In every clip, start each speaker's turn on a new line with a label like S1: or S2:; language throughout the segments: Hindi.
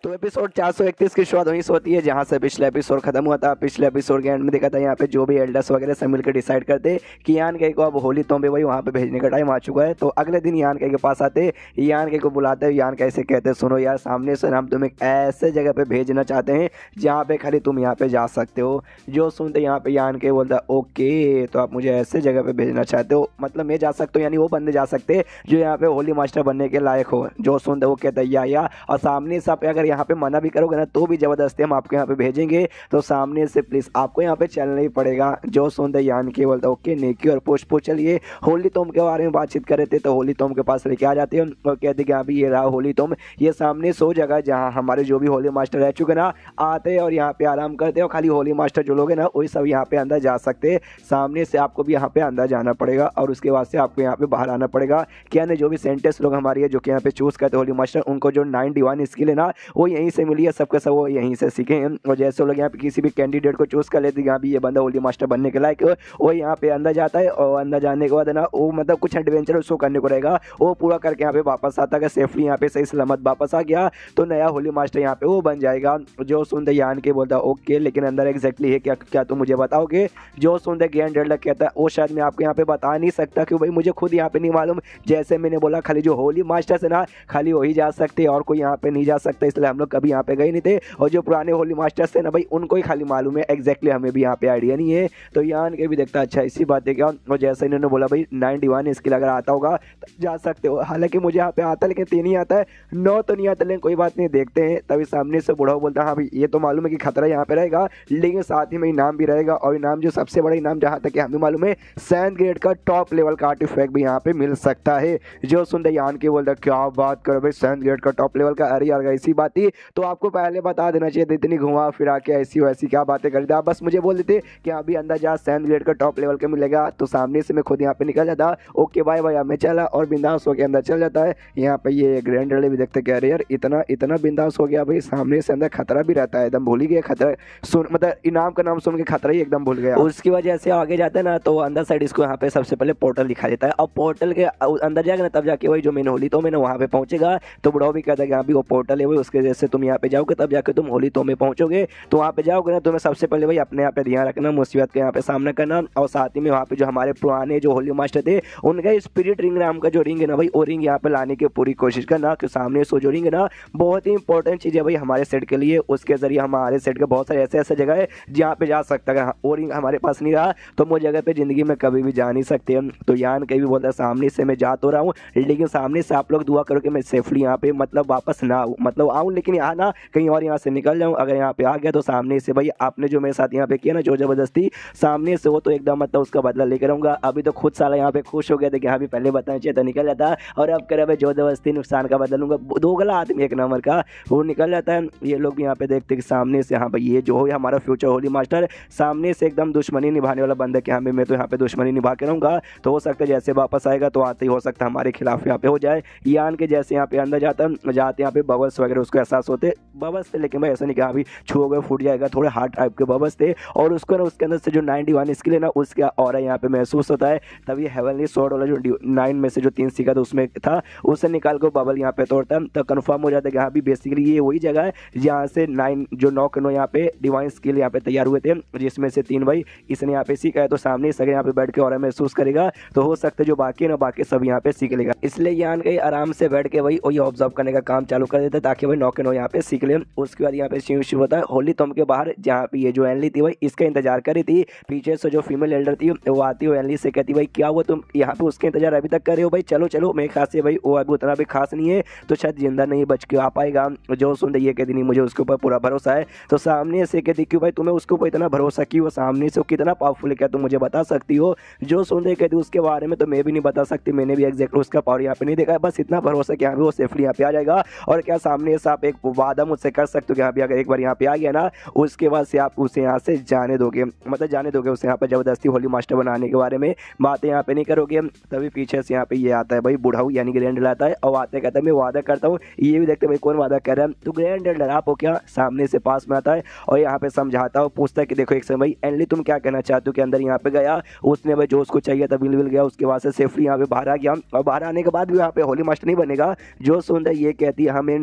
S1: तो एपिसोड 431 की शुरुआत वहीं से होती है जहां से पिछले एपिसोड खत्म हुआ था। पिछले एपिसोड के एंड में देखा था यहाँ पे जो भी एल्डर्स वगैरह सब मिलकर डिसाइड करते कि यान के को अब होली तोंबे वही वहाँ पे भेजने का टाइम आ चुका है। तो अगले दिन यान के पास आते, यान के को बुलाते हैं। यान कैसे कहते सुनो यार, सामने से हम तुम्हें ऐसे जगह पे भेजना चाहते हैं जहाँ पे खाली तुम यहाँ पे जा सकते हो। जो सुनते यहाँ पे यान के बोलता ओके, तो आप मुझे ऐसे जगह पे भेजना चाहते हो, मतलब मैं जा सकता हूँ, यानी वो बंदे जा सकते जो यहाँ पे होली मास्टर बनने के लायक हो। जो सुनते वो कहता है या और सामने से आप अगर यहाँ पे मना भी करोगे ना तो भी जबरदस्ती हम आपको यहाँ पे भेजेंगे, तो सामने से प्लीज आपको यहाँ पे चलना ही पड़ेगा। जो सुनते यान के बोलता ओके नेकी और पुष्प चलिए होली तोम के बारे में बातचीत कर रहे थे। तो होली तोम के पास लेके आ जाते हैं और कहते कि अभी ये रहा होली तोम, ये सामने सो जगह जहाँ हमारे जो भी होली मास्टर रह चुके ना आते हैं और यहाँ पे आराम करते हैं, और खाली होली मास्टर जो लोग हैं ना वही सब यहाँ पे अंदर जा सकते हैं। सामने से आपको भी यहाँ पे अंदर जाना पड़ेगा और उसके बाद से आपको यहाँ पे बाहर आना पड़ेगा। क्या नहीं, जो भी सेंटेंस लोग हमारी है जो कि यहाँ पे चूज करते होली मास्टर, उनको जो 9 डिवाइन स्किल है ना वो यहीं से मिली है, सबके सब वो यहीं से सीखे हैं। और जैसे वो लोग यहाँ पे किसी भी कैंडिडेट को चूज कर लेते यहाँ भी ये बंदा होली मास्टर बनने के लायक, वो यहाँ पे अंदर जाता है और अंदर जाने के बाद ना वो मतलब कुछ एडवेंचर उसको करने को रहेगा, वो पूरा करके यहाँ पे वापस आता है। सेफली यहाँ पे सही सलामत वापस आ गया तो नया होली मास्टर यहाँ पे वो बन जाएगा। जो सुनते यान के बोलता ओके, लेकिन अंदर एग्जैक्टली है क्या क्या तुम मुझे बताओगे। जो सुनते ग्रैंड एल्डर कहता है वो शायद मैं आपको यहाँ पे बता नहीं सकता क्यों भाई मुझे खुद यहाँ पे नहीं मालूम। जैसे मैंने बोला खाली जो होली मास्टर है ना खाली वही जा सकते और कोई यहाँ पे नहीं जा सकता, इसलिए हम लोग कभी यहाँ पे गए नहीं थे। और जो पुराने होली मास्टर्स थे ना भाई उनको ही खाली मालूम है, एग्जैक्टली हमें भी यहाँ पे आइडिया नहीं है। तो यान के भी देखता अच्छा इसी बात है क्या। और जैसे इन्होंने बोला भाई 9 डिवाइन स्किल अगर आता होगा तो जा सकते हो, हालांकि मुझे यहाँ पे आता है लेकिन 3 ही आता है, 9 तो नहीं आता, लेकिन कोई बात नहीं देखते हैं। तभी सामने से बूढ़ा बोलता हाँ भाई ये तो मालूम है कि खतरा यहाँ पे रहेगा, लेकिन साथ ही में इनाम भी रहेगा। और इनाम जो सबसे बड़ा इनाम जहाँ तक हमें मालूम है 7th ग्रेड का टॉप लेवल का आर्टिफैक्ट भी यहाँ पे मिल सकता है। जो सुनते यान के बोलता क्या बात करो भाई 7th ग्रेड का टॉप लेवल का, अरे यार ऐसी बात ही तो आपको पहले बता देना चाहिए, इतनी घुमा फिरा के ऐसी वैसी क्या बातें कर दी आप, बस मुझे बोल देते कि अभी अंदर जा 7th ग्रेड का टॉप लेवल का मिलेगा। तो सामने से मैं खुद यहाँ पे निकल जाता, ओके बाय बाय मैं चला और बिंदास होकर अंदर चल जाता है। यहाँ पे ये ग्रैंड एल्डर भी देखते कह रहे यार इतना इतना बिंदास हो गया भाई, सामने से अंदर खतरा भी रहता है, एकदम भूल ही गया खतरा सुन, मतलब इनाम का नाम सुन के खतरा ही एकदम भूल गया। उसकी वजह से आगे जाता है ना तो अंदर साइड इसको यहाँ पे सबसे पहले पोर्टल दिखा देता है, और पोर्टल के अंदर जाएगा ना तब जाके वही जो मेन होली तो मैंने वहाँ पे पहुंचेगा। तो बुढ़ाओ भी कहता है कि यहाँ भी वो पोर्टल है वही, उसके जैसे तुम यहाँ पे जाओगे तब जाके तुम होली तो में पहुंचोगे। तो वहाँ पे जाओगे ना तुम्हें सबसे पहले भाई अपने यहाँ पे ध्यान रखना, मुसीबत का यहाँ पे सामना करना, और साथ ही में वहाँ पे जो हमारे पुराने जो होली मास्टर थे उनका स्पिरिट रिंग नाम का जो रिंग है ना भाई वो रिंग यहाँ पे लाने की पूरी कोशिश करना, कि सामने सो जो रिंग है ना बहुत ही इंपॉर्टेंट चीज़ है भाई हमारे सेट के लिए। उसके जरिए हमारे सेट के बहुत सारे ऐसे ऐसे जगह है जहाँ पे जा सकता है, वो रिंग हमारे पास नहीं रहा तो वो जगह पे जिंदगी में कभी भी जा नहीं सकते हम। तो यान कहीं भी बोलता है सामने से मैं जा तो रहा हूँ लेकिन सामने से आप लोग दुआ करो कि मैं सेफली यहाँ पे मतलब वापस ना आऊँ, मतलब आऊँ लेकिन यहाँ ना कहीं और यहाँ से निकल जाऊँ। अगर यहाँ पे आ गया तो सामने से भाई आपने जो मेरे साथ यहाँ पे किया ना जो जबरदस्ती सामने से वो तो एकदम मतलब उसका बदला लेकर आऊँगा। अभी तो खुद साला यहाँ पे खुश हो गया था कि हाँ भी पहले बताना चाहिए तो निकल जाता, और अब करे भाई जो जबरदस्ती नुकसान का बदला लूँगा। दोगला आदमी एक नंबर का वो निकल जाता है। ये लोग भी यहाँ पे देखते कि सामने से हाँ भाई ये जो है हमारा फ्यूचर होली मास्टर सामने से एकदम दुश्मनी निभाने वाला बंदा कि हाँ भाई मैं तो यहाँ पे दुश्मनी निभा के रहूँगा, तो हो सकता है जैसे वापस आएगा तो आते ही हो सकता है हमारे खिलाफ यहाँ पे हो जाए। यान के जैसे यहाँ पे अंदर जाते यहाँ पे बबल्स वगैरह उसको एहसास होते, बबल्स थे लेकिन भाई ऐसा नहीं कि अभी छूओगे फूट जाएगा, थोड़े हार्ड टाइप के बबल्स थे। और उसको ना उसके अंदर से जो 91 स्किल है ना उसका ऑरा यहाँ पे महसूस होता है। तभी हेवनली स्वॉर्ड वाला जो 9 में से जो 3 सीखा था उसमें था उसे निकाल कर बबल यहाँ पे तोड़ता है, तो कन्फर्म हो जाता है कि हाँ भी बेसिकली ये वही जगह है जहाँ से 9 के 9 यहाँ पे डिवाइन स्किल यहाँ पे तैयार हुए थे, जिसमें से 3 भाई इसने यहाँ पे सीखा है। तो सामने से अगर यहाँ पे बैठ के ऑरा महसूस करेगा तो हो सकता है जो बाकी है ना बाकी सब यहाँ पे सीख लेगा। इसलिए यान के आराम से बैठ के भाई वही ऑब्जर्व करने का काम चालू कर देता है ताकि भाई 9 के 9 यहाँ पे सीख ले। उसके बाद यहाँ पे शिव होता है होली तोम के बाहर जहाँ पे ये जो एनली थी भाई इसका इंतजार कर रही थी, पीछे से जो फीमेल एल्डर थी वो आती है एनली से कहती भाई क्या हुआ तुम यहाँ पे उसके इंतजार अभी तक कर रहे हो, भाई चलो चलो मेरे खास से भाई वो अभी उतना भी खास नहीं है तो शायद जिंदा नहीं बच के आ पाएगा। जो सुनते ये कहती नहीं मुझे उसके ऊपर पूरा भरोसा है। तो सामने से कहती क्यों भाई तुम्हें उसके ऊपर इतना भरोसा क्यों, वो सामने से कितना पावरफुल है क्या तुम मुझे बता सकती हो। जो सुनते कहती उसके बारे में तो मैं भी नहीं बता सकती, मैंने भी एग्जैक्ट उसका पावर यहाँ पे नहीं देखा है, बस इतना भरोसा कि यहाँ पे वो सेफली यहाँ पे आ जाएगा। और क्या सामने से आप एक वादा मुझसे कर सकते हो कि यहाँ पे अगर एक बार यहाँ पे आ गया ना उसके बाद से आप उसे यहाँ से जाने दोगे, मतलब जाने दोगे उसे यहाँ पे जबरदस्ती होली मास्टर बनाने के बारे में बातें यहाँ पे नहीं करोगे। तभी पीछे से यहाँ पे ये आता है भाई बुढ़ाऊ यानी ग्रैंड लाता है और आते कहता है मैं वादा करता हूँ। ये भी देखते भाई कौन वादा कर रहा है, तो ग्रैंड एल्डर आप हो क्या। सामने से पास में आता है और यहाँ पे समझाता है, पूछता है कि देखो एक समय भाई एनली तुम क्या कहना चाहते हो, कि अंदर यहाँ पे गया उसने भाई जो उसको चाहिए था बिल गया, उसके बाद से सेफली यहाँ पे बाहर आ गया और बाहर आने के बाद भी यहाँ पे होली मास्टर नहीं बनेगा। जो सुंदर ये कहती है हमें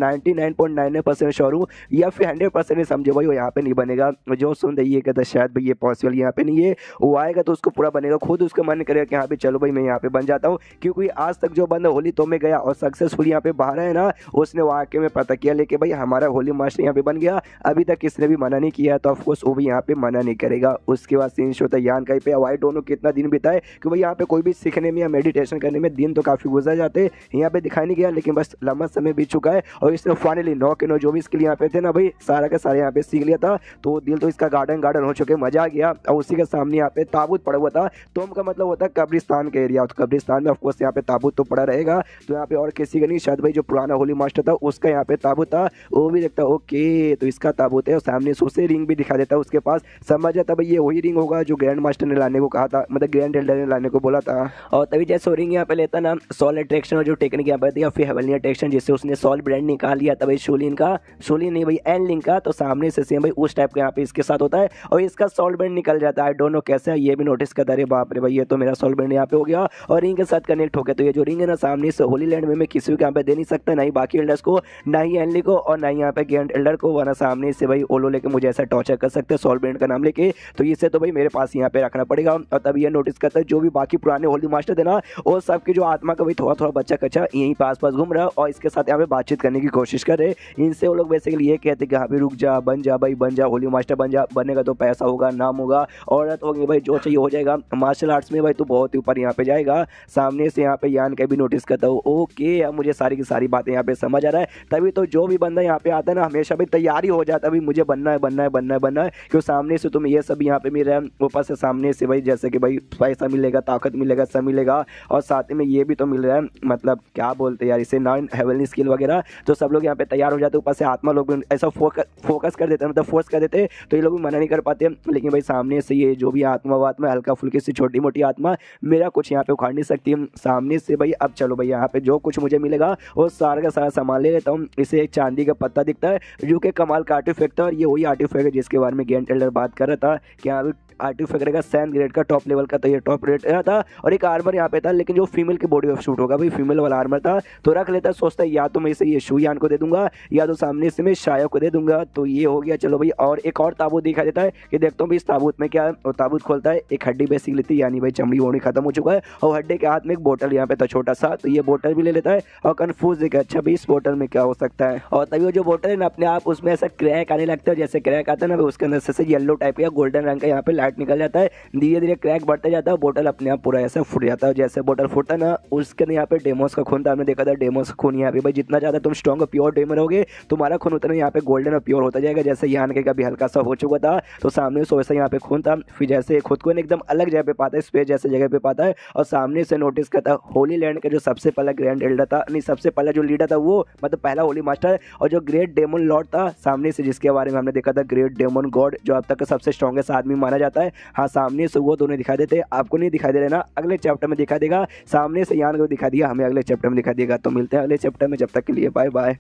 S1: 99.99% श्योर हूँ, या फिर 100% समझे भाई वो यहाँ पे नहीं बनेगा। जो सुन रही है कहता शायद भाई ये पॉसिबल यहाँ पे नहीं है, वो आएगा तो उसको पूरा बनेगा, खुद उसका मन करेगा कि यहाँ पे चलो भाई मैं यहाँ पे बन जाता हूँ। क्योंकि आज तक जो बंदा होली तो में गया और सक्सेसफुल यहाँ पे बाहर है ना, उसने वाकई में पता किया लेके भाई हमारा होली मास्टर यहाँ पे बन गया, अभी तक किसने भी मना नहीं किया, तो ऑफकोर्स वो भी यहाँ पे मना नहीं करेगा। उसके बाद सीन शो यान कहीं पे वाइट दोनों कितना दिन बिताए, कि भाई यहाँ पे कोई भी सीखने में या मेडिटेशन करने में दिन तो काफ़ी गुजर जाते, यहाँ पे दिखाई नहीं गया, लेकिन बस लंबा समय बीत चुका है और इसने फाइनली 9 के 9 जो भी स्किल यहाँ पे थे ना भाई सारा का सारा यहाँ पे सीख लिया था। तो दिल तो इसका गार्डन हो चुके, मजा आ गया। और उसी के सामने यहाँ पे ताबूत पड़ा हुआ था, तोम का मतलब होता है कब्रिस्तान का एरिया, तो कब्रिस्तान में ऑफकोर्स यहाँ पे ताबूत तो पड़ा रहेगा। तो यहाँ पे और किसी का नहीं, शायद भाई जो पुराना होली मास्टर था उसका यहाँ पे ताबूत था, वो भी देखता ओके तो इसका ताबूत है। और सामने से उसे रिंग भी दिखा देता उसके पास, समझ जाता भाई ये वही रिंग होगा जो ग्रैंड मास्टर ने लाने को कहा था, मतलब ग्रैंड एल्डर ने लाने को बोला था। और तभी जैसे रिंग यहाँ पे लेता ना सॉल अट्रैक्शन और जो टेक्निक यहाँ पे थी या फिर हेवनली अट्रैक्शन जिससे उसने सॉल ब्रांड निकाल लिया था भाई शोलिन का, शोलिन नहीं भाई एन लिंक का, तो सामने से सेम भाई उस टाइप का यहाँ पे इसके साथ होता है और इसका सॉल ब्रांड निकल जाता है। आई डोंट नो कैसे है, ये भी नोटिस करता है, बाप रे भाई ये तो मेरा सॉल ब्रांड यहाँ पे हो गया और रिंग के साथ कनेक्ट हो गया। तो ये जो रिंग है ना सामने से होली लैंड में मैं किसी को यहाँ पे दे नहीं सकता, ना ही बाकी एल्डर्स को, ना ही एनली को और ना ही यहाँ पे ग्रैंड एल्डर को, वरना सामने से भाई ओलो लेके मुझे ऐसा टॉर्चर कर सकते हैं सॉल ब्रांड का नाम लेके। तो इसे तो भाई मेरे पास यहाँ पे रखना पड़ेगा। और तब ये नोटिस करता है जो भी बाकी पुराने होली मास्टर थे ना वो सबकी जो आत्मा का भाई थोड़ा थोड़ा बच्चा कच्चा यहीं पास पास घूम रहा है और इसके साथ यहाँ पे बातचीत करने की कोशिश कर रहे। इनसे वो लोग बेसिकली ये कहते कि हाँ भी रुक जा, बन जा भाई, बन जा होली मास्टर, बन जा, बनेगा तो पैसा होगा, नाम होगा, औरत होगी भाई, जो चाहिए हो जाएगा, मार्शल आर्ट्स में भाई तो बहुत ही ऊपर यहाँ पे जाएगा। सामने से यहाँ पे यान का भी नोटिस करता हूँ, ओके अब मुझे सारी की सारी बातें यहाँ पे समझ आ रहा है। तभी तो जो भी बंदा यहाँ पे आता है ना हमेशा भी तैयारी हो जाता है, अभी मुझे बनना है बनना है बनना है बनना है, क्योंकि सामने से तुम ये सब यहाँ पे मिल रहा है, ऊपर से सामने से भाई जैसे कि भाई पैसा मिलेगा, ताकत मिलेगा, सब मिलेगा और साथ में ये भी तो मिल रहा है, मतलब क्या बोलते हैं यार इसे, 9 हेवनली स्किल वगैरह। तो सब लोग यहाँ पे तैयार हो जाते, ऊपर से आत्मा लोग भी ऐसा फोकस कर देते हैं, मतलब फोर्स कर देते हैं, तो ये लोग भी मना नहीं कर पाते। लेकिन भाई सामने से ये जो भी आत्मा वात्मा हल्का फुल्की सी छोटी मोटी आत्मा मेरा कुछ यहाँ पे उखाड़ नहीं सकती है। सामने से भाई अब चलो भाई यहाँ पे जो कुछ मुझे मिलेगा वो सारा का सारा सामान ले लेता हूँ। इसे एक चांदी का पत्ता दिखता है जो कि कमाल का आर्टिफैक्ट था और ये वही आर्टिफैक्ट है जिसके बारे में ग्रैंड एल्डर बात कर रहा था कि हाँ आर्टिफैक्ट का 7 ग्रेड का टॉप लेवल का, तो ये टॉप रेट था। और एक आर्मर यहाँ पे था लेकिन जो फीमेल की बॉडी ऑफ शूट होगा भाई फीमेल वाला आर्मर था, तो रख लेता। सोचता है या तो मैं इसे ये शुयान को दे दूंगा या तो सामने से मैं शाया को दे दूंगा, तो ये हो गया। चलो भाई और एक और ताबूत दिखा देता है कि देखता हूँ भाई इस ताबूत में क्या है। और ताबूत खोलता है, एक हड्डी बेसिकली थी, यानी भाई चमड़ी वोड़ी खत्म हो चुका है और हड्डी के हाथ में एक बोतल यहाँ पे था छोटा सा, तो ये बोतल भी ले लेता है और कन्फ्यूज है कि अच्छा भाई इस बोतल में क्या हो सकता है। और तभी वो जो बोतल है ना अपने आप उसमें ऐसा क्रैक आने लगता है, जैसे क्रैक आता है ना उसके अंदर से येलो टाइप का गोल्डन रंग का यहाँ पे लाइट निकल जाता है, धीरे धीरे क्रैक बढ़ता जाता है, बोतल अपने आप पूरा ऐसा फूट जाता है। जैसे बोतल फूटता है ना उसके अंदर यहाँ पे डेमोस का खून था, हमने देखा था डेमोस का खून यहाँ पे भाई जितना ज़्यादा तुम स्ट्रॉन्ग और प्योर डेमर होगे तुम्हारा खून उतना यहाँ पे गोल्डन और प्योर होता जाएगा। जैसे यान के कभी हल्का सा हो चुका था तो सामने से वैसा यहाँ पे खून था, फिर जैसे खुद को एकदम अलग जगह पे पाता है, स्पेस जैसे जगह पे पाता है और सामने से नोटिस करता है होली लैंड का जो सबसे पहला ग्रैंड एल्डर था, नहीं सबसे पहला जो लीडर था वो मतलब पहला होली मास्टर और जो ग्रेट डेमन लॉर्ड था सामने से, जिसके बारे में हमने देखा था ग्रेट डेमन गॉड जो अब तक का सबसे स्ट्रॉन्गेस्ट आदमी माना जाता है। हाँ सामने से वो दोनों दिखाई देते, आपको नहीं दिखाई दे रहे ना, अगले चैप्टर में दिखा देगा। सामने से यान को दिखा दिया, हमें अगले चैप्टर में दिखा देगा। तो मिलते हैं अगले चैप्टर में, जब तक के लिए बाय बाय।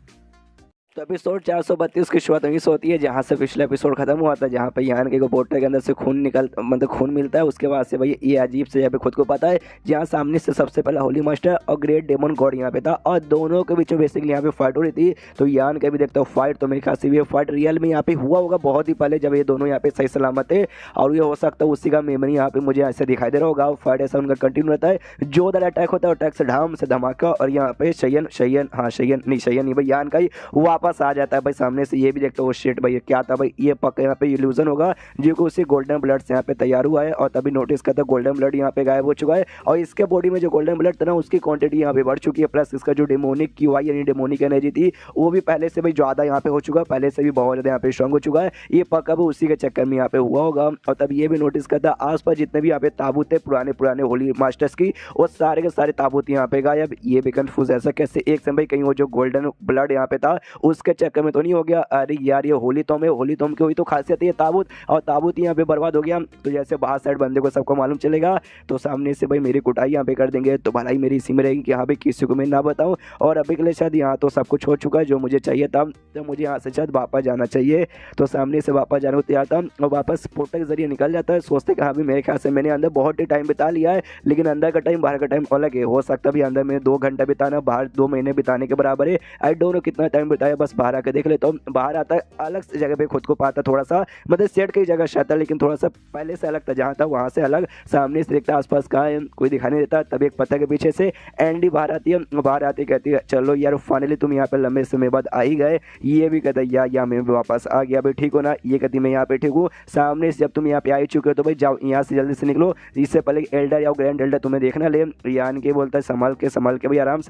S1: तो एपिसोड 432 की शुरुआत वहीं से होती है जहाँ से पिछला एपिसोड खत्म हुआ था, जहाँ पे यान के बोतल के अंदर से खून निकल मतलब खून मिलता है। उसके बाद से भाई ये अजीब से यहाँ पे खुद को पता है जहाँ सामने से सबसे पहला होली मास्टर और ग्रेट डेमन गॉड यहाँ पे था और दोनों के बीच में बेसिकली यहाँ पे फाइट हो रही थी। तो यान के भी देखता हूँ फाइट, तो मेरे ख्याल से ये फाइट रियल में यहाँ पे हुआ होगा बहुत ही पहले जब ये दोनों यहाँ पे सही सलामत थे और ये हो सकता है उसी का मेमोरी यहाँ पे मुझे ऐसे दिखाई दे रहा होगा। फाइट ऐसा उनका कंटिन्यू रहता है, जोरदार अटैक होता है, अटैक से ढाम से धमाका और यहाँ पे शयन नहीं भाई यान का ही वापस आ जाता है भाई। सामने से ये भी देखता हूँ शिट भाई क्या था भाई, ये पक्का यहाँ पे इल्यूजन होगा जो कि उसी गोल्डन ब्लड से यहाँ पे तैयार हुआ है। और तभी नोटिस करता है गोल्डन ब्लड यहाँ पे गायब हो चुका है और इसके बॉडी में जो गोल्डन ब्लड था ना उसकी क्वांटिटी यहाँ पे बढ़ चुकी है, प्लस इसका जो डेमोनिक क्यूआई यानी डेमोनिक एनर्जी थी वो भी पहले से भाई ज़्यादा यहाँ पे हो चुका है, पहले से भी बहुत ज़्यादा यहाँ पे स्ट्रॉन्ग हो चुका है। ये पक्का भी उसी के चक्कर में यहाँ पे हुआ होगा। और तब ये भी नोटिस करता है आसपास जितने भी यहाँ पे ताबूत थे पुराने पुराने होली मास्टर्स की वो सारे के सारे ताबूत यहाँ पे गायब। ये भी कंफ्यूज ऐसा कैसे एक समय भाई कहीं वो जो गोल्डन ब्लड यहाँ पे था उसके चक्कर में तो नहीं हो गया, अरे यार ये होली तोम है, होली तोम की हुई तो खासियत है ताबूत और ताबूत यहाँ पे बर्बाद हो गया। तो जैसे बाहर साइड बंदे को सबको मालूम चलेगा तो सामने से भाई मेरी कुटाई यहाँ पे कर देंगे, तो भलाई मेरी इसी में रहेगी कि यहाँ पे किसी को मैं ना बताऊँ। और अभी के लिए शायद यहाँ तो सब कुछ हो चुका है जो मुझे चाहिए था, तो मुझे यहाँ से शायद वापस जाना चाहिए। तो सामने से वापस जाने को तैयार था और वापस पोर्टल के जरिए निकल जाता है। सोचते कि हाँ भी मेरे ख्याल से मैंने अंदर बहुत ही टाइम बिता लिया है, लेकिन अंदर का टाइम बाहर का टाइम अलग है। हो सकता भी अंदर में 2 घंटा बिताना बाहर 2 महीने बिताने के बराबर है। आई डोंट नो कितना टाइम बिताया, बस बाहर आकर देख लेता हूँ। बाहर आता है, अलग से जगह पे खुद को पाता, थोड़ा सा मतलब सेट की जगह शायद था, लेकिन थोड़ा सा पहले से अलग था, जहाँ था वहाँ से अलग। सामने से देखता आसपास कहाँ है, कोई दिखाई नहीं देता। तभी एक पत्थर के पीछे से एंडी बाहर आती है। बाहर आती कहती है चलो यार फाइनली तुम यहाँ पे लंबे समय बाद आ ही गए। ये भी कहता है या मैं भी वापस आ गया भाई, ठीक हो ना। ये कहती मैं यहाँ पे ठीक हूँ। सामने से जब तुम यहाँ पे आ ही चुके हो तो भाई जाओ यहाँ से जल्दी से निकलो, इससे पहले एल्डर या ग्रैंड एल्डर तुम्हें देखना ले। यान के बोलता है संभाल के भाई, आराम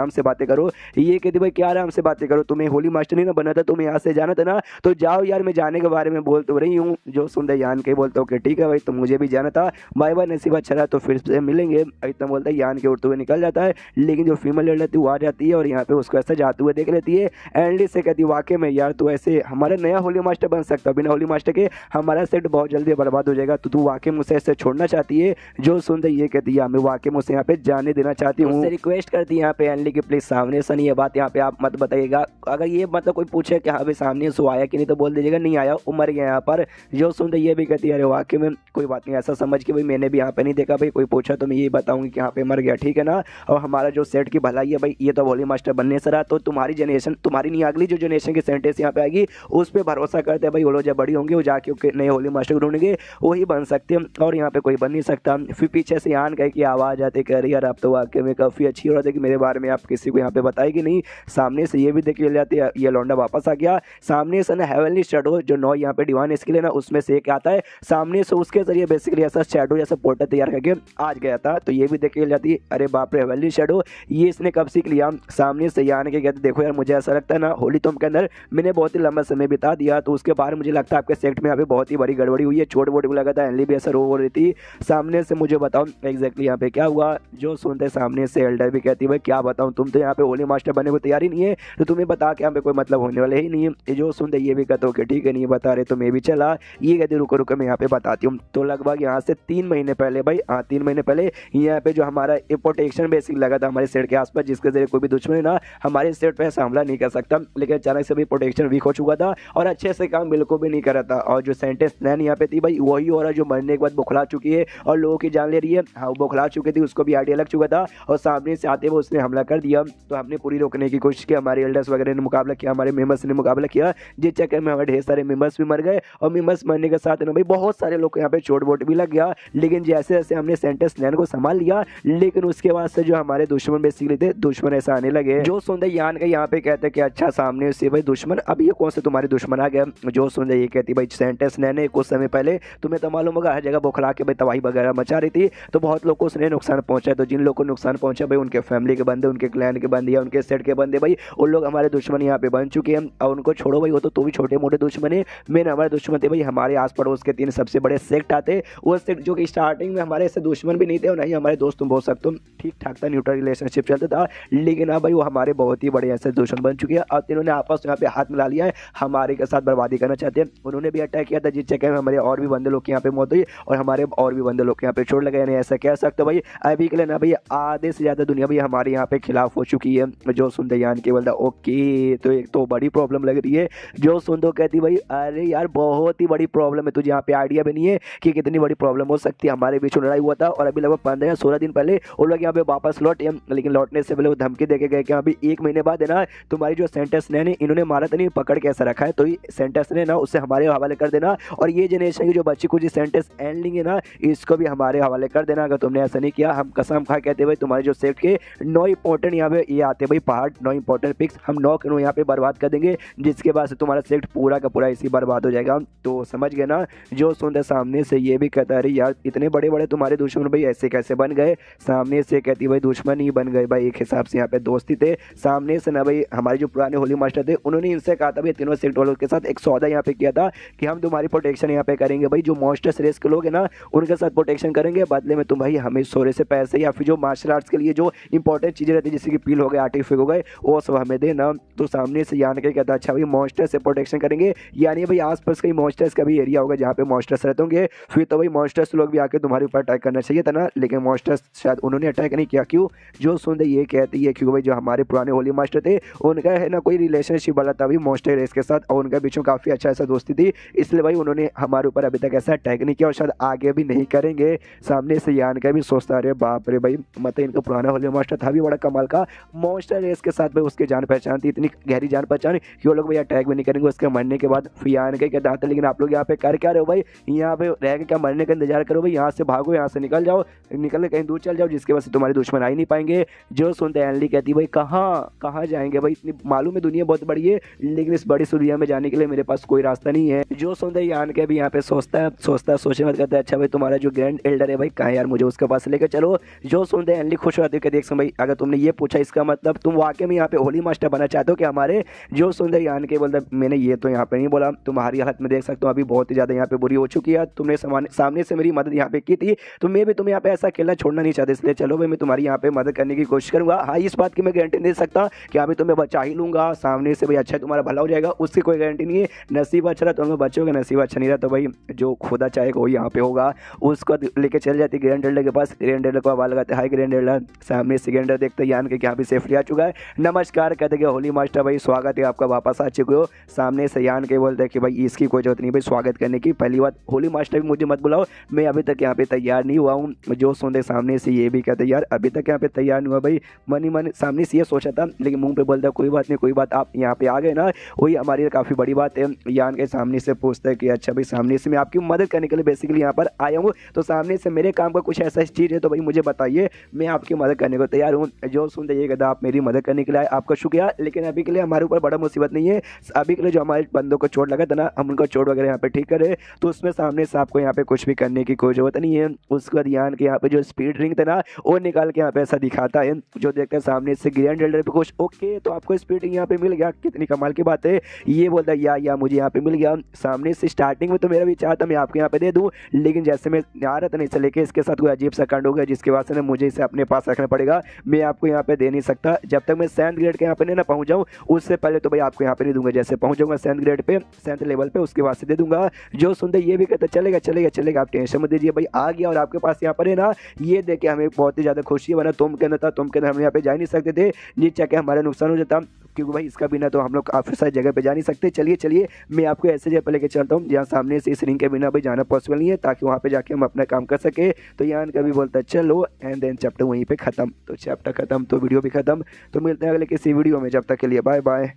S1: से बातें करो। ये कहती भाई क्या आराम से बातें करो, तुम्हें होली मास्टर नहीं ना बना था, तुम यहाँ से जाना था ना, तो जाओ यार, मैं जाने के बारे में बोल तो रही हूँ। जो सुनते यान के बोलता ओके ठीक है भाई, तो मुझे भी जाना था, बाय बाय, नसीब अच्छा रहा तो फिर से मिलेंगे। इतना बोलता है, यान के उड़ते हुए निकल जाता है। लेकिन जो फीमेल एल्डर थी वो आ जाती है और यहाँ पे उसको ऐसा जाते हुए देख लेती है। एंडी से कहती है वाकई में यार तू ऐसे हमारा नया होली मास्टर बन सकता, बिना होली मास्टर के हमारा सेट बहुत जल्दी बर्बाद हो जाएगा, तो तू वाकई मुझसे ऐसे छोड़ना चाहती है। जो सुनते ये कहती है मैं वाकई मुझसे यहाँ पे जाने देना चाहती हूँ। रिक्वेस्ट करती है यहाँ पे एंडी की प्लीज सामने से नहीं, ये बात यहाँ पे आप मत बताइएगा। अगर ये मतलब कोई पूछे कि हाँ भाई सामने से आया कि नहीं, तो बोल दीजिएगा नहीं आया, वो मर गया यहाँ पर। जो सुनते ये भी कहती है अरे वाकई में कोई बात नहीं, ऐसा समझ के भाई मैंने भी यहाँ पे नहीं देखा भाई, कोई पूछा तो मैं ये बताऊंगी कि यहाँ पे मर गया, ठीक है ना। और हमारा जो सेट की भलाई है भाई, ये तो होली मास्टर बनने से रहा, तो तुम्हारी जनरेशन, तुम्हारी नहीं अगली जो जनरेशन की सेंटेंस यहाँ पे आएगी उस पर भरोसा करते हैं भाई, वो लोग जब बड़ी होंगे वो जाके नए होली मास्टर ढूंढेंगे, वही बन सकते हैं, और यहाँ पे कोई बन नहीं सकता। फिर पीछे से आन गए कि आवाज़ आती कह रही यार आप तो वाकई में काफ़ी अच्छी हो रहा था कि मेरे बारे में आप किसी को यहाँ पे बताएगी नहीं। सामने से ये भी देख जाती है, ये लौंडा वापस आ गया। सामने से ना हेवनली शैडो जो नौ यहाँ पे डिवाइन इसके लिए ना उसमें से एक आता है, सामने से उसके जरिए बेसिकली ऐसा शैडो जैसा पोर्टल तैयार करके आज गया था। तो ये भी देख जाती है अरे बाप रे हेवनली शैडो, ये इसने कब सीख लिया। सामने से आने के कहते देखो यार मुझे ऐसा लगता है ना होली तुम के अंदर मैंने बहुत ही लंबा समय बिता दिया, तो उसके बाद मुझे लगता है आपके सेक्ट में यहाँ पे बहुत ही बड़ी गड़बड़ी हुई है, चोट वोट भी लगा था, एनली भी असर हो रही थी। सामने से मुझे बताओ एग्जैक्टली यहाँ पे क्या हुआ। जो सुनते सामने से एल्डर भी कहती भाई क्या बताऊँ, तुम तो यहाँ पे होली मास्टर बनने को तैयार ही नहीं है, तो तुम्हें बता के यहाँ पे कोई मतलब होने वाले ही नहीं है। जो सुनते ये भी कहते हो कि ठीक है नहीं बता रहे तो मैं भी चला। ये कहते रुको रुको मैं यहाँ पे बताती हूँ। तो लगभग यहाँ से 3 महीने पहले भाई, हाँ 3 महीने पहले यहाँ पे जो हमारा प्रोटेक्शन बेसिक लगा था हमारे सेट के आसपास, जिसके जरिए कोई भी दुश्मन ना हमारे सेट पे हमला नहीं कर सकता, लेकिन अचानक से भी प्रोटेक्शन वीक हो चुका था और अच्छे से काम बिल्कुल भी नहीं कर रहा था। और जो सेंटेंस नैन यहाँ पे थी भाई वही हो रहा जो मरने के बाद बुखला चुकी है और लोगों की जान ले रही है। हाँ बुखला चुकी थी, उसको भी आइडिया लग चुका था और सामने से आते हुए उसने हमला कर दिया। तो हमने पूरी रोकने की कोशिश की, हमारे एल्डर्स वगैरह ने मुकाबला किया, हमारे मेंबर्स ने मुकाबला किया, जिस चक्कर में हमारे ढेर सारे मेंबर्स भी मर गए और मेंबर्स मरने के साथ ना भाई बहुत सारे लोग यहाँ पे चोट वोट भी लग गया। लेकिन जैसे जैसे हमने सेंटेंस नैन को संभाल लिया, लेकिन उसके बाद से जो हमारे दुश्मन बेसिकली थे दुश्मन ऐसा आने लगे। जो सुनते यान के यहाँ पे कहते कि अच्छा सामने से भाई दुश्मन, अब ये कौन से तुम्हारे दुश्मन आ गए। जो सुन ये कहती भाई सेंटेंस नैन कुछ समय पहले तुम्हें तो मालूम होगा हर जगह बुखला के भाई तबाही वगैरह मचा रही थी, तो बहुत लोग को उसने नुकसान पहुंचा। तो जिन लोगों को नुकसान पहुंचा भाई उनके फैमिली के बंदे, उनके क्लैन के बंदे या उनके सेट के बंदे भाई उन लोग हमारे दुश्मन यहाँ पे बन चुके हैं। और उनको छोड़ो भाई, वो तो भी छोटे मोटे दुश्मन है, मेन हमारे दुश्मन थे भाई हमारे आस पड़ोस के 3 सबसे बड़े सेक्ट आते, वो सेक्ट जो कि स्टार्टिंग में हमारे से दुश्मन भी नहीं थे और नहीं हमारे दोस्त, तुम बोल सकते हो ठीक ठाक था, न्यूट्रल रिलेशनशिप चलता था। लेकिन अब भाई वो हमारे बहुत ही बड़े ऐसे दुश्मन बन चुके हैं और इन्होंने आपस में यहाँ पे हाथ मिला लिया है, हमारे के साथ बर्बादी करना चाहते हैं। उन्होंने भी अटैक किया था जिस चक्कर में हमारे और भी बंदे लोग यहाँ पे मौत हुई और हमारे और भी बंदे लोग यहाँ पे चोट लगे। यानी ऐसा कह सकते हो भाई अभी के लिए ना भाई आधे से ज़्यादा दुनिया भाई हमारे यहाँ पे खिलाफ हो चुकी है। जो सुनते यान के बोलता ओके तो एक तो बड़ी प्रॉब्लम लग रही है। जो सुन दो कहती भाई अरे यार बहुत ही बड़ी प्रॉब्लम है, तुझे यहाँ पे आइडिया भी नहीं है कि कितनी बड़ी प्रॉब्लम हो सकती है। हमारे बीच लड़ाई हुआ था और अभी लगभग 15 या 16 दिन पहले वो लोग यहाँ पे वापस लौटे, लेकिन लौटने से पहले वो धमकी देके गए कि अभी 1 महीने बाद है ना तुम्हारी जो सेंटेंस ने इन्होंने मारा था नहीं पकड़ के ऐसा रखा है, तो ये सेंटेंस ने ना उससे हमारे हवाले कर देना और ये जनरेशन की जो बच्ची कुछ सेंटेंस एंडिंग है ना इसको भी हमारे हवाले कर देना। अगर तुमने ऐसा नहीं किया हम कसम खा कहते भाई तुम्हारे जो सेक्ट के 9 इंपॉर्टेंट यहाँ पे ये आते भाई पहाड़, 9 इंपॉर्टेंट पिक्स हम 9 के 9 यहाँ पे बर्बाद कर देंगे, जिसके बाद से तुम्हारा सेक्ट पूरा का पूरा इसी बर्बाद हो जाएगा। तो समझ गए ना। जो सुनते सामने से ये भी कहता है यार इतने बड़े बड़े तुम्हारे दुश्मन भाई ऐसे कैसे बन गए। सामने से कहती भाई दुश्मन ही बन गए भाई, एक हिसाब से यहाँ पे दोस्ती थे। सामने से ना भाई हमारे जो पुराने होली मास्टर थे उन्होंने इनसे कहा था भाई तीनों सेक्ट वालों के साथ एक सौदा यहाँ पे किया था कि हम तुम्हारी प्रोटेक्शन यहाँ पे करेंगे भाई, जो मॉन्स्टर्स रेस के लोग हैं ना उनके साथ प्रोटेक्शन करेंगे, बदले में तुम भाई हमें सोरे से पैसे या फिर जो मार्शल आर्ट्स के लिए जो इंपॉर्टेंट चीज़ें रहती है जैसे कि पील हो गए, आर्टिफिक हो गए, वो सब हमें देना। तो सामने से यान के कहता अच्छा भाई मॉन्स्टर से प्रोटेक्शन करेंगे, यानी भाई आसपास कहीं मॉन्स्टर्स का भी एरिया होगा जहाँ पे मॉन्स्टर्स रहते होंगे, फिर तो भाई मॉन्स्टर्स लोग भी आके तुम्हारे ऊपर अटैक करना चाहिए था ना, लेकिन मॉन्स्टर्स शायद उन्होंने अटैक नहीं किया। क्यों? जो सुनते ये कहती है क्योंकि भाई जो हमारे पुराने होली मास्टर थे उनका है ना कोई रिलेशनशिप वाला था भाई मॉन्स्टर रेस के साथ और उनका बीच में काफ़ी अच्छा ऐसा दोस्ती थी, इसलिए भाई उन्होंने हमारे ऊपर अभी तक ऐसा अटैक नहीं किया और शायद आगे भी नहीं करेंगे। सामने से यान का भी सोचता अरे बाप रे भाई मतलब इनका पुराना होली मास्टर था भी बड़ा कमाल का, मॉन्स्टर रेस के साथ भाई उसकी जान पहचान थी, इतनी इतनी गहरी जान पहचान कि वो लोग भाई अटैक भी नहीं करेंगे उसके मरने के बाद। फिर यान के कहता था लेकिन आप लोग यहाँ पे कर क्या रहे हो भाई, यहाँ पे रह के क्या मरने का इंतजार करो भाई, यहाँ से भागो, यहाँ से निकल जाओ, निकल के कहीं दूर चल जाओ जिसके वजह से तुम्हारे दुश्मन आ ही नहीं पाएंगे। जो सुनते एनली कहती भाई कहाँ जाएंगे भाई, इतनी मालूम है दुनिया बहुत बड़ी है लेकिन इस बड़ी दुनिया में जाने के लिए मेरे पास कोई रास्ता नहीं है। जो सुनते यान के भी यहाँ पे सोचता सोचने मत कहता है अच्छा भाई तुम्हारा जो ग्रैंड एल्डर है भाई कहाँ यार, मुझे उसके पास लेकर चलो। जो सुनते एनली खुश होती है देख भाई अगर तुमने ये पूछा इसका मतलब तुम वाकई में यहाँ पे होली मास्टर बनना चाहते हो कि हमारे। जो सुनते यान के बोलता मैंने ये तो यहाँ पे नहीं बोला, तुम्हारी हालत में देख सकता हूँ अभी बहुत ही ज्यादा यहाँ पे बुरी हो चुकी है, तुमने सामने से मेरी मदद यहाँ पे की थी तो मैं भी तुम्हें यहाँ पे ऐसा अकेला छोड़ना नहीं चाहता, इसलिए चलो भाई मैं तुम्हारी यहाँ पे मदद करने की कोशिश करूंगा। हाँ इस बात की मैं गारंटी दे सकता कि अभी तुम्हें बचा ही लूंगा सामने से भाई, अच्छा तुम्हारा भला हो जाएगा उसकी कोई गारंटी नहीं है। नसीब अच्छा रहा तो हमें बचोगे, नसीब अच्छा नहीं रहा तो भाई जो खुदा चाहेगा वो यहाँ पे होगा। उसको लेके चल जाती ग्रैंड एल्डर के पास, ग्रैंड एल्डर को आवाज लगाते हाई ग्रैंड एल्डर, सामने से ग्रैंड एल्डर देखते यान के यहाँ पे सेफली आ चुका है। नमस्कार कहते कि होली मास्टर भाई स्वागत है आपका, वापस आ चुके हो। सामने से यान के बोलते हैं कि भाई इसकी कोई जरूरत नहीं भाई स्वागत करने की, पहली बात होली मास्टर भी मुझे मत बुलाओ, मैं अभी तक यहाँ पे तैयार नहीं हुआ हूँ। जो सुनते सामने से ये भी कहते यार अभी तक यहाँ पे तैयार नहीं हुआ भाई, मन सामने से ये सोचा था लेकिन मुंह पे बोलता कोई बात नहीं कोई बात, आप यहाँ पे आ गए ना वही हमारी काफ़ी बड़ी बात है। यान के सामने से पूछता है कि अच्छा भाई सामने से मैं आपकी मदद करने के लिए बेसिकली यहाँ पर आया हूँ, तो सामने से मेरे काम का कुछ ऐसा चीज़ है तो भाई मुझे बताइए, मैं आपकी मदद करने को तैयार हूँ। जो सुनते ये कहता आप मेरी मदद करने के लिए आपका शुक्रिया, लेकिन अभी के लिए हमारे ऊपर बड़ा मुसीबत नहीं है, अभी के लिए जो हमारे बंदों को चोट लगा था ना हम उनको चोट वगैरह यहाँ पे ठीक करे तो उसमें सामने से आपको यहाँ पे कुछ भी करने की कोई जरूरत नहीं है। उसके बाद यान के यहाँ पे जो स्पीड रिंग था ना वो निकाल के यहाँ पे ऐसा दिखाता है, जो देखते हैं सामने से ग्रैंड एल्डर पे कुछ ओके तो आपको स्पीड रिंग यहाँ पे मिल गया, कितनी कमाल की बात है। ये बोलता है या मुझे यहाँ पे मिल गया। सामने से स्टार्टिंग में तो मेरा विचार था मैं आपको यहाँ पे दे दूँ, लेकिन जैसे मैं आ रहा था नहीं से लेके इसके साथ कोई अजीब सा कांड हो गया जिसके वजह से मुझे इसे अपने पास रखना पड़ेगा, मैं आपको यहाँ पे दे नहीं सकता जब तक मैं 7th ग्रेड के यहाँ पे नहीं ना पहुँच जाऊँ, उससे पहले तो भाई आपको यहाँ पे नहीं दूंगा, जैसे पहुँच जाऊँगा 7th grade pay 7th level पे उसके बाद से दे दूंगा। जो सुनते ये भी कहते चलेगा आप टेंशन मत दीजिए भाई आ गया और आपके पास यहाँ पर है ना, ये देख के हमें बहुत ही ज़्यादा खुशी है, वरना तुम कहना था तुम कहना हम यहाँ पे जा नहीं सकते थे, नीचे क्या हमारा नुकसान हो जाता क्योंकि भाई इसका बिना तो हम लोग काफ़ी सारी जगह पे जा नहीं सकते। चलिए मैं आपको ऐसे जगह पे लेके चलता हूँ जहाँ सामने से इस रिंग के बिना भाई जाना पॉसिबल नहीं है, ताकि वहाँ पे जाके हम अपना काम कर सके। तो यान कभी बोलता है चलो एंड देन चैप्टर वहीं पे ख़त्म। तो चैप्टर ख़त्म तो वीडियो भी ख़त्म, तो मिलते हैं अगले किसी वीडियो में, जब तक के लिए बाय बाय।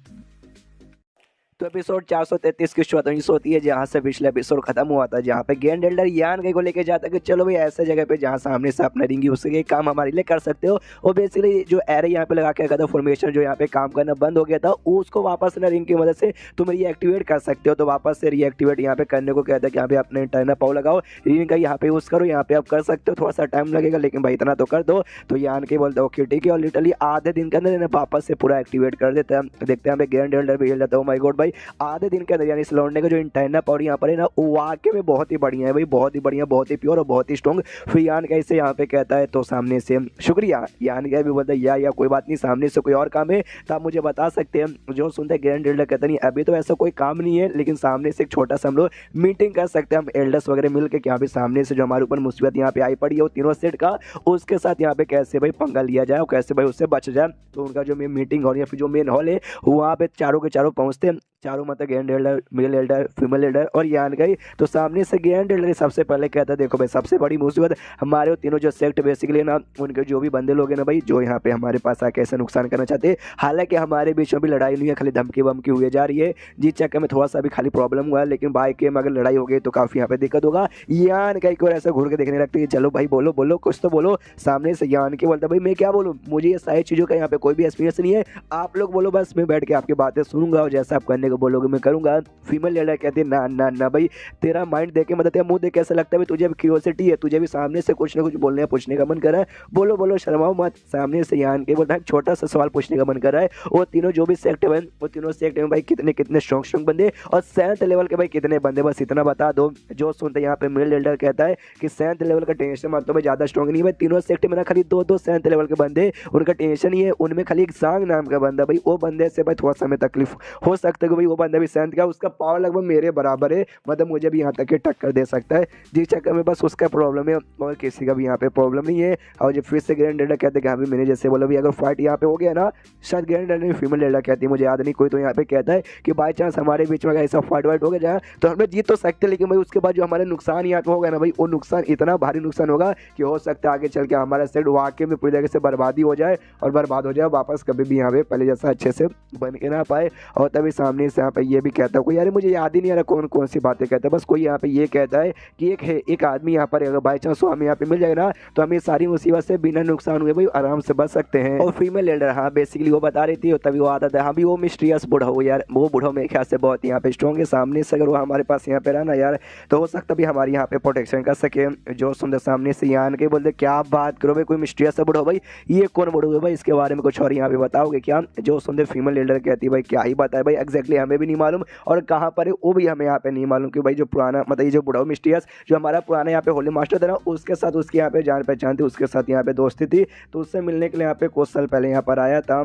S1: तो एपिसोड 433 की शुरुआत होती है जहाँ से पिछला एपिसोड खत्म हुआ था, जहाँ पे ग्रैंड एल्डर यान के को लेके जाता है कि चलो भाई ऐसे जगह पे जहाँ सामने से अपना रिंग यूज करके काम हमारे लिए कर सकते हो। और बेसिकली जो एरे यहाँ पे लगा के रखा था फॉर्मेशन जो यहाँ पे काम करना बंद हो गया था उसको वापस ना रिंग की मदद से तुम रीएक्टिवेट कर सकते हो। तो वापस से रीएक्टिवेट यहाँ पे करने को कहता है कि यहाँ पे अपने इंटरनल पावर लगाओ, रिंग का यहाँ पे यूज करो, यहाँ पे आप कर सकते हो, थोड़ा सा टाइम लगेगा लेकिन भाई इतना तो कर दो। तो यान के बोलते ओके ठीक है, और लिटरली आधे दिन के अंदर वापस से पूरा एक्टिवेट कर देते हैं। देखते हैं ग्रैंड एल्डर भी हिल जाता है, माय गॉड भाई आधे दिन के अंदर, यानी इस लौंडे का जो इंटरनल पावर यहाँ पर है ना वाकई में बहुत ही बढ़िया है भाई, बहुत ही बढ़िया, बहुत ही प्योर और बहुत ही स्ट्रॉन्ग। फिर यान कैसे यहाँ पे कहता है तो सामने से शुक्रिया, यान क्या भी बोलता है या कोई बात नहीं, सामने से कोई और काम है तो आप मुझे बता सकते हैं। जो सुनते हैं ग्रैंड एल्डर कहता नहीं अभी तो ऐसा कोई काम नहीं है, लेकिन सामने से एक छोटा सा हम लोग मीटिंग कर सकते हैं, हम एल्डर्स वगैरह मिल के यहाँ पे सामने से जो हमारे ऊपर मुसीबत यहाँ पे आई पड़ी है वो तीनों सेट का, उसके साथ यहाँ पे कैसे भाई पंगा लिया जाए और कैसे भाई उससे बच जाए। तो उनका जो मीटिंग हॉल या फिर जो मेन हॉल है वहाँ पे चारों के चारों पहुँचते हैं, चारों मतलब grand elder, male elder, female elder और यान गई। तो सामने से ग्रैंड एल्डर सबसे पहले कहता है देखो भाई सबसे बड़ी मुसीबत हमारे वो तीनों जो सेक्ट बेसिकली ना उनके जो भी बंदे लोग हैं ना भाई जो यहाँ पे हमारे पास आके ऐसा नुकसान करना चाहते हैं, हालांकि हमारे बीच में भी लड़ाई नहीं है, खाली धमकी वमकी हुई जा रही है, जिस चक्कर में थोड़ा सा भी खाली प्रॉब्लम हुआ है, लेकिन बाइक के में अगर लड़ाई हो गई तो काफ़ी यहाँ पे दिक्कत होगा। यान कई और ऐसा घूर के देखने लगती है, चलो भाई बोलो कुछ तो बोलो। सामने से यान के बोलता भाई मैं क्या बोलूँ, मुझे ये सारी चीज़ों का यहाँ पे कोई भी एक्सपीरियंस नहीं है, आप लोग बोलो बस मैं बैठ के आपकी बातें सुनूंगा और जैसा आप करने को बोलोगे मैं करूँगा। फीमेल लीडर कहती है ना भाई तेरा माइंड देखे मतलब तेरा मुंह देख कैसा लगता है, तुझे भी क्यूरियोसिटी है, तुझे भी सामने से कुछ ना कुछ बोलने पूछने का मन कर रहा है, बोलो शर्माओ मत। सामने से यान के बोलता है छोटा सा सवाल पूछने का मन कर रहा है, वो तीनों जो भी सेक्ट है वो तीनों सेक्ट में भाई कितने स्ट्रॉन्ग बंदे और 7th लेवल के भाई कितने बंदे, बस इतना बता दो। जो सुनते यहाँ पे मेल लीडर कहता है कि 7th लेवल का टेंशन मत तो भाई ज़्यादा स्ट्रॉन्ग नहीं भाई, तीनों सेक्ट में ना खाली दो 7th लेवल के बंदे, उनका टेंशन ही है, उनमें खाली एक सांग नाम का बंदा भाई वो बंदे से भाई थोड़ा सा हमें तकलीफ हो सकता है भाई वो बंदा भी शांत का, उसका पावर लगभग मेरे बराबर है, मतलब मुझे भी यहाँ तक के टक्कर दे सकता है, जिस चक्कर में बस उसका प्रॉब्लम है और किसी का भी यहाँ पे प्रॉब्लम नहीं है। और जब फिर से ग्रैंड एल्डर कहते हैं कि हाँ भी मैंने जैसे बोला भी अगर फाइट यहाँ पे हो गया ना, शायद ग्रैंड एल्डर फीमेल एल्डर कहती है, मुझे याद नहीं, कोई तो यहाँ पे कहता है कि बाई चांस हमारे बीच में अगर ऐसा फाइट वाइट हो गया जाए तो हम लोग जीत तो सकते हैं, लेकिन भाई उसके बाद जो हमारे नुकसान यहाँ पे होगा ना भाई, वो नुकसान इतना भारी नुकसान होगा कि हो सकता है आगे चल के हमारा सेट वाकई में पूरी तरह से बर्बादी हो जाए और बर्बाद हो जाए, वापस कभी भी यहाँ पे पहले जैसा अच्छे से बन के ना पाए। और तभी सामने से यहाँ पे ये भी कहता है कोई, यार मुझे याद ही नहीं आ रहा कौन कौन सी बातें कहता है, बस कोई यहाँ पे ये कहता है कि एक आदमी यहाँ पर अगर बाई चांस हमें यहाँ पे मिल जाएगा ना तो हमें सारी मुसीबत से बिना नुकसान हुए भाई आराम से बच सकते हैं। और फीमेल एल्डर हाँ बेसिकली वो बता रही थी, तभी वो आता था हाँ भी वो मिस्टीरियस बूढ़ा हो यार, वो बूढ़ा मेरे ख्याल से बहुत यहाँ पे स्ट्रॉन्ग है, सामने से अगर वो हमारे पास यहाँ पे रहा ना यार तो हो सकता भी हमारी यहाँ पे प्रोटेक्शन कर सके। जो सुंदर सामने से यहाँ के बोलते क्या बात करो भाई, कोई मिस्टीरियस सा बूढ़ा भाई, ये कौन बूढ़ा हुआ भाई, इसके बारे में कुछ और यहाँ पे बताओगे क्या? जो सुंदर फीमेल एल्डर कहती है भाई क्या ही बताए भाई, एग्जैक्टली हमें भी नहीं मालूम और कहाँ पर है वो भी हमें यहाँ पे नहीं मालूम, कि भाई जो पुराना मतलब ये जो बूढ़ा मिस्टीरियस जो हमारा पुराना यहाँ पे होली मास्टर था ना, उसके साथ उसकी यहाँ पे जान पहचान थी, उसके साथ यहाँ पे दोस्ती थी, तो उससे मिलने के लिए यहाँ पे कुछ साल पहले यहाँ पर आया था,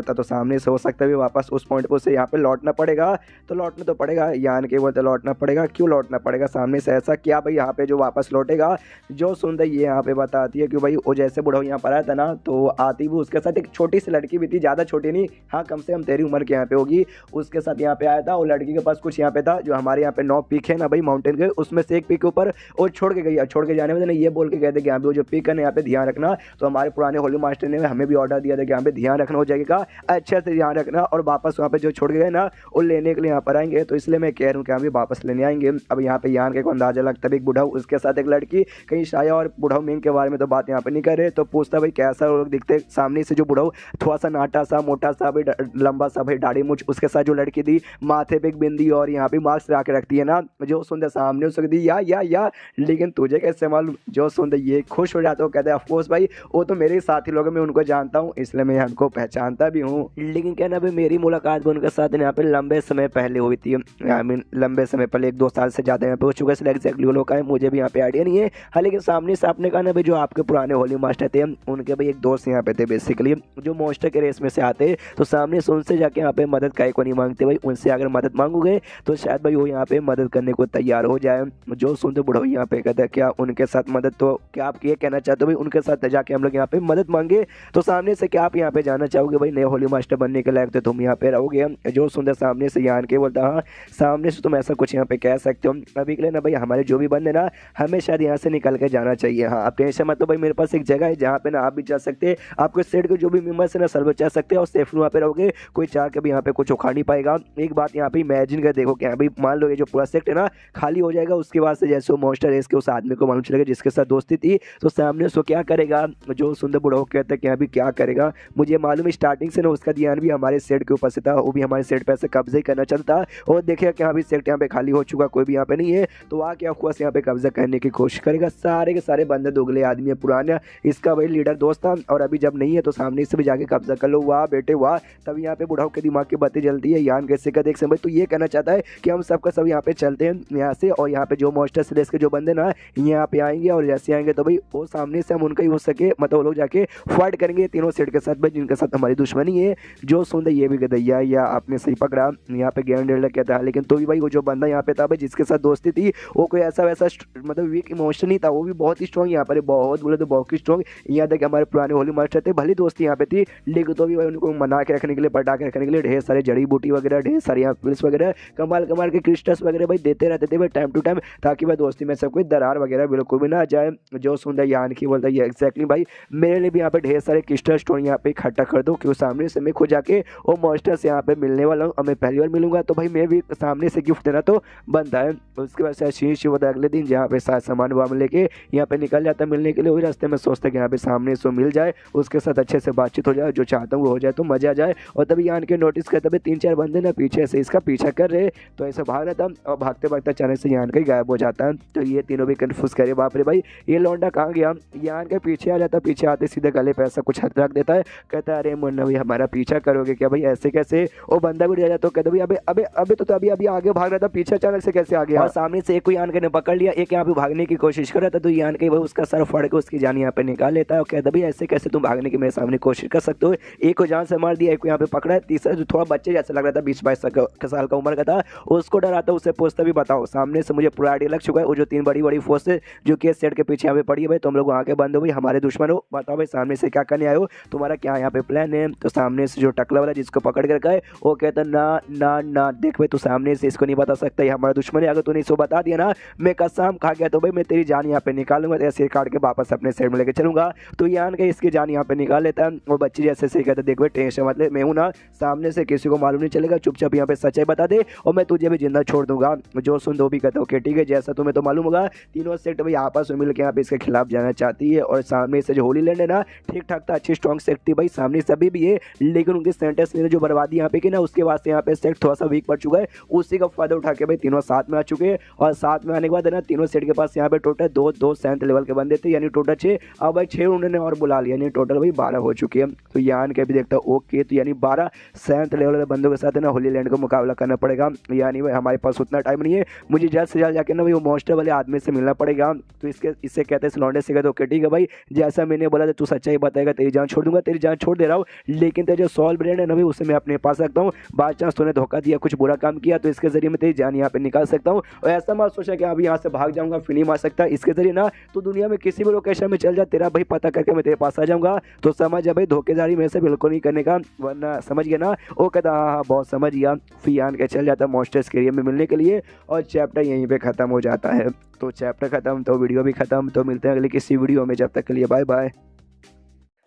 S1: तो सामने से हो सकता है वापस उस पॉइंट पर उसे यहाँ पे लौटना पड़ेगा, तो लौटना तो पड़ेगा, यान के बोलते लौटना पड़ेगा, क्यों लौटना पड़ेगा सामने से, ऐसा क्या भाई यहाँ पे जो वापस लौटेगा। जो सुंदर ये यहाँ पे बताती है कि भाई वो जैसे बूढ़ा यहाँ पर आया था ना, तो आती भी उसके साथ एक छोटी सी लड़की भी थी, ज़्यादा छोटी नहीं, हाँ कम से कम तेरी उम्र के यहाँ पे होगी, उसके साथ यहाँ पे आया था। और लड़की के पास कुछ यहाँ पे था, जो हमारे यहाँ पे 9 पीक है ना भाई माउंटेन के, उसमें से एक पीक के ऊपर वो छोड़ के गई, छोड़ के जाने में ये बोल के कहते कि यहाँ पे वो जो पीक है ना यहाँ पे ध्यान रखना, तो हमारे पुराने होली मास्टर ने हमें भी ऑर्डर दिया था कि यहाँ पे ध्यान रखना हो जाएगा, अच्छे से ध्यान रखना, और वापस वहाँ पे जो छोड़ के गए ना वो लेने के लिए यहाँ पर आएंगे, तो इसलिए मैं कह रहा हूँ कि हम भी वापस लेने आएंगे। अब यहाँ पे यान के अंदाजा लगता है एक बूढ़ा उसके साथ एक लड़की, कहीं शाया और बूढ़ा मेंग के बारे में तो बात यहाँ पे नहीं कर रहे, तो पूछता भाई कैसा लोग दिखते, सामने से जो बूढ़ा थोड़ा सा नाटा सा मोटा सा भाई लंबा सा भाई दाढ़ी मुछ, उसके साथ जो लड़की थी माथे पे एक बिंदी और यहाँ पे मास्क लगा के रखती है ना, जो सुंदर सामने उसको दी या लेकिन तुझे कैसे मालूम? जो सुंदर ये खुश हो जाता है, कहते हैं ऑफकोर्स भाई वो तो मेरे साथी लोग, मैं उनको जानता हूँ इसलिए मैं उनको पहचानता भी हूँ, लेकिन क्या ना भाई मेरी मुलाकात भी उनके साथ यहाँ पे लंबे समय पहले हुई थी, आई मीन लंबे समय पहले 1-2 साल से ज़्यादा यहाँ पे हो चुका है, एग्जैक्टली वो लोग का है मुझे भी यहाँ पे आइडिया नहीं है। हाँ लेकिन सामने से आपने कहा ना भाई जो आपके पुराने होली मास्टर थे उनके भाई एक दोस्त यहाँ पे थे बेसिकली, जो मॉन्स्टर के रेस में से आते, तो सामने से उनसे जाके यहाँ पे मदद काहे को नहीं मांगते भाई, उनसे अगर मदद मांगोगे तो शायद भाई वो यहाँ पे मदद करने को तैयार हो जाए। जो सुनते बुढ़ो यहाँ पे कहते हैं क्या उनके साथ मदद, तो क्या आप ये कहना चाहते हो भाई उनके साथ जाके हम लोग यहाँ पे मदद मांगे, तो सामने से क्या आप यहाँ पे जाना चाहोगे भाई नए होली मास्टर बनने के लायक तो तुम यहाँ पे रहोगे? जो सुंदर सामने से यान के बोलता हाँ सामने से तुम ऐसा कुछ यहाँ पे कह सकते हो, अभी के लिए ना भाई हमारे जो भी बंदे ना हमें शायद यहाँ से निकल के जाना चाहिए। हाँ आप टेंशन मत, तो भाई मेरे पास एक जगह है जहाँ पे ना आप भी जा सकते हैं, आपके सेट के जो भी मेंबर्स है ना सब बचा सकते हैं और सेफ वहाँ पे रहोगे, कोई चाह के भी यहाँ पे कुछ उखाड़ नहीं पाएगा। एक बात यहाँ पे इमेजिन कर देखो क्या भाई मान लो ये जो पूरा सेक्ट है ना खाली हो जाएगा, उसके बाद से जैसे वो मॉन्स्टर रेस के उस आदमी को मालूम चलेगा जिसके साथ दोस्ती थी, तो सामने उसको क्या करेगा? जो सुंदर बुढ़ा कहता है कि अभी क्या करेगा, मुझे मालूम है स्टार्टिंग से ना उसका ध्यान भी हमारे सेट के ऊपर से था, वो भी हमारे सेट पे ऐसे कब्जे करना चलता और देखेगा कि अभी सेट यहाँ पे खाली हो चुका, कोई भी यहाँ पे नहीं है, तो आके ऑफकोर्स यहाँ पे कब्जा करने की कोशिश करेगा। सारे के सारे बंदे दोगले आदमी है, पुराना इसका भाई लीडर दोस्त था और अभी जब नहीं है तो सामने से भी जाके कब्जा कर लो, वाह बेटे वाह। तब यहाँ पे बुढ़ाओ के दिमाग की बातें जलती है, यान कैसे का देख भाई तो ये कहना चाहता है कि हम सबका सब यहाँ पे चलते हैं यहाँ से, और यहाँ पे जो मॉन्स्टर रेस के जो बंदे ना यहाँ पे आएंगे और जैसे आएंगे तो भाई वो सामने से हम उनका ही हो सके मतलब वो लोग जाके फाइट करेंगे तीनों सेट के साथ भाई जिनके साथ हमारी दुश्मनी है। जो सुंदर ये भी गदैया या आपने सही पकड़ा, यहाँ पे ग्रैंड एल्डर कहता है, लेकिन तो भी भाई वो जो बंदा यहाँ पे था भाई जिसके साथ दोस्ती थी वो कोई ऐसा वैसा मतलब वीक इमोशन नहीं था, वो भी बहुत ही स्ट्रॉन्ग यहाँ पर बहुत बोले तो बहुत ही स्ट्रॉन्ग। यहाँ तक हमारे पुराने होली मास्टर थे, भली दोस्ती यहाँ पे थी लेकिन तो भी भाई उनको मना के रखने के लिए पटा के रखने के लिए ढेर सारे जड़ी बूटी वगैरह ढेर सारे यहाँ पिल्स वगैरह कमाल कमाल के क्रिस्टल्स वगैरह भाई देते रहते थे भाई टाइम टू टाइम, ताकि भाई दोस्ती में सब कोई दरार वगैरह बिल्कुल भी ना आ जाए। जो सुंदर यान की बोलता है एक्जैक्टली भाई मेरे लिए भी यहाँ पे ढेर सारे क्रिस्टल स्टोन यहाँ पे इकट्ठा कर दो, क्यों सामने से मैं खुद जाके वो मॉन्स्टर से यहाँ पे मिलने वाला हूँ, मैं पहली बार मिलूंगा तो भाई मैं भी सामने से गिफ्ट देना तो बनता है। उसके बाद से शीश होता है अगले दिन जहाँ पे साथ सामान वामान लेके यहाँ पे निकल जाता है मिलने के लिए, वही रास्ते में सोचता है कि यहाँ पे सामने से मिल जाए, उसके साथ अच्छे से बातचीत हो जाए, जो चाहता हूँ वो हो जाए तो मजा आ जाए। और तभी यान के नोटिस करता भाई 3-4 बंदे ना पीछे से इसका पीछा कर रहे, तो ऐसा भाग रहा था और भागते भागते अचानक से यान का गायब हो जाता है। तो ये तीनों भी कन्फ्यूज करे बाप रे भाई ये लौंडा कहाँ गया, यान के पीछे आ जाता, पीछे आते सीधे गले पे ऐसा कुछ हाथ रख देता है, कहता है अरे मुन्ना भाई हमारा पीछा करोगे क्या भाई, ऐसे कैसे? वो बंदा भी जाता तो कहता भाई अबे अबे अबे तो अभी अभी आगे भाग रहा था, पीछे अचानक से कैसे आ गया? और सामने से एक को यान के ने पकड़ लिया, एक यहाँ पे भागने की कोशिश कर रहा था, तो यान के भाई उसका सर फाड़ के उसकी जान यहाँ पे निकाल लेता है और कहता भाई ऐसे कैसे तुम भागने की मेरे सामने कोशिश कर सकते हो, एक को जान से मार दिया, एक को यहाँ पे पकड़ा है, तीसरा जो थोड़ा बच्चे जैसा लग रहा था 20-22 साल का उम्र का था। उसको डराता उससे पूछता भी बताओ सामने से मुझे पूरा आइडिया लग चुका है, वो जो 3 बड़ी-बड़ी फोर्स है जो कि सेट के पीछे यहाँ पे पड़ी है भाई, तुम लोग वहाँ के बंद हो भाई, हमारे दुश्मन हो, बताओ भाई सामने से क्या करने आए हो, तुम्हारा क्या यहाँ पे प्लान है। तो सामने से जो टकला वाला जिसको पकड़ कर रखा है वो कहता ना ना ना देख भाई तू सामने से इसको नहीं बता सकता, ये हमारा दुश्मन है, अगर तूने इसको बता दिया ना मैं कसम खा गया तो भाई मैं तेरी जान यहाँ पे निकालूंगा, तेरा सिर काट के वापस अपने साइड में लेके चलूंगा। तो यान के इसकी जान यहाँ पे निकाल लेता है। वो बच्ची जैसे से कहता देख भाई टेंशन मत ले, मैं हूँ ना, सामने से किसी को मालूम नहीं चलेगा, चुपचाप यहाँ पे सच्चाई बता दे और मैं तुझे भी जिंदा छोड़ दूंगा। जो सुन दो भी कहता ओके ठीक है, जैसा तुम्हें तो मालूम होगा तीनों सेक्ट भाई आपस में मिलकर यहाँ पे इसके खिलाफ जाना चाहती है। और सामने से जो होली लैंड है ना ठीक ठाक था, अच्छी स्ट्रॉन्ग सेक्ट थी भाई, सामने सभी भी है, लेकिन उनके सेंटर्स ने जो बर्बादी यहाँ पे की ना उसके वास्ते यहाँ पे सेट थोड़ा सा वीक पड़ चुका है, उसी का फायदा उठा के भाई तीनों साथ में आ चुके हैं। और साथ में आने के बाद है ना तीनों सेट के पास यहाँ पे टोटल दो 7th लेवल के बंदे थे, यानी टोटल 6, अब भाई 6 उन्होंने और बुला लिया, यानी टोटल भाई 12 हो चुके हैं। तो यान के भी देखता ओके, तो यानी 12 7th लेवल के बंदों के साथ है ना होली लैंड का मुकाबला करना पड़ेगा, यानी भाई हमारे पास उतना टाइम नहीं है, मुझे जल्द से जल्द जाके ना भाई वो मॉन्स्टर वाले आदमी से मिलना पड़ेगा। तो इससे कहते हैं लौंडे से कहते ओके ठीक है भाई, जैसा मैंने बोला था तू सच्चाई बताएगा तेरी जान छोड़ दूंगा, तेरी जान छोड़ दे रहा हूँ, लेकिन तेरा जो सॉल ब्रेड है ना भाई उसे मैं अपने पास रखता हूँ, बाई चांस तूने धोखा दिया कुछ बुरा काम किया तो इसके जरिए मैं तेरी जान यहाँ पे निकाल सकता हूँ। और ऐसा मत सोचा कि अभी यहाँ से भाग जाऊंगा फिर नहीं मार सकता, इसके जरिए ना तो दुनिया में किसी भी लोकेशन में चल जा, तेरा भाई पता करके मैं तेरे पास आ जाऊंगा। तो समझ जा भाई धोखेदारी मेरे से बिल्कुल नहीं करने का, वरना समझ गया ना। वो कहता हाँ हाँ बहुत समझ गया, फिर यान के चल जाता मॉन्स्टर्स के एरिया में मिलने के लिए और चैप्टर यहीं पे खत्म हो जाता है। तो चैप्टर खत्म तो वीडियो भी खत्म, तो मिलते हैं अगले किसी वीडियो में, जब तक के लिए बाय बाय।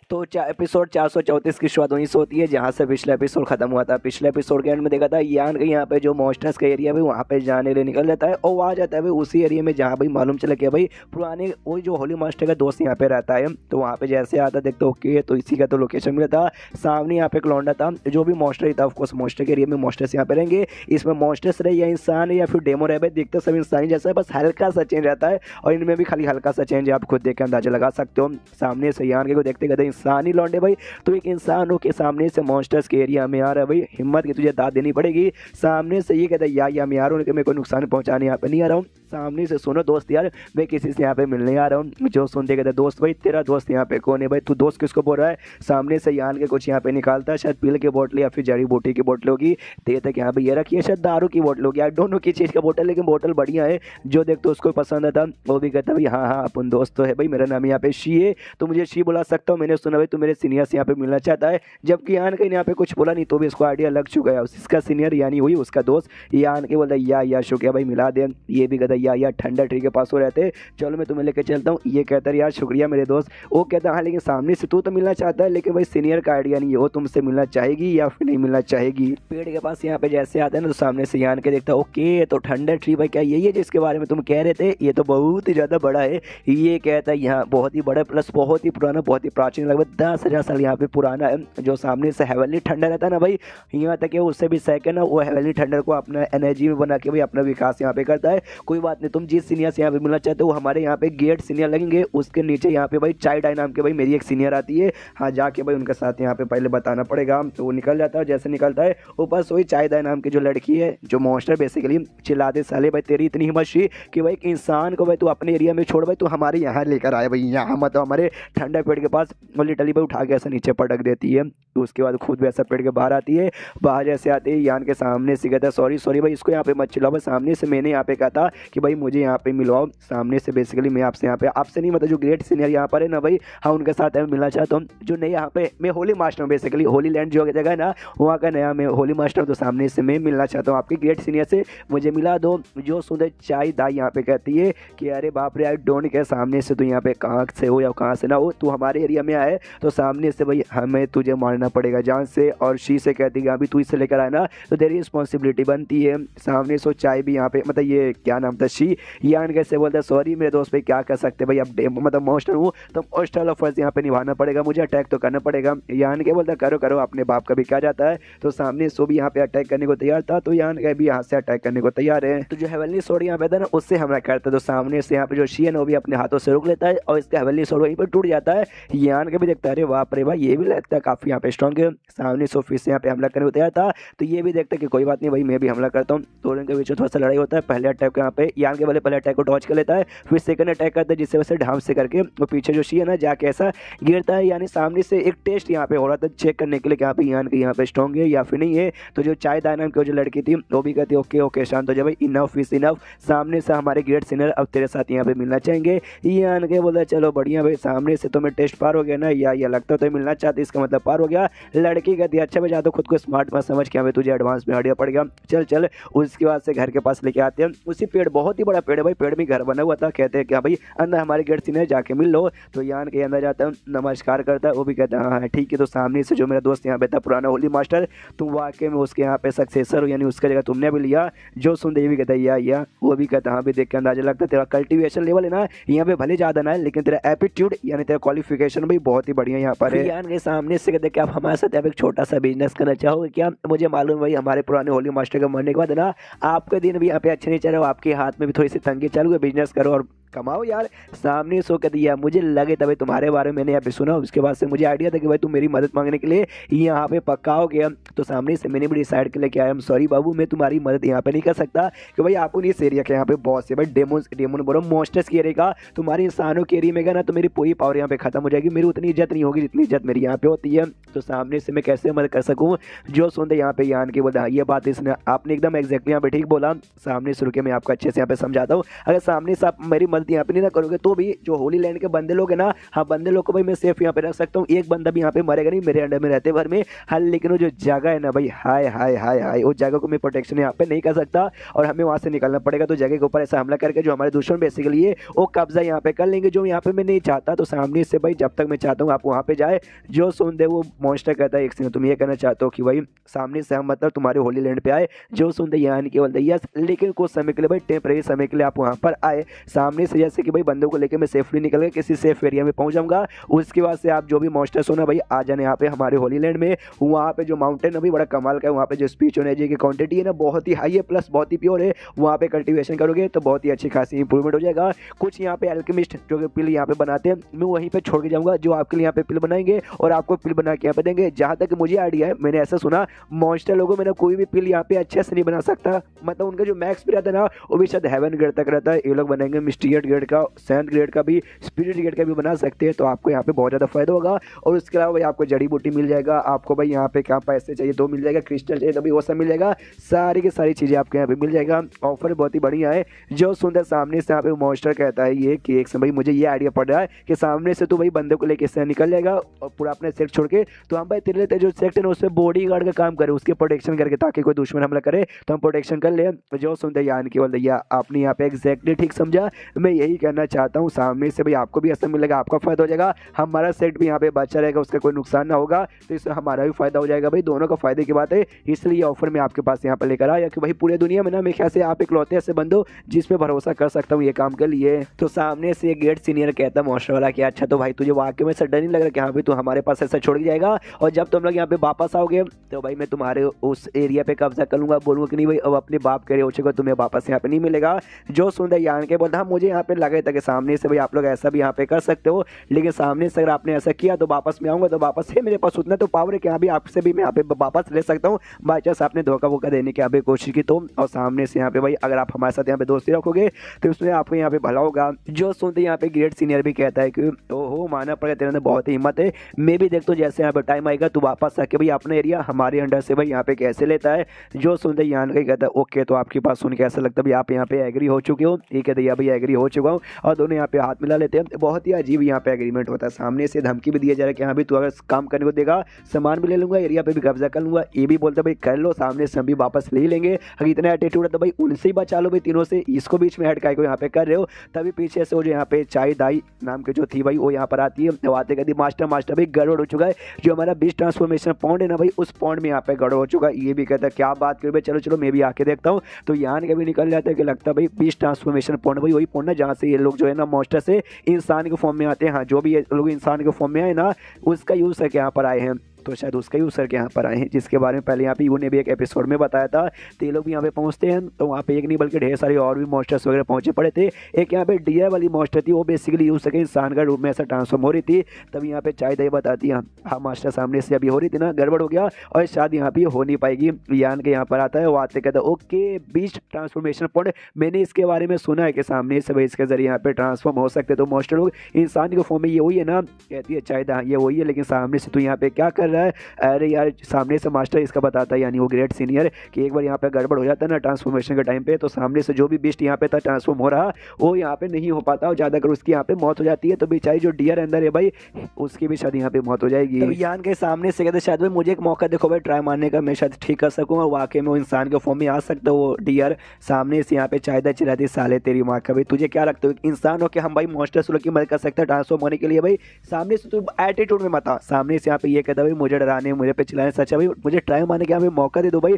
S1: तो एपिसोड 434 की शुरुआत वहीं से होती है जहाँ से पिछला एपिसोड खत्म हुआ था। पिछले एपिसोड के एंड में देखा था यान के यहाँ पे जो मॉन्स्टर्स का एरिया है वहाँ पे जाने लिए निकल जाता है और वो आ जाता है भाई उसी एरिया में जहाँ भाई मालूम चला कि भाई पुराने वही जो होली मास्टर का दोस्त यहाँ पे रहता है। तो वहाँ पे जैसे आता देखते ओके, तो इसी का तो लोकेशन मिला था, सामने यहाँ पे एक लौंडा था जो भी मॉन्स्टर था, ऑफकोर्स मॉन्स्टर के एरिया में मॉन्स्टर्स यहाँ पे रहेंगे, इसमें मॉन्स्टर्स रहे या इंसान है या फिर डेमो रहे, देखते सब इंसान जैसा है, बस हल्का सा चेंज रहता है और इनमें भी खाली हल्का सा चेंज है, आप खुद देख के अंदाजा लगा सकते हो। सामने से यान के को देखते कहते इंसान ही लौंडे भाई, तो एक इंसान हो के सामने से मॉन्स्टर्स के एरिया में आ रहा है भाई, हिम्मत की तुझे दाद देनी पड़ेगी। सामने से ये कहता है या मैं आ रहा हूँ कि मैं कोई नुकसान पहुंचाने यहाँ पे नहीं आ रहा हूँ, सामने से सुनो दोस्त यार मैं किसी से यहाँ पे मिलने आ रहा हूँ। जो सुनते कहता दोस्त भाई तेरा दोस्त यहाँ पे कौन है भाई, तू दोस्त किसको बोल रहा है। सामने से यान के कुछ यहाँ पे निकालता है, शायद पील की बोतल या फिर जड़ी बूटी की बोतल होगी, देते कि यहाँ पे ये रखी है, शायद दारू की बोतल होगी, आई डोंट नो किस चीज़ का बोतल, लेकिन बोतल बढ़िया है, जो देखते उसको पसंद आता वो भी कहता भाई हाँ हाँ अपन दोस्त तो है भाई, मेरा नाम यहाँ पे शी है तो मुझे शी बुला सकता हूँ, मैंने सुना भाई तू मेरे सीनियर से यहाँ पे मिलना चाहता है। जबकि यान के यहाँ पे कुछ बोला नहीं तो भी इसको आइडिया लग चुका है, इसका सीनियर यानी हुई उसका दोस्त, यान के बोलता या शुक्रिया भाई मिला दे, ये भी कहता या ठंडा ट्री के पास हो रहते, चलो मैं तुम्हें लेकर चलता हूँ, ये कहता है यार शुक्रिया मेरे दोस्त। वो कहता हाँ लेकिन सामने से तू तो मिलना चाहता है, लेकिन भाई सीनियर का आइडिया नहीं है, वो तुमसे मिलना चाहेगी या फिर नहीं मिलना चाहेगी। पेड़ के पास यहाँ पे जैसे आते हैं ना तो सामने से यान के देखता ओके, तो ठंडा ट्री भाई क्या यही है जिसके बारे में तुम कह रहे थे, ये तो बहुत ही ज़्यादा बड़ा है, ये कहता है यहाँ बहुत ही बड़ा प्लस बहुत ही पुराना, बहुत ही प्राचीन, लगभग 10,000 साल यहाँ पे पुराना है। जो सामने से हेवनली ठंडा रहता है ना भाई, यहाँ तक कि उससे भी सेकंड है वो हेवनली ठंडर को अपना एनर्जी में बना के भाई अपना विकास यहाँ पे करता है। कोई बात नहीं, तुम जिस सीनियर से यहाँ पे मिलना चाहते हो वो हमारे यहाँ पे गेट सीनियर लगेंगे, उसके नीचे यहाँ पे भाई चाय डाई नाम के भाई मेरी एक सीनियर आती है, हाँ जाके भाई उनके साथ यहाँ पे पहले बताना पड़ेगा। तो वो निकल जाता है, जैसे निकलता है ऊपर से वही चाय डाई नाम की जो लड़की है जो मॉन्स्टर बेसिकली चिल्लाते साले भाई तेरी इतनी हिम्मत थी कि भाई एक इंसान को भाई तू अपने एरिया में छोड़ भाई तू हमारे यहाँ लेकर आया भाई, यहाँ मतलब हमारे ठंडा पेड़ के पास, वो लिटरली भाई उठा के ऐसा नीचे पटक देती है। तो उसके बाद खुद वैसा पेड़ के बाहर आती है, बाहर जैसे आते ही यान के सामने से कहता है सॉरी भाई इसको यहाँ पे मत चिल्लाओ भाई, सामने से मैंने यहाँ पे कहा था कि भाई मुझे यहाँ पे मिलवाओ, सामने से बेसिकली मैं आपसे यहाँ पे आपसे नहीं मतलब जो ग्रेट सीनियर यहाँ पर है ना भाई, हाँ उनके साथ मैं मिलना चाहता हूँ, जो नए यहाँ पे मैं होली मास्टर हूँ, बेसिकली होली लैंड जो जगह है ना वहाँ का नया मैं होली मास्टर हूँ, तो सामने से मैं मिलना चाहता हूँ आपके ग्रेट सीनियर से, मुझे मिला दो। जो सुंदर चाय दाई यहाँ पे कहती है कि अरे बाप रे आई डोंट केयर सामने से तू यहाँ पे कहाँ से हो या कहाँ से ना हो, तू हमारे एरिया में आए तो सामने से भाई हमें तुझे मारना पड़ेगा जान से। और शी से कहती है अभी तू इससे लेकर आए ना तो तेरी रिस्पॉन्सिबिलिटी बनती है। सामने सो चाय भी यहाँ पे मतलब ये क्या नाम था शी, यान कैसे बोलता है सॉरी मेरे दोस्त भाई क्या कर सकते भाई, अब मतलब मॉन्स्टर हूँ तो मॉन्स्टर फर्ज यहाँ पे निभाना पड़ेगा, मुझे अटैक तो करना पड़ेगा। यान के बोलता करो करो अपने बाप का भी क्या जाता है। तो सामने सो भी यहाँ पे अटैक करने को तैयार था, तो यान का भी यहाँ से अटैक करने को तैयार है। तो जो हेवनली सोड यहाँ पे था ना उससे हमला करता है, तो सामने से यहाँ पे जो शी है ना वो भी अपने हाथों से रोक लेता है और इसका हेवनली सोड वहीं पर टूट जाता है। यान के भी देखता है अरे बाप रे भाई ये भी लगता है काफ़ी यहाँ पे स्ट्रॉन्ग है। सामने से फिर से यहाँ पे हमला करने को तैयार था, तो ये भी देखता है कि कोई बात नहीं भाई मैं भी हमला करता हूँ। तो इनके बीच में थोड़ा सा लड़ाई होता है। पहले अटैक यहाँ पे यान के वाले पहले अटैक को डॉच कर लेता है, फिर सेकंड अटैक करता है जिससे वैसे ढांप से करके वो पीछे जो शी है ना जाके ऐसा गिरता है। यानी सामने से एक टेस्ट यहाँ पे हो रहा था चेक करने के लिए कि यहाँ पे यान के यहाँ पे स्ट्रॉन्ग है या फिर नहीं है। तो जो चाय दाना की जो लड़की थी वो भी कहती है ओके ओके शांत हो जाए भाई, इनफ इज इनफ, सामने से हमारे ग्रेट सीनियर अब तेरे साथ यहाँ पे मिलना चाहेंगे। यान के बोला चलो बढ़िया भाई, सामने से तो मैं टेस्ट पार हो गया ना, या लगता तो मिलना चाहती इसका मतलब पार हो गया। लड़की कहती है अच्छा भाई जा तो खुद को स्मार्ट मत समझ के यहाँ पे तुझे एडवांस में आइडिया पड़ गया, चल चल। उसके बाद से घर के पास लेके आते हैं उसी पेड़, बहुत ही बड़ा पेड़ है भाई, पेड़ में घर बना हुआ था। कहते हैं क्या भाई अंदर हमारे गेट सीनियर जाके मिल लो। तो यान के अंदर जाता है, नमस्कार करता है, वो भी कहता है हाँ ठीक है। तो सामने से जो मेरा दोस्त यहाँ पे था पुराना होली मास्टर, तुम वाकई में उसके यहाँ पे सक्सेसर हो, यानी उसका जगह तुमने भी लिया। जो सुनते भी कहता है या वो भी कहता है हाँ भी देख के अंदाजा लगता है तेरा कल्टीवेशन लेवल है ना यहाँ पे भले ज़्यादा ना है, लेकिन तेरा एप्टीट्यूड यानी तेरा क्वालिफिकेशन भी बहुत ही बढ़िया यहाँ पर है। यान के सामने से कहते क्या आप हमारे साथ यहाँ पे एक छोटा सा बिजनेस करना चाहोगे क्या? मुझे मालूम भाई हमारे पुराने होली मास्टर के मरने के बाद ना आपके दिन भी यहाँ पे अच्छे नहीं चल रहे हो, आपके हाथ में भी थोड़ी सी तंगी चालू है, बिजनेस करो और कमाओ यार। सामने सो कर दिया, मुझे लगे तभी तुम्हारे बारे में मैंने यहाँ पे सुना, उसके बाद से मुझे आइडिया था कि भाई तुम मेरी मदद मांगने के लिए यहाँ पे पक्का हो गया। तो सामने से मैंने भी डिसाइड कर लिया कि आई एम सॉरी बाबू, मैं तुम्हारी मदद यहाँ पे नहीं कर सकता कि भाई आपको इस एरिया के यहाँ पे बॉस है भाई, डेमोन बोलो मॉन्स्टर्स के एरिया का, तुम्हारी इंसानों के एरिया में गया ना तो मेरी पूरी पावर यहाँ पे खत्म हो जाएगी, मेरी उतनी इज्जत नहीं होगी जितनी इज्जत मेरी यहाँ पे होती है। तो सामने से मैं कैसे मदद कर सकूँ? जो सुनते यहाँ पे यान के बोला ये बात इसने आपने एकदम एग्जैक्टली यहाँ पे ठीक बोला। सामने से रुके मैं आपको अच्छे से यहाँ पे समझाता हूँ, अगर सामने से आप मेरी मदद यहाँ पे नहीं ना करोगे तो भी जो होली लैंड के बंदे लोग हैं ना, हाँ बंदे लोग को भाई मैं सेफ यहाँ पे रख सकता हूँ, एक बंदा भी यहाँ पे मरेगा नहीं मेरे अंडर में रहते भर में। हाँ लेकिन वो जो जगह है ना भाई हाय हाय हाय हाय, उस जगह को मैं प्रोटेक्शन यहाँ पे नहीं कर सकता और हमें वहाँ से निकलना पड़ेगा। तो जगह के ऊपर ऐसा हमला करके जो हमारे दुश्मन बेसिकली है वो कब्जा यहाँ पे कर लेंगे, जो यहाँ पे मैं नहीं चाहता। तो सामने से भाई जब तक मैं चाहता हूँ आप वहाँ पे जाए। जो सुन दे वो मॉन्स्टर कहता है एक सिंह तुम ये कहना चाहते हो कि भाई सामने से हम मतलब तुम्हारे होली लैंड पे आए? जो सुन दे यहाँ नहीं केवल यस, लेकिन कुछ समय के लिए भाई टेम्परेरी समय के लिए आप वहाँ पर आए। सामने से जैसे कि भाई बंदों को लेकर मैं सेफली निकल गया, किसी सेफ एरिया में पहुंच जाऊंगा। उसके बाद से आप जो भी मॉन्स्टर्स हो ना भाई आ जाने यहाँ पे हमारे होली लैंड में। वहाँ पे जो माउंटेन है भी बड़ा कमाल का है, वहाँ पे जो स्पीच एनर्जी की क्वांटिटी है ना बहुत ही हाई है, प्लस बहुत ही प्योर है। वहाँ पे कल्टीवेशन करोगे तो बहुत ही अच्छी खासी इंप्रूवमेंट हो जाएगा। कुछ यहाँ पे एल्केमिस्ट जो कि पिल यहाँ पे बनाते हैं मैं वहीं पे छोड़ के जाऊँगा, जो आपके लिए यहाँ पे पिल बनाएंगे और आपको पिल बना के यहाँ पे देंगे। जहाँ तक मुझे आइडिया है मैंने ऐसा सुना मॉन्स्टर लोगों में ना कोई भी पिल यहाँ पे अच्छे से नहीं बना सकता, मतलब उनका जो मैक्स भी रहता है ना वो भी शायद हेवन ग्रेड तक रहता है। ये लोग बनाएंगे मिस्टीरियस ग्रेड का, सेंट ग्रेड का भी, स्पिरिट ग्रेड का भी बना सकते हैं। तो आपको यहाँ पे बहुत ज़्यादा फायदा होगा। और उसके अलावा भाई आपको जड़ी बूटी मिल जाएगा, आपको भाई यहाँ पे क्या पैसे चाहिए तो मिल जाएगा, क्रिस्टल चाहिए तो भी वो सब मिल जाएगा, सारी की सारी चीज़ें आपको यहाँ पे मिल जाएगा। ऑफर बहुत ही बढ़िया है। जो सुंदर सामने से यहाँ पे मॉन्स्टर कहता है ये कि एक समय मुझे ये आइडिया पड़ रहा है कि सामने से तो भाई बंदे को लेके इससे निकल जाएगा और पूरा अपने सेक्ट छोड़ के, तो हम भाई तेरे जो सेक्ट है उसमें बॉडी गार्ड का काम करे, उसके प्रोटेक्शन करके, ताकि कोई दुश्मन हमला करे तो हम प्रोटेक्शन कर ले। जो सुनते यान केवल दैया आपने यहाँ पे एग्जैक्टली ठीक समझा, मैं यही कहना चाहता हूँ। सामने से भाई आपको भी ऐसा मिलेगा, आपका फायदा हो जाएगा, हमारा सेट भी यहाँ पे बचा रहेगा, उसका कोई नुकसान ना होगा, तो इससे हमारा भी फायदा हो जाएगा। भाई दोनों का फायदे की बात है, इसलिए ऑफर मैं आपके पास यहाँ पर लेकर आया कि भाई पूरे दुनिया में ना मेरे ख्याल से आप इकलौते ऐसे बंदो जिस पे भरोसा कर सकता हूँ ये काम के लिए। तो सामने से गेट सीनियर कहता मॉन्स्टर वाला कि अच्छा तो भाई तुझे वाकई में डर नहीं लग रहा कि हाँ भाई तू हमारे पास ऐसा छोड़ के जाएगा और जब तुम लोग यहाँ पे वापस आओगे तो भाई मैं तुम्हारे उस एरिया पे कब्जा कर लूंगा, बोलूंगा कि नहीं भाई अब अपने बाप के हो चुका तुम्हें वापस यहाँ पे नहीं मिलेगा। जो सुंदर यान के बोलता मुझे यहाँ पे लगा था कि सामने से भाई आप लोग ऐसा भी यहाँ पे कर सकते हो, लेकिन सामने से अगर आपने ऐसा किया तो वापस में आऊंगा तो वापस से मेरे पास उतना तो पावर है कि यहाँ भी आपसे भी मैं यहाँ पे वापस ले सकता हूँ, बाई चांस आपने धोखा वोखा देने की यहाँ पे कोशिश की तो। और सामने से यहाँ पे भाई अगर आप हमारे साथ यहाँ पे दोस्ती रखोगे तो उसमें आपको यहाँ पे भला होगा। जो सुनते यहाँ पे ग्रेट सीनियर भी कहता है कि ओहो माना पड़ेगा तेरे अंदर बहुत ही हिम्मत है, मैं भी देखता हूँ जैसे यहाँ पे टाइम आएगा तो वापस आके भाई अपना एरिया हमारे अंडर से भाई यहाँ पे कैसे लेता है। जो सुनते यान का कहता है ओके, तो आपकी बात सुन के ऐसा लगता है भाई आप यहाँ पे एग्री हो चुके हो, ये कहते हैं भाई एग्री हो चुका हूँ, और दोनों यहाँ पे हाथ मिला लेते हैं। बहुत ही अजीब यहाँ पे एग्रीमेंट होता है, सामने से धमकी भी दिया जा रहा है कि हाँ भाई तू अगर काम करने को देगा सामान भी ले लूंगा, एरिया पे भी कब्जा कर लूंगा, ये भी बोलता भाई कर लो, सामने से हम भी वापस ले ही लेंगे। अगर इतना एटीट्यूड है तो भाई उनसे ही बचा लो भाई तीनों से, इसको बीच में ऐड करके यहाँ पे कर रहे हो। तभी पीछे से वो जो यहाँ पे चाय दाई नाम की जो थी भाई वो यहाँ पर आती है, तो आते कहती मास्टर भाई गड़बड़ हो चुका है, जो हमारा बीच ट्रांसफॉर्मेशन पॉइंट है ना भाई उस पॉइंट में यहाँ पे गड़बड़ हो चुका है। ये भी कहता है क्या बात करो भाई, चलो चलो मैं भी आके देखता हूँ। तो यहाँ कभी निकल जाता है कि लगता है भाई बीच ट्रांसफॉर्मेशन पॉइंट भाई वही पॉइंट है जहाँ से ये लोग जो है ना मॉन्स्टर से इंसान के फॉर्म में आते हैं। हाँ जो भी ये लोग इंसान के फॉर्म में आए ना उसका यूज है कि यहाँ पर आए हैं। तो शायद उसका ही उसर के यहाँ पर आए हैं, जिसके बारे में पहले यहाँ पे यू ने भी एक एपिसोड में बताया था। तो ये लोग भी यहाँ पे पहुँचते हैं, तो वहाँ पे एक नहीं बल्कि ढेर सारे और भी मॉन्स्टर्स वगैरह पहुँचे पड़े थे। एक यहाँ पे डियर वाली मॉन्स्टर थी, वो बेसिकली यूज सके इंसान का रूप में ऐसा ट्रांसफॉर्म हो रही थी। तभी यहाँ पे चाय दही बताती है हाँ मास्टर सामने से अभी हो रही थी ना, गड़बड़ हो गया और शायद यहाँ पे हो नहीं पाएगी। यान के यहाँ पर आता है, वो आते कहता है ओके बीस्ट ट्रांसफॉर्मेशन पॉइंट, मैंने इसके बारे में सुना है कि सामने से इसके जरिए यहाँ पे ट्रांसफॉर्म हो सकते। तो मॉन्स्टर लोग इंसान के फॉर्म में ये वही है ना, कहती है चाहे ये वही है, लेकिन सामने से तू यहाँ पे क्या कर रहा है। अरे यार सामने से मास्टर इसका बताता है, यानी वो ग्रेट सीनियर, कि एक बार यहाँ पे गड़बड़ हो जाता है ना ट्रांसफॉर्मेशन के टाइम पे, तो सामने से जो भी बिस्ट यहाँ पे था ट्रांसफॉर्म हो रहा वो यहाँ पे नहीं हो पाता और ज़्यादातर उसकी यहाँ पे मौत हो जाती है। तो बेचारी जो डियर अंदर है भाई, उसकी भी शायद यहाँ पे मौत हो जाएगी। तो यान के सामने से कहते शायद भाई मुझे एक मौका देखो भाई ट्राई मारने का, मैं शायद ठीक कर सकूँ और वाकई में वो इंसान के फॉर्म में आ सकता है। वो डियर सामने से यहाँ पे चायदा चिल्लाती साले तेरी माँ का, भाई तुझे क्या लगता है इंसान हो कि हम भाई मॉन्स्टर्स लोग की मदद कर सकते हैं ट्रांसफॉर्म होने के लिए। भाई सामने से तू एटीट्यूड में मत आ, सामने से यहाँ पे ये कहता भाई मुझे डराने मुझे पे चिल्लाने, सच्चा भाई मुझे ट्राई मारने के हमें मौका दे दो भाई,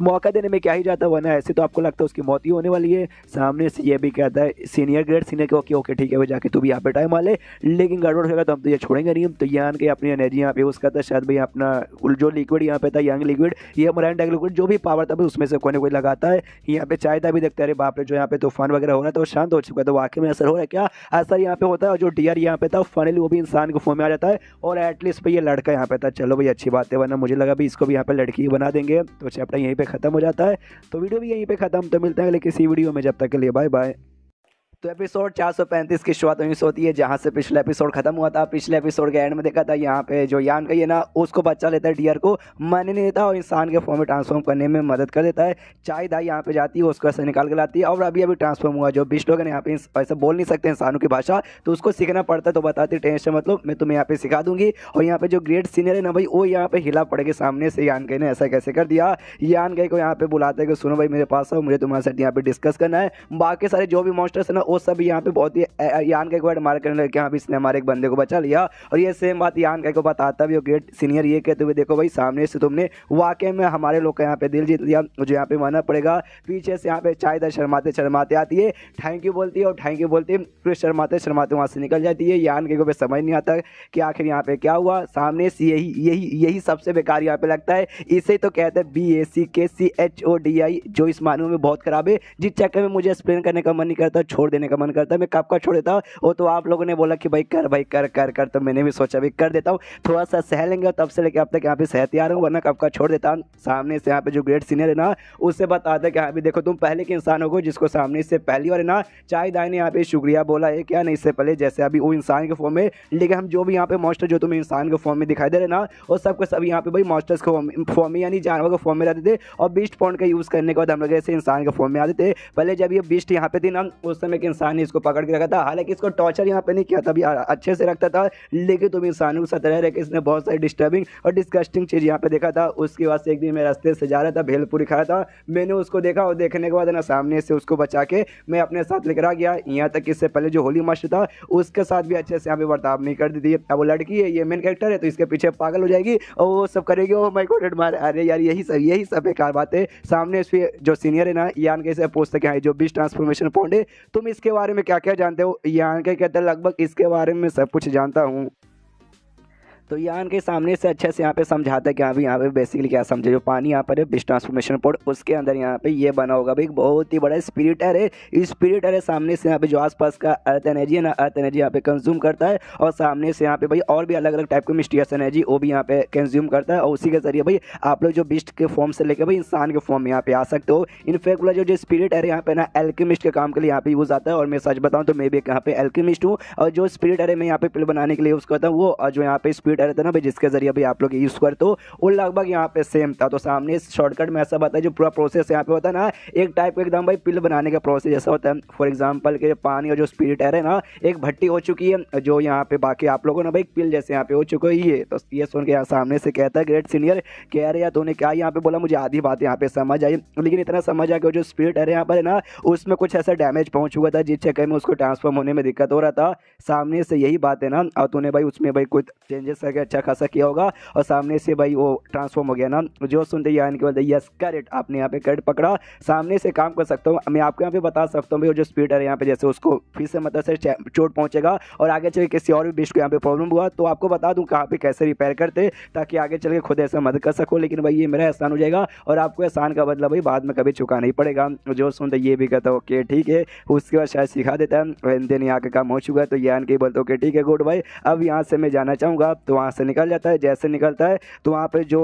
S1: मौका देने में क्या ही जाता है, वरना ऐसे तो आपको लगता है उसकी मौत ही होने वाली है। सामने से ये भी कहता है सीनियर ग्रेड सीनियर के ओके ओके ठीक है भाई जाके तू भी यहाँ पे ट्राई मार ले, लेकिन गड़बड़ होगा तो हम तो ये छोड़ेंगे नहीं। तो यान के अपनी एनर्जी यहाँ पे यूज़ करता है, शायद भाई अपना जो लिक्विड यहाँ पे था यंग लिक्विड, ये मराइन टैग लिक्विड जो भी पावर था भाई उसमें से कोई ना कोई लगाता है। यहाँ पे चाय भी देखते हैं, अरे बाप रे जो यहाँ पे तूफान वगैरह हो रहा है तो शांत हो चुका है, तो वाकई में असर हो रहा है क्या, असर यहाँ पे होता है। और जो डियर यहाँ पे था फाइनली वो भी इंसान के फॉर्म में आ जाता है और एटलीस्ट भाई ये लड़का यहाँ पे था, चलो भाई अच्छी बात है, वरना मुझे लगा भी इसको भी यहाँ पे लड़की बना देंगे। तो चैप्टर यहीं पे खत्म हो जाता है, तो वीडियो भी यहीं पे खत्म। तो मिलते हैं अगले किसी वीडियो में, जब तक के लिए बाय बाय। तो एपिसोड 435 की शुरुआत वहीं से होती है जहाँ से पिछला एपिसोड खत्म हुआ था। पिछले एपिसोड के एंड में देखा था यहाँ पे जो यान का ये ना उसको बच्चा लेता है डियर को, मानने नहीं देता और इंसान के फॉर्म में ट्रांसफॉर्म करने में मदद कर देता है। चाय दाई यहाँ पे जाती है उसको ऐसे निकाल के लाती है और अभी अभी ट्रांसफॉर्म हुआ जो बिस्ट लोग हैं यहाँ पे ऐसा बोल नहीं सकते इंसानों की भाषा, तो उसको सीखना पड़ता है। तो बताती टेंशन मतलब मैं तुम्हें यहाँ पे सिखा दूंगी। और यहाँ पे जो ग्रेट सीनियर है ना भाई वो यहाँ पे हिला पड़ेगा सामने से, यान के ने ऐसा कैसे कर दिया। यान के को यहाँ पे बुलाते हैं कि सुनो भाई मेरे पास आओ, मुझे तुम्हारे साथ यहाँ पे डिस्कस करना है। बाकी सारे जो भी मॉन्स्टर्स है ना वो सब यहाँ पे बहुत यान के वर्ड मार करने लगे, हाँ इसने हमारे एक बंदे को बचा लिया। और ये सेम बात यान के को बताता भी ग्रेट सीनियर, ये कहते हुए देखो भाई सामने से तुमने वाकई में हमारे लोग का यहाँ पे दिल जीत लिया, मुझे यहाँ पे मानना पड़ेगा। पीछे से यहाँ पे चाय शर्माते शर्माते आती है, थैंक यू बोलती है और थैंक यू बोलती है, फिर शर्माते शर्माते वहाँ से निकल जाती है। यान के को समझ नहीं आता कि आखिर यहाँ पे क्या हुआ। सामने से यही सबसे बेकार यहाँ पे लगता है, इसे तो कहते हैं BACKCHODI, जो इस मानव में बहुत खराब है, जिस चक्कर में मुझे एक्सप्लेन करने का मन नहीं करता, छोड़ देने का मन करता है। मैं कब का छोड़ देता हूँ, वो तो आप लोगों ने बोला कि भाई कर कर कर, तो मैंने भी सोचा भाई कर देता हूँ, थोड़ा सा सह लेंगे और तब से लेकर अब तक यहाँ पे सहते आ रहा हूँ, वरना कब का छोड़ देता हूँ। सामने से यहाँ पे जो ग्रेट सीनियर है ना उससे बताते कि हाँ भी देखो तुम पहले के इंसान हो जिसको सामने से पहली बार है ना चाय दाई ने यहाँ पे शुक्रिया बोला है क्या नहीं, इससे पहले जैसे अभी वो इंसान के फॉर्म में, लेकिन हम जो भी यहाँ पे मॉन्स्टर जो तुम्हें इंसान के फॉर्म में दिखाई दे रहे ना वो सबके सब यहाँ पे भाई मॉन्स्टर्स के फॉर्म में यानी जानवर के फॉर्म में रहते थे। और बीस्ट पॉइंट का यूज़ करने के बाद हम लोग ऐसे इंसान के फॉर्म में आते थे। पहले जब ये बीस्ट यहाँ पे थी ना उस समय के इंसान ने इसको पकड़ के रखा था, हालांकि इसको टॉर्चर यहाँ पे नहीं किया था, अभी अच्छे से रखता था, लेकिन तुम इंसानों के साथ रह के इसने बहुत सारी डिस्टर्बिंग और डिस्गस्टिंग चीज़ यहाँ पे देखा था। उसके बाद से एक दिन मैं रास्ते से जा रहा था, भेलपुरी खा रहा था, मैंने उसको देखा और देखने के बाद ना सामने से उसको बचा के मैं अपने साथ लेकर आ गया। यहाँ तक इससे पहले जो होली मास्टर था उसके साथ भी अच्छे से यहाँ पे बर्ताव नहीं कर दी थी। अब वो लड़की है, ये मेन कैरेक्टर है, तो इसके पीछे पागल हो जाएगी और वो सब करेगी। ओ माय गॉड मार, अरे यार यही सब बेकार बात है। सामने से जो सीनियर है ना यान के से पूछते क्या है जो बीस्ट ट्रांसफॉर्मेशन पॉइंट है तुम इसके बारे में क्या क्या जानते हो। यान के कहते हैं लगभग इसके बारे में सब कुछ जानता हूँ। तो यान के सामने से अच्छे से यहाँ पे समझाता है कि हाँ भी यहाँ पे बेसिकली क्या समझे, जो पानी यहाँ पर है बिस्ट ट्रांसफॉर्मेशन पॉड उसके अंदर यहाँ पे ये बना होगा भाई बहुत ही बड़ा स्पिरिटर है। स्पिरिटर है सामने से यहाँ पे जो आसपास का अर्थ एनर्जी है ना अर्थ एनर्जी यहाँ पे कंज्यूम करता है और सामने से यहाँ पे भाई और भी अलग अलग टाइप की मिस्टीरियस एनर्जी वो भी यहाँ पे कंज्यूम करता है। और उसी के जरिए भाई आप लोग जो बिस्ट के फॉर्म से लेकर भाई इंसान के फॉर्म में यहाँ पे आ सकते हो। इनफैक्ट वाला जो स्पिरिट है यहाँ पे ना एल्केमिस्ट के काम के लिए यहाँ पे यूज आता है। और मैं सच बताऊँ तो मैं भी यहाँ पे एल्केमिस्ट हूँ और जो स्पिरिट है मैं यहाँ पे पिल बनाने के लिए यूज करता हूँ वो जो यहाँ पे स्पिरिट रहता है ना भाई जिसके जरिए भी आप लोग यूज करते हो वो लगभग यहाँ पे सेम था। तो सामने शॉर्टकट में ऐसा बताया जो पूरा प्रोसेस यहाँ पे होता है ना एक टाइप का एकदम भाई पिल बनाने का प्रोसेस ऐसा होता है। फॉर एग्जांपल के पानी और जो स्पिरिट है ना एक भट्टी हो चुकी है जो यहाँ पे बाकी आप लोगों ने भाई पिल जैसे यहाँ पे हो चुका है ये। तो ये सुन के यहाँ सामने से कहता है ग्रेट सीनियर कह रहे यार तूने क्या यहाँ पे बोला, मुझे आधी बात यहाँ पे समझ आई, लेकिन इतना समझ आ गया जो स्पिरिट है यहाँ पर है ना उसमें कुछ ऐसा डैमेज पहुंच चुका था जिस चक्कर में उसको ट्रांसफॉर्म होने में दिक्कत हो रहा था। सामने से यही बात है ना और तूने भाई उसमें भाई कुछ चेंजेस करके अच्छा खासा किया होगा और सामने से भाई वो ट्रांसफॉर्म हो गया ना। जो सुनते ही यान के बोलते यस करेक्ट, आपने यहाँ पे करेक्ट पकड़ा, सामने से काम कर सकता हूँ मैं आपको यहाँ पे बता सकता हूँ भाई। वो जो स्पीडर है यहाँ पे जैसे उसको फिर से मतलब से चोट पहुंचेगा और आगे चल किसी और भी बिस्ट को यहाँ पे प्रॉब्लम हुआ तो आपको बता दूँ कहाँ पे कैसे रिपेयर करते ताकि आगे चल के खुद ऐसा मदद कर सको। लेकिन भाई ये मेरा एहसान हो जाएगा और आपको एहसान का बदला भाई बाद में कभी चुका नहीं पड़ेगा। जो सुनते ये भी कहता है ओके ठीक है, उसके बाद शायद सिखा देता है। दिन यहाँ का काम हो चुका है तो यान के बोलते ओके ठीक है गुड भाई, अब यहाँ से मैं जाना चाहूँगा। तो वहाँ से निकल जाता है। जैसे निकलता है तो वहाँ पे जो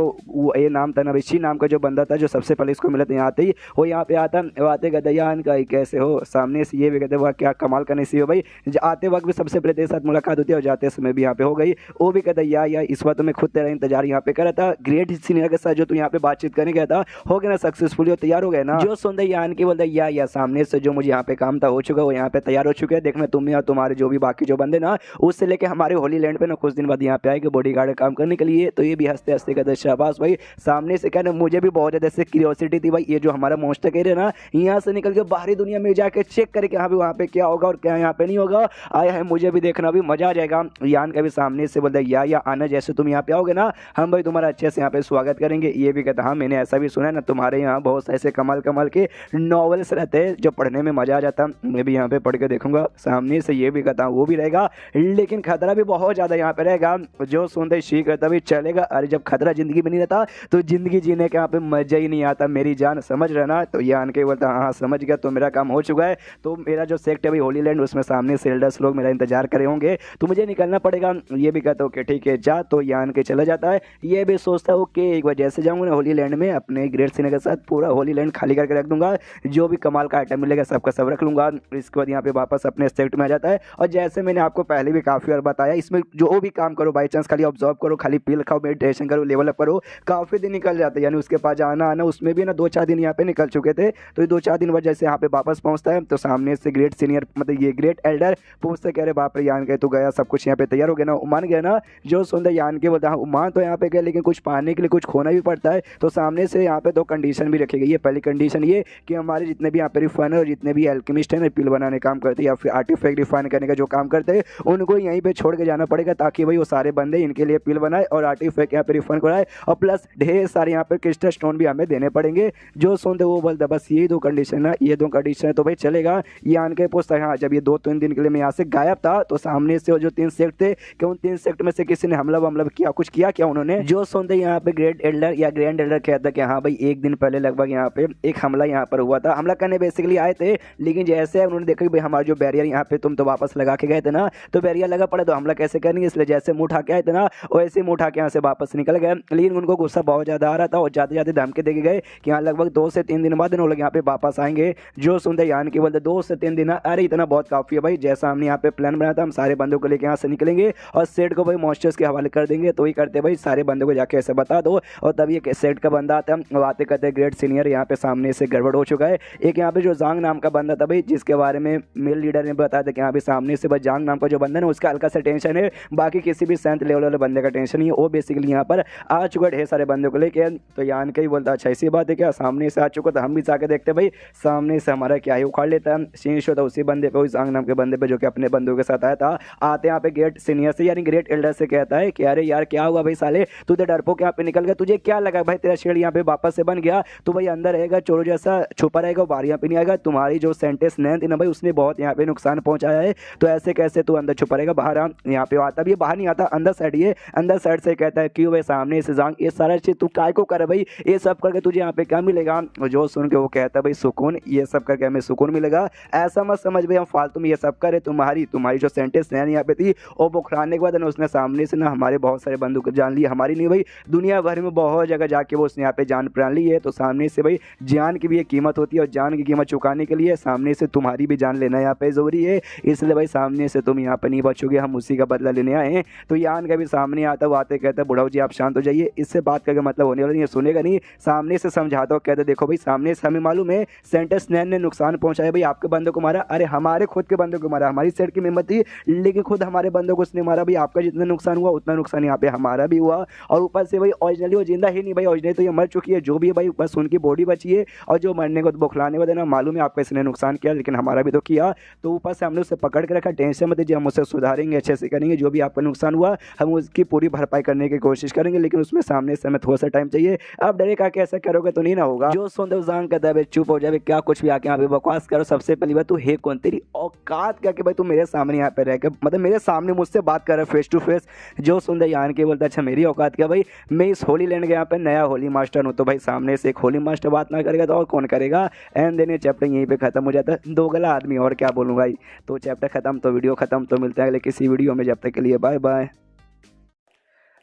S1: ये नाम था नविशी नाम का जो बंदा था जो सबसे पहले इसको मिला था यहाँ आते ही वो यहाँ पे आता वो आते कहते यान का कैसे हो, सामने से ये भी कहते वह क्या कमाल का नहीं हो भाई। आते वक्त भी सबसे पहले तेरे साथ मुलाकात होती है और जाते समय भी यहाँ पे हो गई। वो भी कहता यार इस बार तो मैं खुद तेरा इंतजार यहाँ पे कर रहा था, ग्रेट सीनियर के साथ जो तू यहाँ पे बातचीत करने गया था हो गया ना सक्सेसफुली, तैयार हो गए ना। जो सुनते यान की बोलता या सामने से जो मुझे यहाँ पे काम था हो चुका है वो यहाँ पे तैयार हो चुके हैं। देखना तुम्हें और तुम्हारे जो भी बाकी जो बंदे ना उससे लेके हमारे होली लैंड पे ना कुछ दिन बाद यहाँ पे आएंगे बॉडी गार्ड काम करने के लिए। तो ये भी हंसते हंसते कहते शाबाश भाई। सामने से कहना मुझे भी बहुत ज़्यादा क्यूरियोसिटी थी भाई, ये जो हमारा मॉन्स्टर एरिया ना यहाँ से निकल के बाहरी दुनिया में जाके चेक करके हाँ भी वहाँ पे क्या होगा और क्या यहाँ पे नहीं होगा, आया है मुझे भी देखना भी मजा आ जाएगा। यान का भी सामने से बोलता या आना जैसे तुम यहाँ पे आओगे ना हम भाई तुम्हारा अच्छे से यहाँ पे स्वागत करेंगे। ये भी कहता हाँ मैंने ऐसा भी सुना है ना तुम्हारे यहाँ बहुत ऐसे कमाल कमाल के नॉवेल्स रहते हैं जो पढ़ने में मजा आ जाता, मैं भी यहाँ पे पढ़ के देखूंगा। सामने से ये भी कहता हूँ वो भी रहेगा लेकिन खतरा भी बहुत ज़्यादा यहाँ पे रहेगा। जो सुनते शी कहता भी चलेगा, अरे जब खतरा जिंदगी में नहीं रहता तो जिंदगी जीने के यहाँ पे मजा ही नहीं आता मेरी जान, समझ रहे ना। तो यान के बोलता हाँ समझ गया, तो मेरा काम हो चुका है। तो मेरा जो सेक्ट है भाई होली लैंड उसमें सामने से एल्डर्स लोग मेरा इंतजार करे होंगे तो मुझे निकलना पड़ेगा। ये भी कहता ओके ठीक है जा। तो यान के चला जाता है। ये भी सोचता है ओके एक बार जैसे जाऊँगा ना होली लैंड में अपने ग्रेट सीनियर के साथ पूरा होली लैंड खाली करके रख दूंगा, जो भी कमाल का आइटम मिलेगा सबका सब रख लूंगा। इसके बाद यहाँ पे वापस अपने सेक्ट में आ जाता है। और जैसे मैंने आपको पहले भी काफ़ी बार बताया इसमें जो भी काम करो बाई चांस खाली ऑब्जर्व करो, खाली पील खाओ, मेडिटेशन करो, लेवल अप करो, काफ़ी दिन निकल जाते हैं। यानी उसके पास जाना आना उसमें भी ना 2-4 दिन यहाँ पे निकल चुके थे। तो ये 2-4 दिन बाद जैसे यहाँ पे वापस पहुँचता है तो सामने से ग्रेट सीनियर मतलब ये ग्रेट एल्डर पूछते कह रहे बाप रे यान गए तो गया सब कुछ यहाँ पे तैयार हो गया ना, मान गया ना। जो सुंदर यान के बोलता हाँ मान तो यहाँ पे गए लेकिन कुछ पाने के लिए कुछ खोना भी पड़ता है। तो सामने से यहाँ पे 2 कंडीशन भी रखी गई है। पहली कंडीशन ये कि हमारे जितने भी यहाँ पे रिफाइनर और जितने भी एल्केमिस्ट हैं पिल बनाने काम करते हैं या फिर आर्टिफैक्ट रिफाइन करने का जो काम करते हैं उनको यहीं पे छोड़ के जाना पड़ेगा ताकि भाई वो सारे बंदे इनके लिए पिल बनाए और आर्टिफैक्ट यहाँ पे रिफाइन कराए और प्लस ढेर सारे यहाँ पे क्रिस्टल स्टोन भी हमें देने पड़ेंगे। जो सुनते वो बोलता बस यही 2 कंडीशन है, ये 2 कंडीशन है तो भाई चलेगा। ये आन के पूछता है हाँ जब ये 2-3 दिन के लिए मैं यहाँ से गायब था तो सामने से जो 3 सेक्ट थे कि उन 3 सेक्ट में से किसी ने हमला वमला किया, कुछ किया क्या उन्होंने। जो सुनते यहाँ पे ग्रेट एल्डर या ग्रैंड एल्डर कहता कि हाँ भाई 1 दिन पहले लगभग यहाँ पे एक हमला यहाँ पर हुआ था, हमला करने बेसिकली आए थे लेकिन जैसे उन्होंने देखा कि भाई हमारा जो बैरियर यहाँ पे तुम तो वापस लगा के गए थे ना तो बैरियर लगा पड़ा तो हमला कैसे करनी, इसलिए जैसे मुँह उठा के आए थे ना वैसे मुँह उठा के यहाँ से वापस निकल गए। लेकिन उनको गुस्सा बहुत ज़्यादा आ रहा था और जाते जाते धमकी देके गए कि हाँ लगभग 2 से 3 दिन बाद वो लोग यहाँ पे वापस आएंगे। जो सुनते यान के बोलते 2 से 3 दिन, अरे इतना बहुत काफ़ी है भाई, जैसा हमने यहाँ पे प्लान बनाया था हम सारे बंदों को लेकर यहाँ से निकलेंगे और सेट को भाई मॉन्स्टर्स के हवाले कर देंगे। तो ही करते भाई सारे बंदों को जाके ऐसे बता दो। और तब ये सेट का बंदा आता है बातें करते ग्रेट सीनियर यहाँ पे सामने से गड़बड़ हो चुका है। एक यहाँ पे जो जांग नाम का बंदा था भाई जिसके बारे में मेल लीडर ने बताया था कि यहाँ पे सामने से बस जांग नाम का जो बंदा है उसका हल्का सा टेंशन है, बाकी किसी भी 7th लेवल वाले बंदे का टेंशन नहीं है। वो बेसिकली यहाँ पर आ चुका ढेर सारे बंदों को लेके। तो यान का ही बोलता अच्छा ऐसी बात है क्या, सामने से आ चुका तो हम भी जाके देखते भाई सामने से हमारा क्या ही उखाड़ लेता है। सीन शो था उसी बंदे पे, उस जांग नाम के बंदे पे जो कि अपने बंदों के साथ आया था। आते यहाँ पे ग्रेट सीनियर से यानी ग्रेट एल्डर से कहता है कि अरे यार क्या हुआ भाई साले, तू तो डरपोक यहाँ पे निकल गया, तुझे क्या लगा भाई तेरा शेड यहाँ पे वापस से बन गया, तो भाई अंदर रहेगा चोरों जैसा छुपा रहेगा, बाहर यहाँ पे नहीं आएगा। तुम्हारी जो सेंटेंस नैन थी ना भाई उसने बहुत यहाँ पे नुकसान पहुंचाया है, तो ऐसे कैसे तू अंदर छुपा रहेगा, बाहर यहाँ पे आता भी बाहर नहीं आता, अंदर साइड ये अंदर साइड से कहता है क्यों भाई सामने से जांग ये सारा चीज तू काय को कर भाई, ये सब करके तुझे यहाँ पे क्या मिलेगा। जो सुन के वो कहता है भाई सुकून, ये सब करके हमें सुकून मिलेगा, ऐसा मत समझ भाई हम फालतू में ये सब करे। तुम्हारी जो सेंटेंस नैन यहाँ पे थी वो बुखराने के बाद उसने सामने से ना हमारे बहुत सारे बंदूक को जान ली, हमारी नहीं भाई दुनिया भर में बहुत जगह जाके वो उसने यहाँ पे जान प्राण ली है। तो सामने से भाई जान की भी एक कीमत होती है और जान की कीमत चुकाने के लिए सामने से तुम्हारी भी जान लेना यहाँ पे जरूरी है, इसलिए भाई सामने से तुम यहाँ पे नहीं बचोगे, हम उसी का बदला लेने आए हैं। तो यान का भी सामने आता वो आते कहता बुढ़ाऊ जी आप शांत हो जाइए, इससे बात करके मतलब होने वाला नहीं है, सुनेगा नहीं। सामने से समझाता हो कहते देखो भाई सामने से हमें मालूम है सेंटेंस नैन ने नुकसान पहुंचाया भाई, आपके बंदों को मारा, अरे हमारे खुद के बंदों को मारा, हमारी सेट की हिम्मत थी लेकिन खुद हमारे बंदों को उसने मारा भाई, आपका जितना नुकसान हुआ उतना नुकसान यहाँ पे हमारा भी हुआ। और ऊपर से भाई ओरिजिनली वो जिंदा ही नहीं भाई, ओरिजिनली तो ये मर चुकी है, जो भी है भाई बस उनकी बॉडी बची है और जो मरने को बौखलाने वाले ना मालूम है आपका इसने नुकसान किया लेकिन हमारा भी तो किया। तो ऊपर से हमने उसे पकड़ के रखा, टेंशन मत दीजिए हम उसे सुधारेंगे, अच्छे से करेंगे, जो भी आपका नुकसान हुआ हम उसकी पूरी भरपाई करने की कोशिश करेंगे, लेकिन उसमें सामने से हमें थोड़ा सा टाइम चाहिए। आप डायरेक्ट आके ऐसा करोगे तो नहीं ना होगा। जो सुनते जांग कहता है चुप हो जाए, क्या कुछ भी आके यहाँ पे बकवास करो। सबसे पहली बात, तू है कौन, तेरी औकात क्या कि भाई तू मेरे सामने यहाँ पे रह के मतलब मेरे सामने मुझसे बात कर रहा है फेस टू फेस। जो सुंदर यान के बोलता है अच्छा मेरी औकात क्या भाई, मैं इस होली लैंड के यहाँ पे नया होली मास्टर हूँ, तो भाई सामने से एक होली मास्टर बात ना करेगा तो और कौन करेगा। एंड देन ये चैप्टर यहीं पे खत्म हो जाता है। दोगला आदमी, और क्या बोलूँ भाई। तो चैप्टर खत्म, तो वीडियो खत्म। तो मिलते हैं अगले किसी वीडियो में, जब तक के लिए बाय बाय।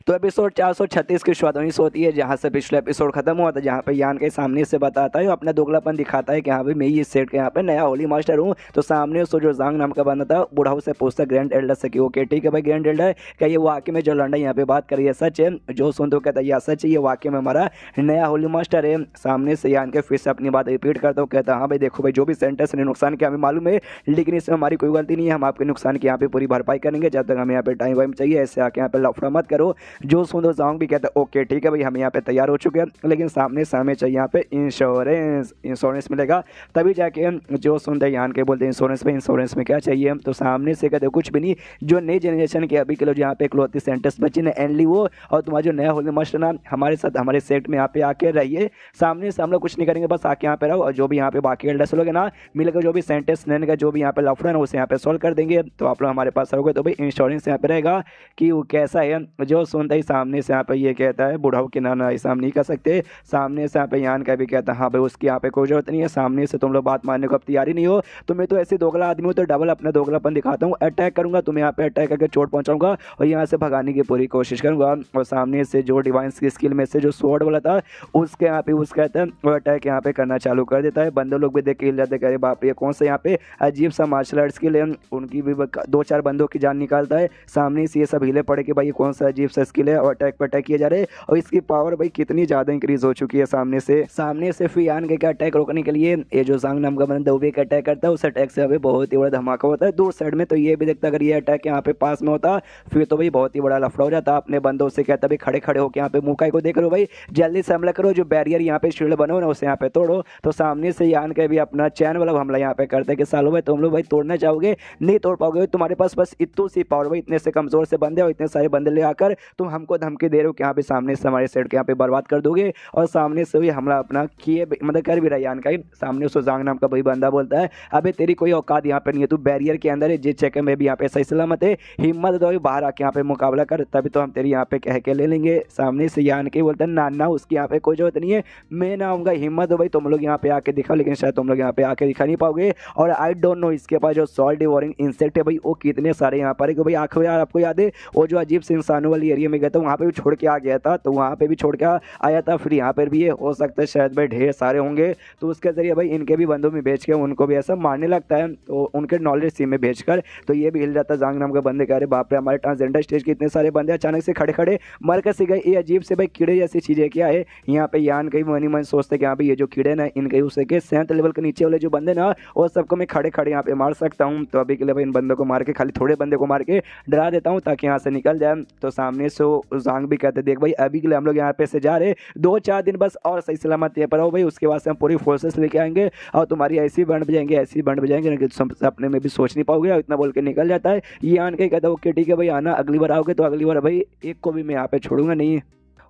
S1: तो एपिसोड 436 की शुरुआत वहीं से होती है जहाँ से पिछला एपिसोड खत्म हुआ था, जहाँ पे यान के सामने से बताता है, अपना दोगलापन दिखाता है कि हाँ भाई मैं इस सेट के यहाँ पे नया होली मास्टर हूँ। तो सामने उसको जो जांग नाम का बंदा था बुढ़ाऊ से पूछता ग्रैंड एल्डर से कि ओके ठीक है भाई ग्रैंड एल्डर, क्या ये वाकई में जो लंडा यहाँ पे बात करी है सच है। जो सुन तो कहता है यह सच है, ये वाकई में हमारा नया होली मास्टर है। सामने से यान के फिर से अपनी बात रिपीट करता हूँ, कहता हाँ भाई देखो भाई जो भी सेंटेंस ने नुकसान किया हमें मालूम है, लेकिन इसमें हमारी कोई गलती नहीं है, हम आपके नुकसान की यहाँ पे पूरी भरपाई करेंगे, जब तक हमें यहाँ पे टाइम वाइम चाहिए, ऐसे आके यहाँ पे लफड़ा मत करो। जो सुन तो जांग भी कहता है ओके ठीक है भाई हम यहाँ पे तैयार हो चुके हैं, लेकिन सामने चाहिए यहाँ पे इंश्योरेंस मिलेगा तभी जाके। जो सुनते यान के बोलते हैं इंश्योरेंस में क्या चाहिए, तो सामने से कहते कुछ भी नहीं, जो नई जनरेशन के अभी के लोग यहाँ पे इकलौती सेंटर्स बची ना एनली वो, और तुम्हारा जो नया होली मास्टर ना हमारे साथ हमारे सेट में यहाँ पे आके रहिए। सामने से हम लोग कुछ नहीं करेंगे, बस आके यहाँ पे रहो, और जो भी यहाँ पे बाकी एल्डर्स लोग ना मिलकर जो भी सेंटेंस लेने का जो भी यहाँ पे लफड़ा है उसे यहाँ पे सॉल्व कर देंगे। तो आप लोग हमारे पास रहोगे तो भाई इंश्योरेंस यहाँ पे रहेगा कि वो कैसा है। जो सुनता ही सामने से यहाँ पे ये कहता है बुढ़ाऊ के नाना ऐसा हम नहीं कर सकते। सामने से यहाँ पे यान का भी कहता है हाँ भाई उसकी यहाँ पे कोई जरूरत नहीं है, सामने से तुम लोग बात मानने को अब तैयार ही नहीं हो। तो मैं तो ऐसे दोगला आदमी हूँ, तो डबल अपना दोगलापन दिखाता हूँ, अटैक करूंगा तुम्हें यहाँ पे अटैक करके चोट पहुंचाऊंगा और यहाँ से भगाने की पूरी कोशिश करूंगा। और सामने से जो डिवाइस की स्किल में से जो स्वॉर्ड वाला था उसके यहाँ पे उस कहता है वो अटैक यहाँ पे करना चालू कर देता है। बंदे लोग भी देख के हिल जाते करे बाप रे कौन सा यहाँ पे अजीब सा मार्शल आर्ट्स स्किल है। उनकी भी 2-4 बंदों की जान निकालता है। सामने से ये सब हिले पड़े कि भाई ये कौन सा अजीब सा स्किल है, और अटैक पर अटैक किए जा रहे हैं, और इसकी पावर भाई कितनी ज़्यादा इंक्रीज हो चुकी है। सामने से फिर यान के अटैक रोकने के लिए ये जो जांग नाम का बंदा वो भी एक अटैक करता है, उस अटैक से अभी बहुत ही बड़ा धमाका होता है दूर साइड में। तो ये भी देखता अगर ये अटैक यहाँ पे पास में होता फिर तो भाई बहुत ही बड़ा लफड़ा हो जाता। अपने बंदों से कहता भाई खड़े खड़े होकर यहाँ पे मुकाई को देख लो भाई, जल्दी से हमला करो, जो बैरियर यहाँ पे शील्ड बनो ना उसे यहाँ पे तोड़ो। तो सामने से यान के भी अपना चैन वाला हमला यहाँ पे करते कि सालो भाई तुम लोग भाई तोड़ना चाहोगे नहीं तोड़ पाओगे, तुम्हारे पास बस इतनी सी पावर भाई, इतने से कमजोर से बंदे और इतने सारे बंदे ले आकर तुम हमको धमकी दे रहे हो कि यहाँ पे सामने से हमारे सेट के यहाँ पे बर्बाद कर दोगे। और सामने से भी हमला अपना किए मतलब कर भी रहा यान का ही। सामने उसको जांग नाम का भाई बंदा बोलता है अबे तेरी कोई औकात यहाँ पे नहीं है, तू बैरियर के अंदर है, जे चेक में भी यहाँ पे सही सलामत है, हिम्मत दो बाहर आके यहाँ पे मुकाबला कर, तभी तो हम तेरी यहाँ पे कह के ले लेंगे। सामने से यान के बोलता है ना उसकी यहाँ पे कोई जरूरत नहीं है, मैं ना आऊँगा, हिम्मत दो भाई तुम लोग यहाँ पे आके दिखाओ, लेकिन शायद तुम लोग यहाँ पे आके दिखा नहीं पाओगे। और आई डोंट नो इसके पास जो सॉल्ट डिवोरिंग इंसेक्ट है भाई वो कितने सारे यहाँ पर है कि भाई आखिर यार आपको याद है वो जो अजीब से इंसानों वाली एरिया में गया था वहाँ पे भी छोड़ के आ गया था, तो वहाँ पे भी छोड़ के आया था, फिर यहाँ पर भी ये हो सकता है शायद भाई ढेर सारे होंगे, तो उसके जरिए भाई इनके भी बंदों में भेज के उनको भी ऐसा मारने लगता है, तो उनके नॉलेज सी में भेजकर तो ये भी हिल जाता है। जांग नाम का बंदे कह रहे बाप रे हमारे ट्रांसजेंडर स्टेज के इतने सारे बंदे अचानक से खड़े खड़े मर कर से गए, ये अजीब से भाई कीड़े जैसी चीज़ें क्या है। यहाँ पे यान कहीं मनी मन सोचते कि यहाँ पे ये जो कीड़े ना इनके उससे के 7th लेवल के नीचे वाले जो बंदे ना वो सबको मैं खड़े खड़े यहाँ पे मार सकता हूँ। तो अभी के लिए भाई इन बंदों को मार के खाली थोड़े बंदे को मार के डरा देता हूँ ताकि यहाँ से निकल जाए। तो सामने से जांग भी कहते देख भाई अभी के लिए हम लोग यहाँ पे से जा रहे 2-4 दिन बस और सही सलामत यहाँ पर हो भाई, उसके बाद से हम पूरी फोर्सेस लेके आएंगे और तुम्हारी ऐसी बैंड बजाएंगे ऐसी बैंड बजाएंगे कि तुम अपने में भी सोच नहीं पाओगे। और इतना बोल के निकल जाता है। ये आन के कहता है ओके ठीक है भाई आना, अगली बार आओगे तो अगली बार भाई एक को भी मैं यहाँ पे छोड़ूंगा नहीं।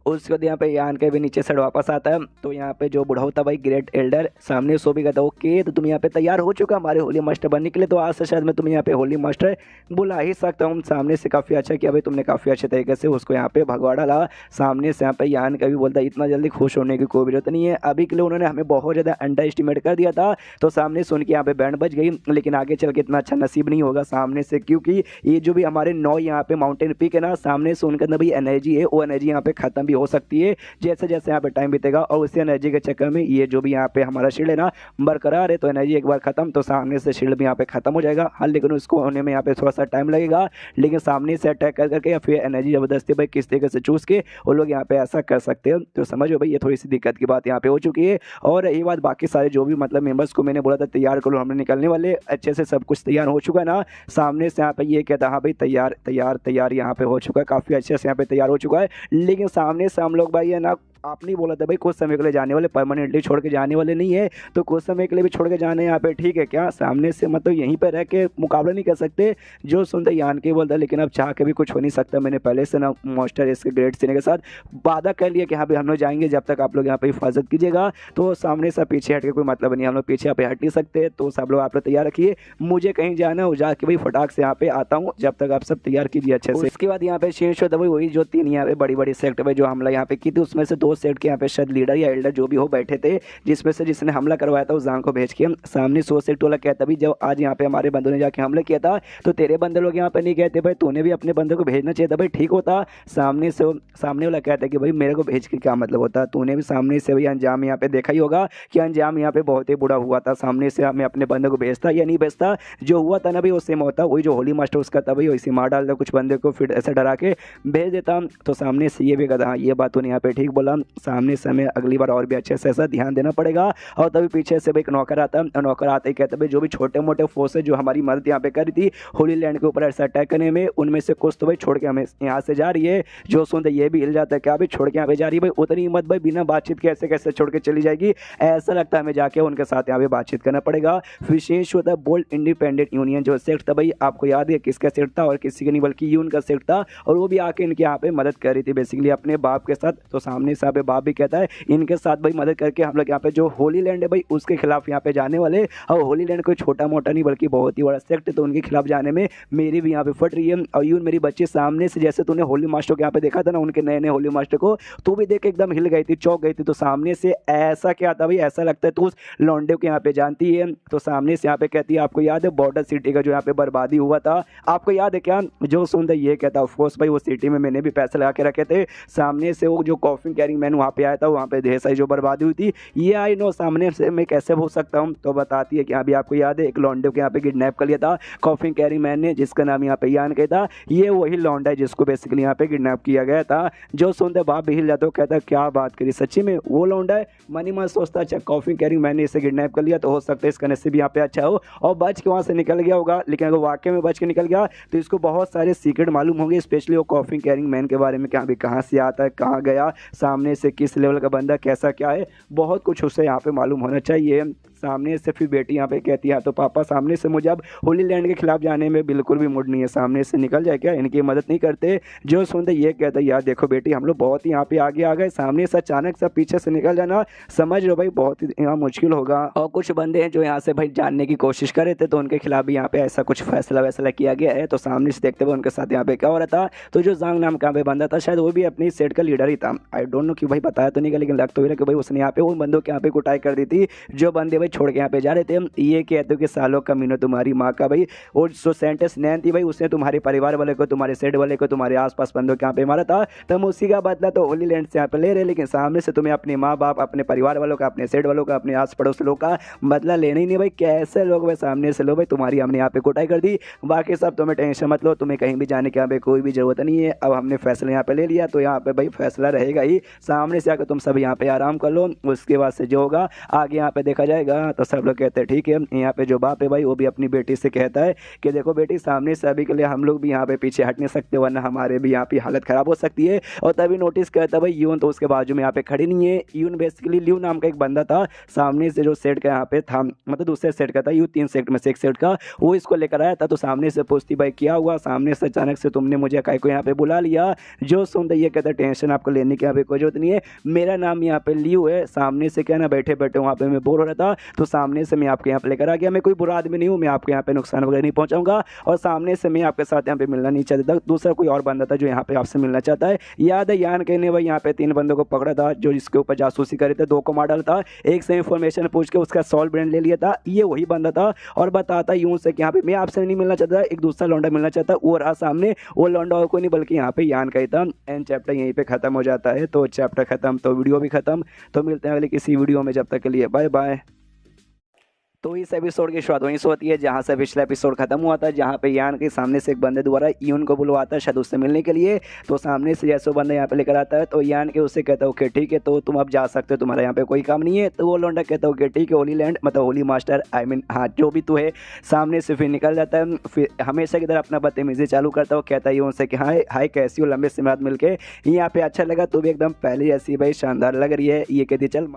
S1: उसके बाद यहाँ पे यान के भी नीचे से वापस आता है, तो यहाँ पे जो बूढ़ा होता भाई ग्रेट एल्डर सामने सो भी कहता है ओके तो तुम यहाँ पे तैयार हो चुका हमारे होली मास्टर बनने के लिए, तो आज से शायद मैं तुम्हें यहाँ पे होली मास्टर बुला ही सकता हूँ। सामने से काफ़ी अच्छा किया भाई तुमने, काफ़ी अच्छे तरीके से उसको यहाँ पे भगवा डाला। सामने से यहाँ पे यान का भी बोलता है इतना जल्दी खुश होने की कोई जरूरत नहीं है, अभी के लिए उन्होंने हमें बहुत ज़्यादा अंडर एस्टिमेट कर दिया था। तो सामने से उनकी यहाँ पे बैंड बज गई, लेकिन आगे चल के इतना अच्छा नसीब नहीं होगा सामने से, क्योंकि ये जो भी हमारे 9 यहाँ पे माउंटेन पीक है ना सामने से उनके अंदर भाई एनर्जी है, वो एनर्जी यहाँ पे खत्म भी हो सकती है जैसे जैसे यहाँ पे टाइम बीतेगा। और उसी एनर्जी के चक्कर में ये जो भी यहाँ पे हमारा शील्ड है ना बरकरार है, तो एनर्जी एक बार खत्म तो सामने से शील्ड भी यहाँ पे खत्म हो जाएगा। हाँ लेकिन उसको होने में यहाँ पे थोड़ा सा टाइम लगेगा, लेकिन सामने से अटैक कर करके या फिर एनर्जी जबरदस्ती भाई किस तरीके से चूस के वो लोग यहाँ पे ऐसा कर सकते हैं। तो समझो भाई ये थोड़ी सी दिक्कत की बात यहाँ पे हो चुकी है। और ये बात बाकी सारे जो भी मतलब मेंबर्स को मैंने बोला था तैयार करो, हमने निकलने वाले अच्छे से सब कुछ तैयार हो चुका है ना। सामने से यहाँ पे ये कहता हाँ भाई तैयार यहाँ पे हो चुका है, काफ़ी अच्छे से यहाँ पे तैयार हो चुका है। लेकिन सामने से हम लोग भाई है ना आपने ही बोला था भाई कुछ समय के लिए जाने वाले, परमानेंटली छोड़ के जाने वाले नहीं है, तो कुछ समय के लिए भी छोड़ के जाने यहाँ पे ठीक है क्या? सामने से मतलब यहीं पे रह के मुकाबला नहीं कर सकते? जो सुनते यान के बोलता, लेकिन अब चाह के भी कुछ हो नहीं सकता। मैंने पहले से ना मास्टर इसके ग्रेट सीने के साथ वादा कर लिया कि हाँ भाई हम लोग जाएंगे, जब तक आप लोग यहाँ पे हिफाजत कीजिएगा। तो सामने से पीछे हट के कोई मतलब नहीं, हम लोग पीछे यहाँ पे हट नहीं सकते। तो सब लोग आप लोग तैयार रखिए, मुझे कहीं जाना हो जाके भाई फटाक से यहाँ पे आता हूँ, जब तक आप सब तैयार कीजिए अच्छे से। उसके बाद यहाँ पे शेष होता है वही जो 3 यहाँ पे बड़ी बड़ी सेक्ट में जो हमला यहाँ पे की थी, उसमें से 2 सेक्ट के यहाँ पे शायद लीडर या एल्डर जो भी हो बैठे थे, जिसमें से जिसने हमला करवाया था उस जांग को भेज के सामने 100 सेक्ट वाला कहता भी जब आज यहाँ पे हमारे बंदों ने जाके हमला किया था तो तेरे बंदे लोग यहाँ पे नहीं कहते भाई तूने भी अपने बंदे को भेजना चाहिए था भाई, ठीक होता। सामने वाला कहता है कि भाई मेरे को भेज के क्या मतलब होता, तूने भी सामने से भाई अंजाम यहाँ पे देखा ही होगा कि अंजाम यहाँ पे बहुत ही बुरा हुआ था। सामने से हमें अपने बंदे को भेजता या नहीं भेजता, जो हुआ था ना भाई वो सेम होता, वही जो होली मास्टर उसका था भाई वैसे मार डालता कुछ बंदे को, फिर ऐसे डरा के भेज देता। तो सामने से ये भी कहता हाँ ये बात तूने यहाँ पे ठीक बोला, सामने से हमें अगली बार और भी अच्छे से ऐसा ध्यान देना पड़ेगा। और तभी पीछे से भाई एक नौकर आता, नौकर आते ही कहता भाई जो भी छोटे मोटे फोर्स है जो हमारी मदद यहाँ पे करी थी होली लैंड के ऊपर ऐसा अटैक करने में, उनमें से कुछ तो भाई छोड़ के हमें यहाँ से जा रही है। जो सुनते ये भी हिल जाता है क्या भाई छोड़ के यहाँ पे जा रही है भाई, उतनी हिम्मत भाई बिना बातचीत के ऐसे कैसे छोड़ के चली जाएगी? ऐसा लगता है हमें जाके उनके साथ यहाँ पे बातचीत करना पड़ेगा। विशेष होता है बोल्ड इंडिपेंडेंट यूनियन जो सेक्ट था भाई, आपको याद है किसका सेक्ट था? और किसी का नहीं बल्कि यून का सेक्ट था, और वो भी आके इनके यहाँ पे मदद कर रही थी बेसिकली अपने बाप के साथ। तो सामने से यहाँ पे बाप भी कहता है इनके साथ भाई मदद करके हम लोग यहाँ पे जो होली लैंड है भाई उसके खिलाफ यहाँ पे जाने वाले। और होली लैंड कोई छोटा मोटा नहीं बल्कि बहुत ही बड़ा सेक्ट है, तो उनके खिलाफ जाने में मेरी भी यहाँ पे फट रही है। और यून मेरी बच्ची सामने से जैसे तूने होली मास्टर को यहाँ पे देखा था ना, उनके नए नए होली मास्टर को, तू भी देख एकदम हिल गई थी, चौंक गई थी। तो सामने से ऐसा क्या था भाई, ऐसा लगता है तू उस लौंडे को यहाँ पे जानती है। तो सामने से यहाँ पे कहती है आपको याद है बॉर्डर सिटी का जो यहाँ पे बर्बादी हुआ था, आपको याद है क्या? जो सुनता ये कहता ऑफकोर्स भाई वो सिटी में मैंने भी पैसे लगा के रखे थे। सामने से वो जो कॉफिन कैरिंग मैन वहाँ पे आया था, वहाँ पे ढेर सारी जो बर्बादी हुई थी, ये आई नो सामने से मैं कैसे भूल सकता हूँ। तो बताती है कि अभी आपको याद है एक लौंडे को यहाँ पे किडनैप कर लिया था कॉफिन कैरिंग मैन ने, जिसका नाम यहाँ पे यान कहता था। ये वही लौंडा है जिसको बेसिकली यहाँ पे किडनैप किया गया था। जो सुनते बाप भी हिल जाता, कहता क्या बात करी, सच्ची में वो लौंडा है? मनी मन सोचता अच्छा कॉफिन कैरिंग मैन ने इसे किडनैप कर लिया तो हो सकता है इसका नसीब यहाँ पे अच्छा हो और बच के वहाँ से निकल गया होगा। लेकिन अगर वाकई में बच के निकल गया तो इसको बहुत सारे सीक्रेट मालूम होंगे, स्पेशली वो कॉफिन कैरिंग मैन के बारे में, क्या भी कहाँ से आता है, कहाँ गया, सामने से किस लेवल का बंदा, कैसा क्या है, बहुत कुछ उसे यहाँ पे मालूम होना चाहिए। सामने से फिर बेटी यहाँ पे कहती है तो पापा सामने से मुझे अब होली लैंड के खिलाफ जाने में बिल्कुल भी मूड नहीं है, सामने से निकल जाए क्या, इनकी मदद नहीं करते। जो सुनते ये कहता है यार देखो बेटी हम लोग बहुत ही यहाँ पे आगे आ गए, सामने से अचानक से पीछे से निकल जाना समझ लो भाई बहुत ही यहाँ मुश्किल होगा। और कुछ बंदे हैं जो यहाँ से भाई जानने की कोशिश कर रहे थे, तो उनके खिलाफ भी यहाँ पे ऐसा कुछ फैसला वैसला किया गया है। तो सामने से देखते हुए उनके साथ यहाँ पे क्या हो रहा था, तो जो जांग नाम का बंदा था शायद वो भी अपनी सेट का लीडर ही था, आई डोंट नो कि भाई बताया तो नहीं गया, लेकिन लग तो ही रहा कि भाई उसने यहाँ पे उन बंदों के यहाँ पे कुटाई कर दी थी जो बंदे भाई छोड़ के यहाँ पे जा रहे थे। ये कहते हो कि सालों का मीनो तुम्हारी माँ का भाई, और जो सेंटेंस नैन थी भाई उसने तुम्हारे परिवार वाले को, तुम्हारे सेट वाले को, तुम्हारे आसपास बंदों के यहाँ पे मारा था, तुम उसी का बदला तो होली लैंड से यहाँ पे ले रहे, लेकिन सामने से तुम्हें अपने माँ बाप, अपने परिवार वालों का, अपने सेट वालों का, अपने आस पड़ोस लोगों का बदला लेना ही नहीं भाई। कैसे लोग भाई सामने से लो भाई तुम्हारी हमने यहाँ पे कुटाई कर दी, बाकी सब तुम्हें टेंशन मत लो, तुम्हें कहीं भी जाने की यहाँ पे कोई भी जरूरत नहीं है। अब हमने फैसला यहाँ पे ले लिया तो यहाँ पे भाई फैसला रहेगा ही, सामने से आकर तुम सब यहाँ पे आराम कर लो, उसके बाद से जो होगा आगे यहाँ पे देखा जाएगा। तो सब लोग कहते हैं ठीक है। यहाँ पे जो बाप है भाई वो भी अपनी बेटी से कहता है कि देखो बेटी सामने से अभी के लिए हम लोग भी यहाँ पे पीछे हट नहीं सकते, वरना हमारे भी यहाँ पे हालत खराब हो सकती है। और तभी नोटिस करता है भाई यून तो उसके बाजू में यहाँ पे खड़ी नहीं है। यून बेसिकली ल्यू नाम का एक बंदा था सामने से जो सेट का यहाँ पे था, मतलब दूसरे सेट का था, यू 3 सेट में से एक सेट का, वो इसको लेकर आया था। तो सामने से पूछती भाई क्या हुआ, सामने से अचानक से तुमने मुझे काय को यहाँ पे बुला लिया। जो सुनते ये कहता टेंशन आपको लेने की यहाँ पे कोई जरूरत नहीं है, मेरा नाम यहाँ पे ल्यू है। सामने से क्या ना बैठे बैठे वहाँ पे मैं बोर हो रहा था तो सामने से मैं आपके यहाँ पे लेकर आ गया, मैं कोई बुरा आदमी नहीं हूँ, मैं आपके यहाँ पे नुकसान वगैरह नहीं पहुँचाऊंगा, और सामने से मैं आपके साथ यहाँ पे मिलना नहीं चाहता। दूसरा कोई और बंदा था जो यहाँ पे आपसे मिलना चाहता है। याद है यान कहने भाई यहाँ पे 3 बंदों को पकड़ा था जो जिसके ऊपर जासूसी करे थे, 2 को मार डाला था, एक से इन्फॉर्मेशन पूछ के उसका सॉल्व ब्रांड ले लिया था, ये वही बंदा था। और बताता यूं से कि यहाँ पे मैं आपसे नहीं मिलना चाहता, एक दूसरा लौंडा मिलना चाहता, वो रहा सामने, वो लौंडा और कोई नहीं बल्कि यहाँ पे यान का ही था। एंड चैप्टर यहीं पे खत्म हो जाता है। तो चैप्टर खत्म तो वीडियो भी खत्म। तो मिलते हैं अगले किसी वीडियो में, जब तक के लिए बाय बाय। तो इस एपिसोड की शुरुआत वहीं से होती है जहां से पिछला एपिसोड खत्म हुआ था, जहां पे यान के सामने से एक बंदे द्वारा यून को बुलवाता है शायद उससे मिलने के लिए। तो सामने से जैसे वो बंदा यहाँ पे लेकर आता है तो यान के उससे कहता है ओके ठीक है, तो तुम अब जा सकते हो, तुम्हारा यहाँ पे कोई काम नहीं है। तो वो लौंडा कहता है ओके ठीक है, होली लैंड मतलब होली मास्टर आई मीन हाँ जो भी तू है। सामने से फिर निकल जाता है, फिर हमेशा की तरह अपना बदतमीजी चालू करता है। वो कहता है उनसे कि हाय हाय कैसी हो, लंबे समय बाद मिलके यहाँ पे अच्छा लगा, तू भी एकदम पहले जैसी भाई शानदार लग रही है। ये कहती चल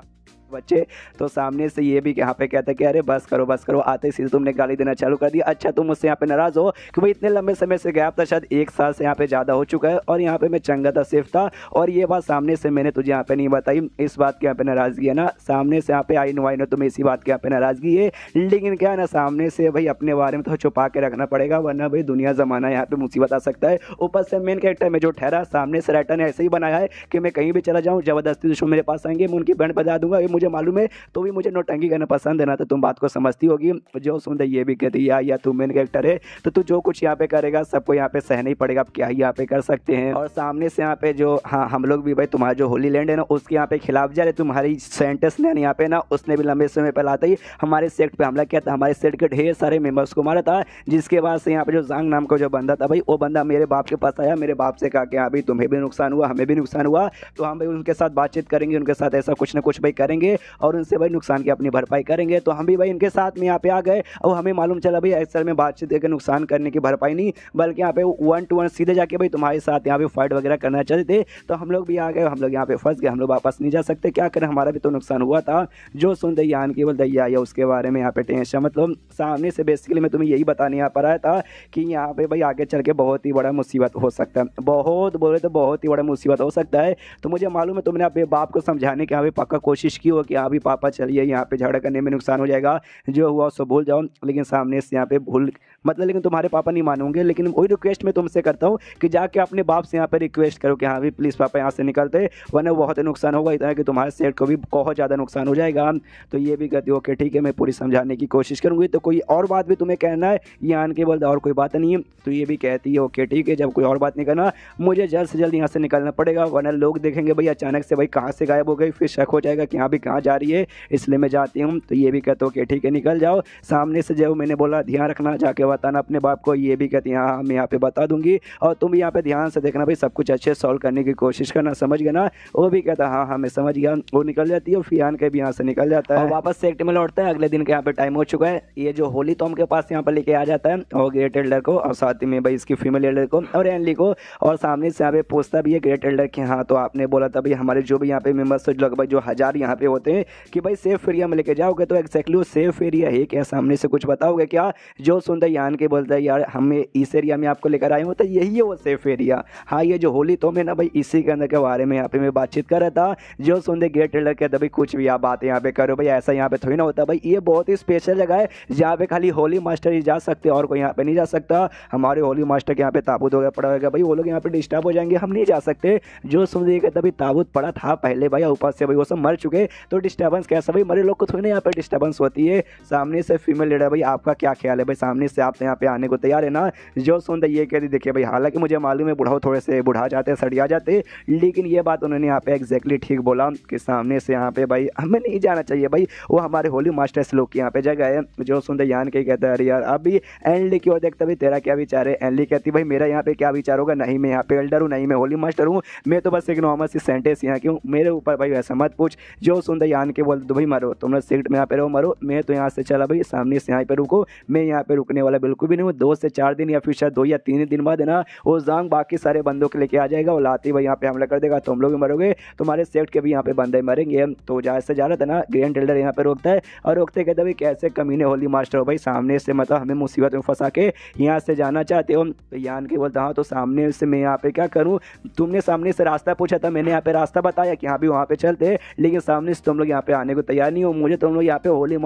S1: बच्चे। तो सामने से ये भी यहाँ पे कहता है कि अरे बस करो, आते ही सीधे तुमने गाली देना चालू कर दिया। अच्छा तुम मुझसे यहाँ पे नाराज हो कि भाई इतने लंबे समय से गैप था, शायद 1 साल से यहाँ पे ज़्यादा हो चुका है और यहाँ पे मैं चंगा था सिर्फ था, और ये बात सामने से मैंने तुझे यहाँ पे नहीं बताई, इस बात की यहाँ पे नाराजगी है ना। सामने से यहाँ पे आई नो तुम्हें इसी बात की यहाँ पे नाराजगी है, लेकिन क्या है ना सामने से भाई अपने बारे में तो छुपा के रखना पड़ेगा, वरना भाई दुनिया जमाना यहाँ पे मुसीबत आ सकता है। ऊपर से मेन कैरेक्टर में जो ठहरा सामने से राइटर ने ऐसे ही बनाया है कि मैं कहीं भी चला जाऊँ जबरदस्ती दुश्मन मेरे पास आएंगे, मैं उनकी बैंड बजा दूंगा, ये मुझे मालूम है। तो भी मुझे नौटंकी करना पसंद है ना, तो तुम बात को समझती होगी। जो सुंदर ये भी कहती है या तू मेन कैरेक्टर है तो तू जो कुछ यहाँ पे करेगा सबको यहाँ पे सहना ही पड़ेगा, अब क्या ही यहाँ पे कर सकते हैं। और सामने से यहाँ पे जो हाँ हम लोग भी भाई तुम्हारा जो होली लैंड है ना उसके यहाँ पे खिलाफ जा रहे, तुम्हारी सेंटेंस ने यहाँ पे ना उसने भी लंबे समय पहले आते ही हमारे सेट पे हमला किया था, हमारे सेट के ढेर सारे मेंबर्स को मारा था, जिसके बाद से यहाँ पे जो जांग नाम का जो बंदा था भाई वो बंदा मेरे बाप के पास आया, मेरे बाप से कहा कि हाँ भाई तुम्हें भी नुकसान हुआ हमें भी नुकसान हुआ, तो हम भाई उनके साथ बातचीत करेंगे, उनके साथ ऐसा कुछ ना कुछ भाई करेंगे और उनसे भाई नुकसान की अपनी भरपाई करेंगे। तो हम भी भाई इनके साथ में यहाँ पे आ गए और हमें मालूम चला भाई अक्सर में बातचीत करके नुकसान करने की भरपाई नहीं, बल्कि यहाँ पे 1 to 1 सीधे जाके भाई तुम्हारे साथ यहाँ पे फाइट वगैरह करना चाहते थे। तो हम लोग भी आ गए, हम लोग यहाँ पे फंस गए, हम लोग वापस नहीं जा सकते, क्या करें हमारा भी तो नुकसान हुआ था। जो सुन दयान केवल दैया या उसके बारे में यहाँ पे टेंशन मतलब सामने से बेसिकली मैं तुम्हें यही बताने यहाँ पर आया था कि यहाँ पे भाई आगे चल के बहुत ही बड़ा मुसीबत हो सकता है, बहुत बोले तो बहुत ही बड़ा मुसीबत हो सकता है। तो मुझे मालूम है तुमने अपने बाप को समझाने की यहाँ पे पक्का कोशिश की हो कि हाँ भी पापा चलिए यहाँ पे झगड़ा करने में नुकसान हो जाएगा, जो हुआ उसको भूल जाओ, लेकिन सामने से यहाँ पे भूल मतलब लेकिन तुम्हारे पापा नहीं मानोगे। लेकिन वही रिक्वेस्ट मैं तुमसे करता हूँ कि जाके अपने बाप से यहाँ पे रिक्वेस्ट करो कि हाँ भी प्लीज़ पापा यहाँ से निकलते, वरना बहुत नुकसान होगा, इतना कि तुम्हारे सेट को भी बहुत ज़्यादा नुकसान हो जाएगा। तो ये भी कहती हो ओके ठीक है मैं पूरी समझाने की कोशिश करूँगी। तो कोई और बात भी तुम्हें कहना है या आन के बोलते और कोई बात नहीं है? तो ये भी कहती है ओके ठीक है, जब कोई और बात नहीं करना मुझे जल्द से जल्द यहाँ से निकलना पड़ेगा, वरना लोग देखेंगे भाई अचानक से भाई कहाँ से गायब हो गई, फिर शक हो जाएगा कि यहाँ भी कहाँ जा रही है, इसलिए मैं जाती हूँ। तो ये भी कहते हो कि ठीक है निकल जाओ। सामने से जो मैंने बोला ध्यान रखना, जाके बताना अपने बाप को। ये भी कहती है हाँ मैं यहाँ पे बता दूंगी और तुम भी यहाँ पे ध्यान से देखना भाई सब कुछ अच्छे सॉल्व करने की कोशिश करना, समझ गया ना? वो भी कहता हाँ हाँ मैं समझ गया। वो निकल जाती है और फियान के भी यहाँ से निकल जाता है और वापस से एक्टिव में लौटता है। अगले दिन के यहाँ पे टाइम हो चुका है, ये जो होली तोम के पास यहाँ पे लेके आ जाता है और ग्रेट एल्डर को और साथ में भाई इसकी फीमेल एल्डर को और एनली को, और सामने से यहाँ पे पूछता भी है ग्रेट एल्डर कि हाँ तो आपने बोला था भाई हमारे जो भी यहाँ पे मेंबर्स लगभग जो 1000 यहाँ पे होते हैं कि भाई सेफ एरिया में लेके जाओगे, तो एक्जैक्टली वो सेफ एरिया है क्या? सामने से कुछ बताओगे क्या? जो सुनता यान के बोलता है यार हमें इस एरिया में आपको लेकर आए हो, तो यही है वो सेफ एरिया। हाँ ये जो होली तो मैं ना भाई इसी के अंदर के बारे में यहाँ पे मैं बातचीत कर रहा था। जो सुनते ग्रेट एल्डर कहता भाई कुछ भी आप बातें यहाँ पे करो भाई, ऐसा यहाँ पे थोड़ी ना होता भाई, ये बहुत ही स्पेशल जगह है जहाँ पे खाली होली मास्टर ही जा सकते और कोई यहाँ पे नहीं जा सकता। हमारे होली मास्टर के यहाँ पे ताबूत वगैरह पड़ा होगा भाई, वो लोग यहाँ पे डिस्टर्ब हो जाएंगे, हम नहीं जा सकते। जो सुनते कहता भाई ताबूत पड़ा था पहले भाई, ऊपर से भाई वो सब मर चुके, तो डिस्टर्बेंस कैसा भाई, मरे लोग को थोड़ी ना यहाँ पे डिस्टर्बेंस होती है। सामने से फीमेल लीडर भाई आपका क्या ख्याल है भाई, सामने से आप यहाँ पे आने को तैयार है ना? जो सुनते ये कहती देखिए भाई हालांकि मुझे मालूम है बुढ़ाओ थोड़े से बुढ़ा जाते सड़िया जाते, लेकिन ये बात उन्होंने यहाँ पे एग्जैक्टली ठीक बोला कि सामने से यहाँ पे भाई हमें नहीं जाना चाहिए भाई, वो हमारे होली मास्टर्स लोग की यहाँ पे जगह है। जो सुनते यान के कहता है अरे यार अभी एनली की ओर देखता भाई तेरा क्या विचार है? एनली कहती भाई मेरा यहाँ पे क्या विचार होगा, नहीं मैं यहाँ पे एल्डर हूँ, नहीं मैं होली मास्टर हूँ, मैं तो बस एक नॉर्मल सी सेंटेंस यहाँ क्यों, मेरे ऊपर भाई वैसा मत पूछ। जो सुनते यान के बोलते तो भाई मरो तुम लोग सीट में यहाँ पे रहो मरो, मैं तो यहाँ से चला भाई सामने से यहाँ पे रुको, मैं यहाँ पे रुकने वाला बिल्कुल भी नहीं हूँ। 2 से 4 दिन या फिर शायद 2 या 3 दिन बाद है ना वो जांग बाकी सारे बंदों के लेके आ जाएगा, वो लाती भाई यहाँ पे हमला कर देगा, तुम लोग भी मरोगे, तुम्हारे सेट के भी यहाँ पे बंदे मरेंगे। तो जहाँ से जा रहा था ना ग्रैंड एल्डर यहाँ पे रोकता है और रोकते कहते भाई कैसे कमीने होली मास्टर हो भाई, सामने से मतलब हमें मुसीबत में फंसा के यहाँ से जाना चाहते हो? तो यान के बोलता हाँ तो सामने से मैं यहाँ पे क्या करूँ, तुमने सामने से रास्ता पूछा था, मैंने यहाँ पे रास्ता बताया कि हाँ भी वहाँ पे चलते, लेकिन सामने से तुम लोग यहाँ पे आने को तैयार नहीं हो, मुझे तुम लोग यहाँ पे होली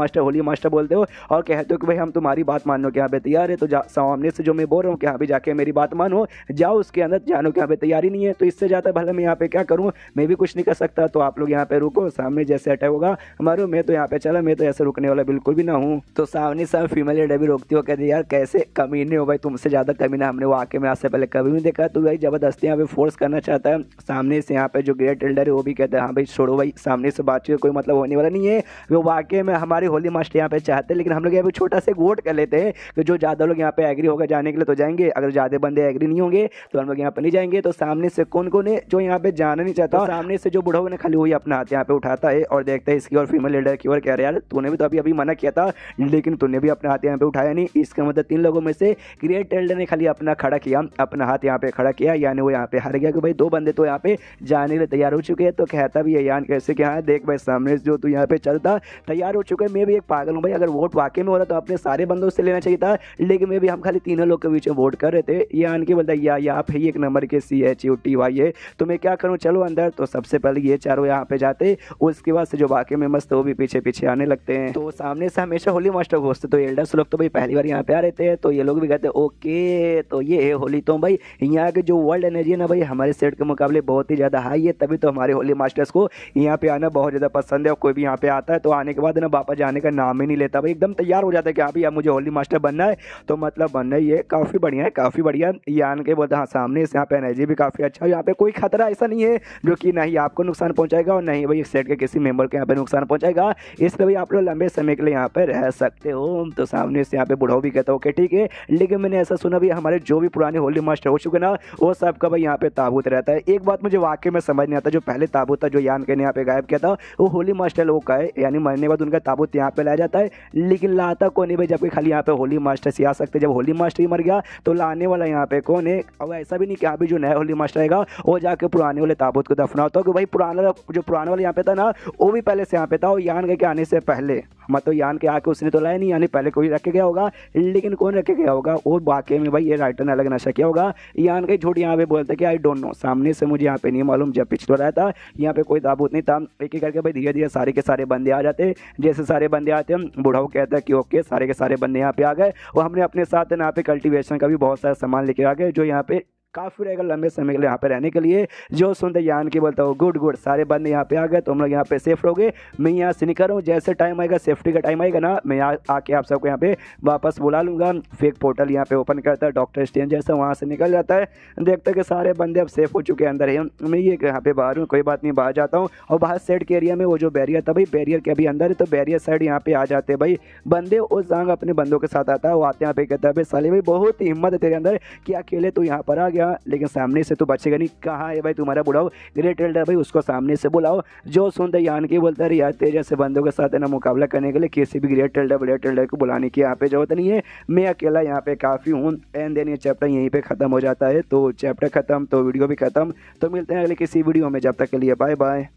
S1: मास्टर बोलते हो और कहते हो कि भाई हम तुम्हारी बात मानने के यहाँ पे तैयार है। तो सामने से जो मैं बोल रहा हूँ कि हाँ भी जाके मेरी बात मानो, जाओ उसके अंदर, जानो के यहाँ पे तैयारी नहीं है, तो इससे ज़्यादा भले मैं यहाँ पे क्या करूँ, मैं भी कुछ नहीं कर सकता। तो आप लोग यहाँ पे रुको, सामने जैसे अटैक होगा हमारे, मैं तो यहाँ पे चला, मैं तो ऐसे रुकने वाला बिल्कुल भी ना हूँ। तो सामने से फीमेल लीडर भी रोकती हो, कहती यार कैसे कमीने हो भाई, तुमसे ज़्यादा कमीना हमने वाकई में आज से पहले कभी नहीं देखा, तो भाई ज़बरदस्ती यहाँ पे फोर्स करना चाहता है। सामने से यहाँ पे जो ग्रेट एल्डर है वो भी कहता है हाँ भाई छोड़ो भाई, सामने से बात बातचीत कोई मतलब होने वाला नहीं है। वो वाकई में हमारे होली मास्टर यहाँ पे चाहते हैं, लेकिन हम लोग यहाँ पे छोटा सा वोट कर लेते हैं कि जो ज़्यादा लोग यहाँ पे एग्री होगा जाने के लिए तो जाएंगे, अगर ज़्यादा बंदे एग्री नहीं होंगे तो हम लोग यहाँ पे नहीं जाएंगे। तो सामने से कौन कौन है जो यहाँ पे जाना नहीं चाहता, सामने से जो बूढ़ा ने खाली वही अपना हाथ यहाँ पे उठाता है और देखता है इसकी और फीमेल लीडर की और कह रहा है यार तूने भी तो अभी अभी मना किया था लेकिन तूने भी अपना हाथ यहाँ पे उठाया नहीं। इसका मतलब 3 लोगों में से ग्रेट एल्डर ने खाली अपना खड़ा किया, अपना हाथ यहाँ पे खड़ा किया, यानी वो यहाँ पे हार गया कि भाई 2 बंदे तो यहाँ पे जाने के लिए तैयार हो चुके हैं। तो कहता भी है यान कैसे क्या है, देख भाई सामने जो तू यहाँ पे चलता तैयार हो चुका है, मैं भी एक पागल हूँ भाई, अगर वोट वाकई में हो रहा तो अपने सारे बंदों से लेना चाहिए था, लेकिन मैं भी हम खाली 3 लोग के बीच में वोट कर रहे थे। यान की बोलता या आप है 1 नंबर के CHUTY है, तो मैं क्या करूँ, चलो अंदर। तो सबसे पहले ये चारों यहाँ पे जाते, उसके बाद से जो बाकी में मस्त वो भी पीछे पीछे आने लगते हैं। तो सामने से हमेशा होली मास्टर घुसते, तो एल्डर्स लोग तो भाई पहली बार यहाँ पे आ रहे थे, तो ये लोग भी कहते ओके तो ये है होली। तो भाई यहाँ के जो वर्ल्ड एनर्जी है ना भाई हमारे सेट के मुकाबले बहुत ही ज़्यादा हाई है, तभी तो हमारे होली मास्टर्स को यहाँ पे आना बहुत ज़्यादा पसंद है। और कोई भी यहाँ पे आता है तो आने के बाद ना वापस जाने का नाम ही नहीं लेता भाई, एकदम तैयार हो जाता है कि हाँ भाई अब मुझे होली मास्टर बनना है, तो मतलब बनना ही है। काफ़ी बढ़िया है, काफ़ी बढ़िया। यान के बोलते हाँ सामने से यहाँ पे एनर्जी भी काफ़ी अच्छा है, यहाँ पे कोई खतरा ऐसा नहीं है जो कि नहीं आपको नुकसान पहुँचाएगा और नहीं भाई सेट के किसी मेंबर को यहाँ पे नुकसान पहुँचाएगा, इसलिए भाई आप लोग लंबे समय के लिए यहाँ पे रह सकते हो। तो सामने से यहाँ पे बुढ़ाओ भी कहता है ओके ठीक है, लेकिन मैंने ऐसा सुना भी हमारे जो भी पुराने होली मास्टर हो चुके ना वो सब का भाई यहाँ पे ताबूत रहता है। एक बात मुझे वाकई में समझ नहीं आता, जो पहले ताबूत था जो यान के ने यहाँ पे गायब किया था वो होली मास्टर लोग का है, यानी मरने के बाद उनका ताबूत यहाँ पे लाया जाता है, लेकिन लाता कौन है भाई, जबकि खाली यहाँ पे होली मास्टर से आ सकते। जब होली मास्टर ही मर गया तो लाने वाला यहाँ पे कौन है। अब ऐसा भी नहीं कि अभी जो नया होली मास्टर आएगा वो जाके पुराने वाले ताबूत को दफना होता है, कि भाई पुराना वाला यहाँ पे था ना वो भी पहले से यहाँ पे था, और यान के आने से पहले मतलब यान के आके उसने तो लाया नहीं, यानी पहले कोई रख के गया होगा, लेकिन कौन रख के गया होगा वो वाकई में भाई ये राइटर ने अलग नशा किया होगा। यान के झूठ यहाँ पे बोलते कि आई डोंट नो, सामने से मुझे यहाँ पे नहीं मालूम। जब पिछले रहा था यहाँ पे कोई ताबूत नहीं था, एक एक करके भाई धीरे धीरे सारे के सारे बंदे आ जाते, जैसे सारे बंदे आते हम बुढ़ाऊ कहता है कि ओके सारे के सारे बंदे यहाँ पे आ गए, और हमने अपने साथ यहाँ पे कल्टीवेशन का भी बहुत सारा सामान लेके आ गए जो यहाँ पे काफ़ी रहेगा लंबे समय के लिए यहाँ पे रहने के लिए। जो सुनते यान की बोलता हूँ गुड गुड, सारे बंदे यहाँ पे आ गए, तुम लोग यहाँ पे सेफ रहोगे, मैं यहाँ से निकल रहा हूँ, जैसे टाइम आएगा सेफ्टी का टाइम आएगा ना मैं यहाँ आके आप सबको यहाँ पे वापस बुला लूँगा। फेक पोर्टल यहाँ पे ओपन करता है डॉक्टर स्ट्रेंज जैसा, वहाँ से निकल जाता है, देखता है कि सारे बंदे अब सेफ हो चुके हैं अंदर है, मैं ये यहाँ पे बाहर हूँ, कोई बात नहीं बाहर जाता हूँ। और बाहर सेट के एरिया में वो जो बैरियर था भाई बैरियर के अभी अंदर है, तो बैरियर साइड यहाँ पे आ जाते हैं भाई बंदे। उस जांग अपने बंदों के साथ आता है, वो आते यहाँ पे कहता है भाई साले भाई बहुत ही हिम्मत है तेरे अंदर कि अकेले तू यहाँ पर आ गया, लेकिन सामने से तो बचेगा नहीं। कहाँ है भाई तुम्हारा बुढ़ाओ ग्रेट एल्डर, भाई उसको सामने से बुलाओ। जो सुनते यान की बोलता है यार तेरे जैसे बंदों के साथ है ना मुकाबला करने के लिए किसी भी ग्रेट एल्डर को बुलाने की यहाँ पे जरूरत नहीं है, मैं अकेला यहाँ पे काफ़ी हूँ। एंड देन ये चैप्टर यहीं पे ख़त्म हो जाता है। तो चैप्टर ख़त्म तो वीडियो भी ख़त्म, तो मिलते हैं अगले किसी वीडियो में, जब तक के लिए बाय बाय।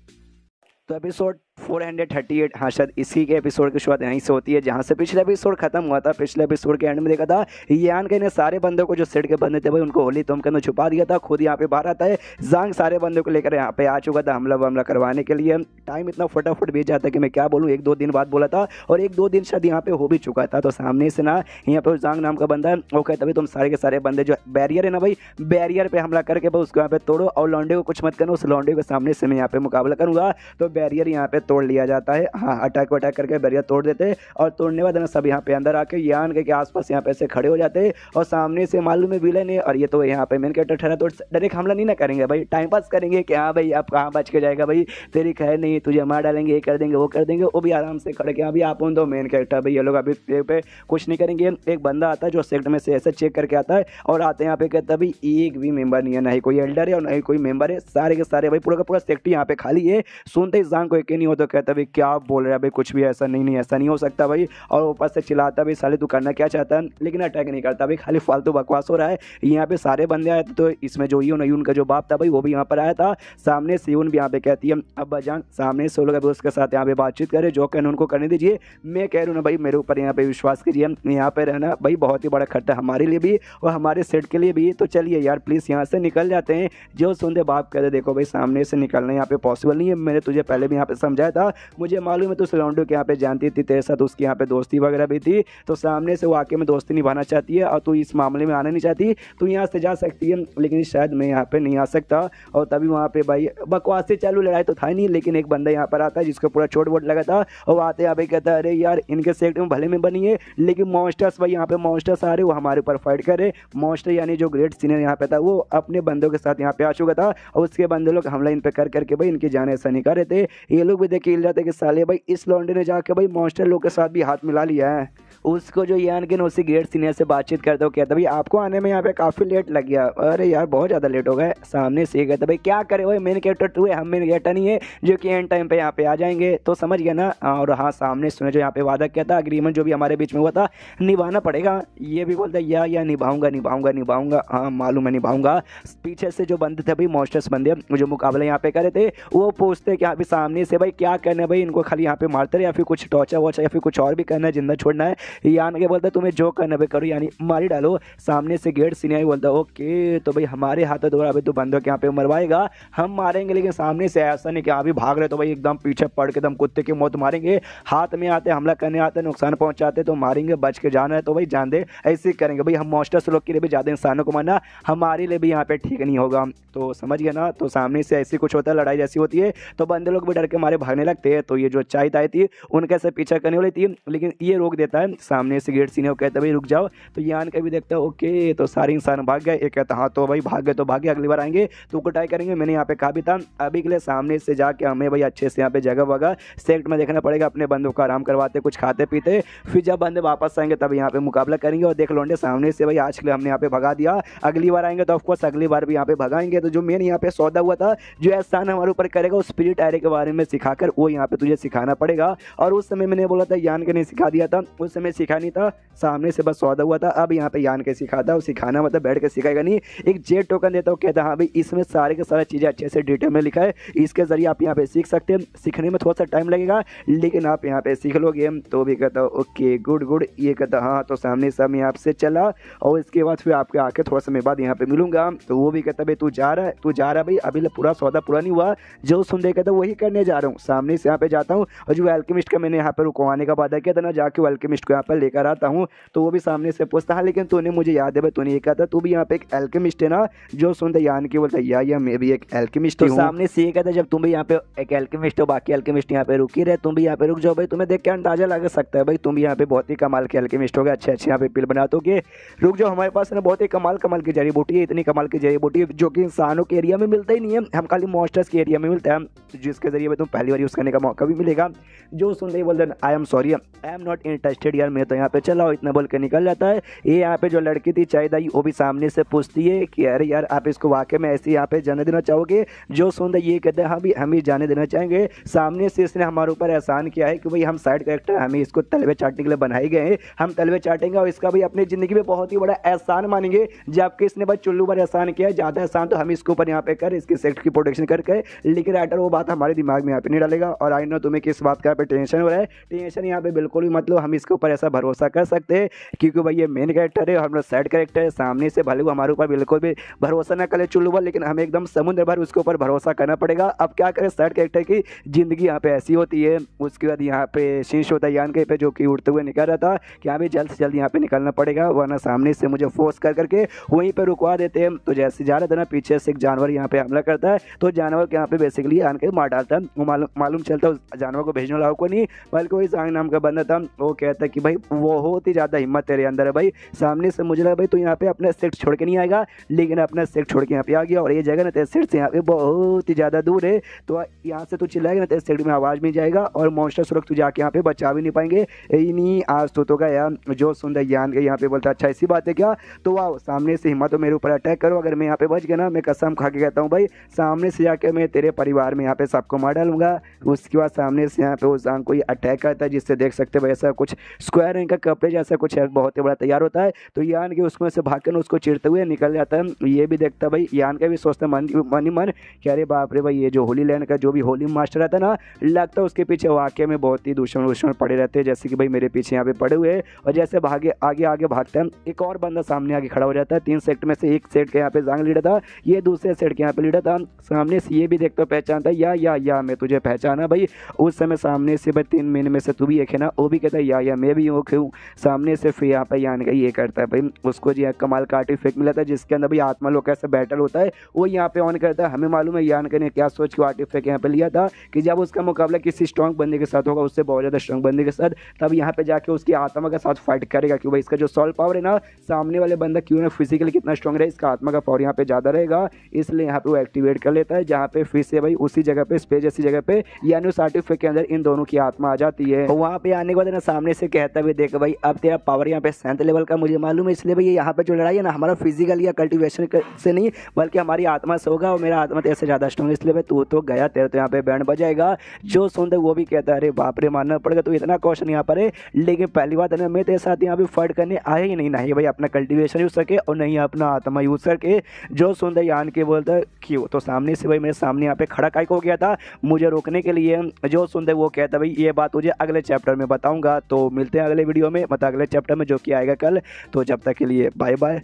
S1: तो एपिसोड 438 हाँ शायद इसी के एपिसोड की शुरुआत यहीं से होती है जहाँ से पिछले एपिसोड खत्म हुआ था। पिछले एपिसोड के एंड में देखा था यान के ने सारे बंदों को जो सेट के बंदे थे भाई उनको होली तुम के अंदर छुपा दिया था, खुद यहाँ पे बाहर आता है। जांग सारे बंदों को लेकर यहाँ पे आ चुका था हमला करवाने के लिए। टाइम इतना फटाफट बीत जाता है कि मैं क्या बोलूँ, 1-2 दिन बाद बोला था और 1-2 दिन शायद यहाँ पे हो भी चुका था। तो सामने से ना यहाँ पे जांग नाम का बंदा है, वो कहता भाई तुम सारे के सारे बंदे जो बैरियर है ना भाई बैरियर पे हमला करके भाई उसको यहाँ पे तोड़ो, और लौंडे को कुछ मत करना, उस लौंडे के सामने से मैं यहाँ पे मुकाबला करूँगा। तो बैरियर यहाँ पे तोड़ लिया जाता है, हाँ अटैक करके बैरियर तोड़ देते, और तोड़ने बाद ना सब यहाँ पे अंदर आके यान के आसपास यहाँ पे ऐसे खड़े हो जाते, और सामने से मालूम है विलन है और ये तो यहाँ पे मेन कैरेक्टर ठहरा, तो डायरेक्ट हमला नहीं ना करेंगे भाई, टाइम पास करेंगे कि हाँ भाई आप कहाँ बच के जाएगा भाई, तेरी खैर नहीं, तुझे मार डालेंगे, ये कर देंगे वो कर देंगे, वो भी आराम से खड़े के अभी आप उन दो मेन कैरेक्टर भाई ये लोग अभी पे कुछ नहीं करेंगे। एक बंदा आता है जो सेक्ट में से ऐसे चेक करके आता है और आते हैं यहाँ पे कहता है भाई एक भी मेंबर नहीं है, ना ही कोई एल्डर है और ना ही कोई मेंबर है, सारे के सारे भाई पूरा का पूरा सेक्ट यहाँ पे खाली है। सुनते ही जांग को एक नहीं हो तो कहता भाई क्या बोल रहा है भाई, कुछ भी ऐसा नहीं ऐसा नहीं हो सकता भाई, और ऊपर से चिल्लाता भाई साले तू करना क्या चाहता है, लेकिन अटैक नहीं करता भाई, खाली फालतू बकवास हो रहा है। यहाँ पे सारे बंदे आए थे, तो इसमें जो यून का जो बाप था भाई वो भी यहाँ पर आया था। सामने से यून भी यहाँ पे कहती है अब्बा जान, सामने से लोग अभी उसके साथ यहाँ पे बातचीत करे, जो कहना उनको करने दीजिए, मैं कह रहा हूँ ना भाई मेरे ऊपर यहाँ पे विश्वास कीजिए, यहाँ पे रहना भाई बहुत ही बड़ा खतरा हमारे लिए भी और हमारे सेट के लिए भी, तो चलिए यार प्लीज़ यहाँ से निकल जाते हैं। जो सुनते बाप कहते देखो भाई सामने से निकलना यहाँ पे पॉसिबल नहीं है, मैंने तुझे पहले भी यहाँ पे समझाया था, मुझे मालूम है तू सलाउंडो के यहाँ पे जानती थी, तेरे साथ उसकी यहाँ पे दोस्ती वगैरह भी थी, तो सामने से वाकई में दोस्ती निभाना चाहती है और तू इस मामले में आना नहीं चाहती, तू यहाँ से जा सकती है, लेकिन शायद मैं यहाँ पे नहीं आ सकता। और तभी वहाँ पे भाई बकवासी चालू, लड़ाई तो था नहीं, लेकिन एक बंदा यहाँ पर आता है जिसको पूरा चोट वोट लगा था, और आते यहाँ पे कहता है अरे यार इनके सेक्ट में भले में बनी है, लेकिन मॉन्स्टर्स भाई यहाँ पे मॉन्स्टर्स आ रहे वो हमारे ऊपर फाइट करे। मॉन्स्टर यानी जो ग्रेट सीनियर यहाँ पे था वो अपने बंदों के साथ यहाँ पे आ चुका था, और उसके बंदे लोग हमला इन पे कर करके भाई इनकी जान ऐसा नहीं कर रहे थे। ये लोग भी देख के हिल जाते कि साले भाई इस लौंडे ने जाके भाई मॉन्स्टर लोग के साथ भी हाथ मिला लिया है। उसको जो यान के उसी गेट सीनियर से बातचीत करते हो, कहता भाई आपको आने में यहाँ पे काफ़ी लेट लग गया। अरे यार बहुत ज़्यादा लेट हो गए। सामने से ये कहता भाई क्या करे भाई, मेन कैरेक्टर टू है, हम मेन कैरेक्टर नहीं है जो कि एंड टाइम पे यहाँ पे आ जाएंगे। तो समझ गया ना। और हाँ, सामने सुने जो यहाँ पे वादा किया था, अग्रीमेंट जो भी हमारे बीच में हुआ था निभाना पड़ेगा। ये भी बोलता है या निभाऊंगा निभाऊंगा निभाऊंगा, हाँ मालूम है निभाऊंगा। पीछे से जो बंदे थे भाई मॉन्स्टर्स बंदे जो मुकाबला यहाँ पे करे थे, वो पूछते कि यहाँ पे सामने से भाई क्या करना है भाई, इनको खाली यहाँ पे मारते रहे या फिर कुछ टॉर्चर वॉर्चर या फिर कुछ और भी करना है, जिंदा छोड़ना है। यान के बोलता तुम्हें जो करना है करो, यानी मारी डालो। सामने से गेट सीनियर बोलता ओके तो भाई हमारे हाथों द्वारा अभी तो बंदों के यहाँ पे मरवाएगा, हम मारेंगे। लेकिन सामने से ऐसा नहीं कि अभी भाग रहे तो भाई एकदम पीछे पड़ के एकदम कुत्ते की मौत मारेंगे। हाथ में आते हमला करने आते नुकसान पहुंचाते तो मारेंगे, बच के जाना है तो भाई जान दे, ऐसे ही करेंगे भाई। हम मॉन्स्टर्स लोग के लिए भी ज़्यादा इंसानों को मारना हमारे लिए भी यहाँ पे ठीक नहीं होगा। तो समझ गया ना। तो सामने से ऐसी कुछ होता है, लड़ाई जैसी होती है तो बंदे लोग भी डर के मारे भागने लगते हैं। तो ये जो चाय ताई थी उनके से पीछा करने वाली थी, लेकिन ये रोक देता है। सामने से गेट सीनियर कहता है भाई रुक जाओ। तो यान का भी देखता है ओके तो सारे इंसान भाग गए। एक कहता हाँ तो भाई भाग गए तो भागे, अगली बार आएंगे तो कुटाई करेंगे। मैंने यहाँ पे कहा भी था अभी के लिए सामने से जाके हमें भाई अच्छे से यहाँ पे जगह वगह सेक्ट में देखना पड़ेगा, अपने बंदों को आराम करवाते कुछ खाते पीते, फिर जब बंदे वापस आएंगे तब यहाँ पे मुकाबला करेंगे। और देख लौंडे सामने से भाई आज के लिए हमने यहाँ पे भगा दिया, अगली बार आएंगे तो ऑफकोर्स अगली बार भी यहाँ पे भगाएंगे। तो जो मेन यहाँ पे सौदा हुआ था, जो एहसान हमारे ऊपर करेगा उस स्पिरिट एरे के बारे में सिखाकर वो यहाँ पे तुझे सिखाना पड़ेगा। और उस समय मैंने बोला था यान के नहीं सिखा दिया था, उस समय सिखा नहीं था, सामने से बस सौदा हुआ था। अब यहाँ पे यान के सिखाता है, सिखाना मतलब बैठ के सिखाएगा नहीं। एक जेट टोकन देता हूँ, कहता हाँ भाई इसमें सारे के सारा चीज़ें अच्छे से डिटेल में लिखा है, इसके जरिए आप यहाँ पे सीख सकते हैं। सीखने में थोड़ा सा टाइम लगेगा लेकिन आप यहाँ पे सीख लोगे। तो भी कहता हूँ ओके गुड गुड। ये कहता हाँ तो सामने से मैं आपसे चला और इसके बाद फिर आपके आके थोड़ा समय बाद यहाँ पे मिलूंगा। तो वो भी कहता भाई तू जा रहा है भाई, अभी पूरा सौदा पूरा नहीं हुआ, जो सुन दे कहता वही करने जा रहा हूँ। सामने से यहाँ पे जाता हूँ और जो एल्केमिस्ट का मैंने यहाँ पे रुकवाने का वादा किया था ना, जाके वो एल्केमिस्ट को यहाँ पर लेकर आता हूँ। तो वो भी सामने से पूछता है लेकिन तूने मुझे याद है भाई, तूने ये कहा था तू भी यहाँ पे एक एल्केमिस्ट है ना, जो सुनते यान की बोलता या मैं भी एक एल्केमिस्ट हूँ। सामने से ये कहता जब तुम भी यहाँ पे एक एल्केमिस्ट हो, बाकी एल्केमिस्ट यहाँ पे रुकी रहे, तुम भी यहाँ पे रुक जाओ भाई, तुम्हें देख के अंदाजा लग सकता है भाई तुम भी यहाँ पे बहुत ही कमाल के एल्केमिस्ट हो गए, अच्छे अच्छे यहाँ पे पिल बनाते हो। रुक जाओ, हमारे पास ना बहुत ही कमाल की जड़ी बूटी है, इतनी कमाल की जड़ी बूटी जो कि इंसानों के एरिया में मिलता ही नहीं है, हम खाली मॉन्स्टर्स के एरिया में मिलता है, जिसके जरिए तुम पहली बार यूज़ करने का मौका भी मिलेगा। जो सुनते ही बोलते हैं I am sorry I am not interested यार, मैं तो यहाँ पे चला इतना बोल के निकल जाता है। ये यहाँ पे जो लड़की थी चाहिदाई वो भी सामने से पूछती है कि अरे यार आप इसको वाकई में ऐसे यहाँ पे जाने देना चाहोगे? जो सुनते ये कहते हैं हाँ भी हम ही जाने देना चाहेंगे। सामने से इसने हमारे ऊपर एहसान किया है कि भाई हम साइड कैरेक्टर, हमें इसको तलवे चाटने के लिए बनाए गए हैं, हम तलवे चाटेंगे और इसका भी अपनी ज़िंदगी में बहुत ही बड़ा एहसान मानेंगे। जबकि इसने बस चुल्लू पर एहसान किया है, ज़्यादा एहसान तो हम इसके ऊपर यहाँ पे कर इसकी सेक्ट की प्रोटेक्शन करके, लेकिन राइटर वो बात हमारे दिमाग में यहाँ पे नहीं डालेगा। और आई नो तुम्हें किस बात का यहाँ पे टेंशन हो रहा है, टेंशन यहाँ पे बिल्कुल भी मतलब हम इसके ऊपर ऐसा भरोसा कर सकते हैं क्योंकि भाई ये मेन कैरेक्टर है, हम साइड कैरेक्टर है। सामने से भले वो हमारे ऊपर बिल्कुल भी भरोसा ना करे चुल्लू पर, लेकिन हमें एकदम समुद्र भर उसके ऊपर भरोसा करना पड़ेगा। अब क्या करें, साइड कैरेक्टर की जिंदगी यहाँ पे ऐसी होती है। उसके बाद यहाँ पे शीश होता है यान के पे जो कि उड़ते हुए निकल रहा था कि यहाँ पे जल्द से जल्द यहाँ पे निकलना पड़ेगा वरना सामने से मुझे फोर्स कर करके वहीं पे रुकवा देते हैं। तो जैसे जा रहा था ना, पीछे से एक जानवर यहाँ पे हमला करता है, तो जानवर के यहाँ पे बेसिकली आन के मार डालता है। वो मालूम चलता है उस जानवर को भेजने वाला को नहीं, बल्कि वही सांग नाम का बंदा था। वो कहता है कि भाई बहुत ही ज़्यादा हिम्मत तेरे अंदर है भाई। सामने से मुझे लगा भाई तू यहाँ पे अपना सेक्ट छोड़ के नहीं आएगा, लेकिन अपना सेक्ट छोड़ के यहाँ पे आ गया। और ये जगह ना तेरे सेक्ट से यहाँ पे बहुत ही ज़्यादा दूर है, तो यहाँ से तू चिल्लाएगा ना तेरे सेक्ट में आवाज़ मिल जाएगा और मॉन्स्टर सुरक्षित तू जाके यहाँ पे बचा भी नहीं पाएंगे। नहीं आज तो गया। जो सुंदर ज्ञान के यहाँ पे बोलता अच्छा ऐसी बात है क्या? तो वाह, सामने से हिम्मत तो मेरे ऊपर अटैक करो, अगर मैं यहाँ पे बच गया ना, मैं कसम खा के कहता हूँ भाई सामने से जाके मैं तेरे परिवार में यहाँ पे सबको मार डालूंगा। उसके बाद सामने से यहाँ पे उस जान कोई अटैक करता है, जिससे देख सकते भाई ऐसा कुछ स्क्वायर रंग का कपड़े जैसा कुछ है, बहुत ही बड़ा तैयार होता है। तो यान के उसमें से भाग कर उसको चिरते हुए निकल जाता है। ये भी देखता भाई, यान का भी सोचता मन ही मन कि अरे बाप रे भाई, ये जो होली लैंड का जो भी होली मास्टर रहता है ना, लगता है उसके पीछे वाकई में बहुत ही दुश्मन पड़े रहते हैं, जैसे कि भाई मेरे पीछे यहाँ पे पड़े हुए। और जैसे भागे आगे भागता है, एक और बंदा सामने आगे खड़ा हो जाता है। 3 सेट में से एक सेट के यहाँ पे जांग लीडर था, ये दूसरे सेट के यहाँ पे लीडर था। सामने से ये भी देखता पहचानता या मैं तुझे पहचाना भाई। उस समय सामने से भाई 3 महीने में से तू भी एक है ना, वो भी कहता है या मैं भी हो क्यों। सामने से फिर यहाँ पे यान का ये करता है भाई, उसको जी कमाल का आर्टिफैक्ट मिला था जिसके अंदर भाई आत्मा लोग कैसे बैटल होता है वो यहाँ पे ऑन करता है। हमें मालूम है यान ने क्या सोच के आर्टिफैक्ट यहाँ पे लिया था कि जब उसका मुकाबला किसी स्ट्रॉन्ग बंदे के साथ होगा, उससे बहुत ज़्यादा स्ट्रॉन्ग बंदे के साथ, तब यहाँ पे जाके उसकी आत्मा के साथ फाइट करेगा। क्यों भाई, इसका जो सोल पावर है ना, सामने वाले बंदा क्यों ना फिजिकली कितना स्ट्रॉन्ग रहे, इसका आत्मा का पावर यहाँ पे ज़्यादा रहेगा, इसलिए यहाँ पे वो एक्टिवेट कर लेता है। जहाँ पे फिर से भाई उसी जगह पे स्पेस जैसी जगह पे यानी उस आर्टिफैक्ट के अंदर इन दोनों की आत्मा आ जाती है। वहाँ पे आने के बाद ना सामने से कहता है देख भाई अब तेरा पावर यहाँ पे 7 लेवल का मुझे मालूम है, इसलिए भाई यहाँ पे जो लड़ाई है ना हमारा फिजिकल या कल्टिवेशन से नहीं बल्कि हमारी आत्मा से होगा, और मेरा आत्मा तेरे से ज़्यादा स्ट्रॉन्ग है, इसलिए भाई तू तो गया, तेरे तो यहाँ पे बैंड बजाएगा। जो सुनते वो भी कहता है अरे बाप रे मानना पड़ेगा, तो इतना क्वेश्चन यहाँ पर है। लेकिन पहली बात है ना, मैं तेरे साथ यहाँ पे फाइट करने आया ही नहीं भाई अपना कल्टिवेशन यूज करके और नहीं अपना आत्मा यूज करके। जो सुनते यान के बोलता है क्यों, तो सामने से भाई मेरे सामने यहाँ पे खड़ा काइक हो गया था मुझे रोकने के लिए। जो सुनते वो कहता भाई ये बात मुझे अगले चैप्टर में बताऊंगा। तो मिलते हैं अगले वीडियो में, मतलब अगले चैप्टर में जो कि आएगा कल। तो जब तक के लिए बाय बाय।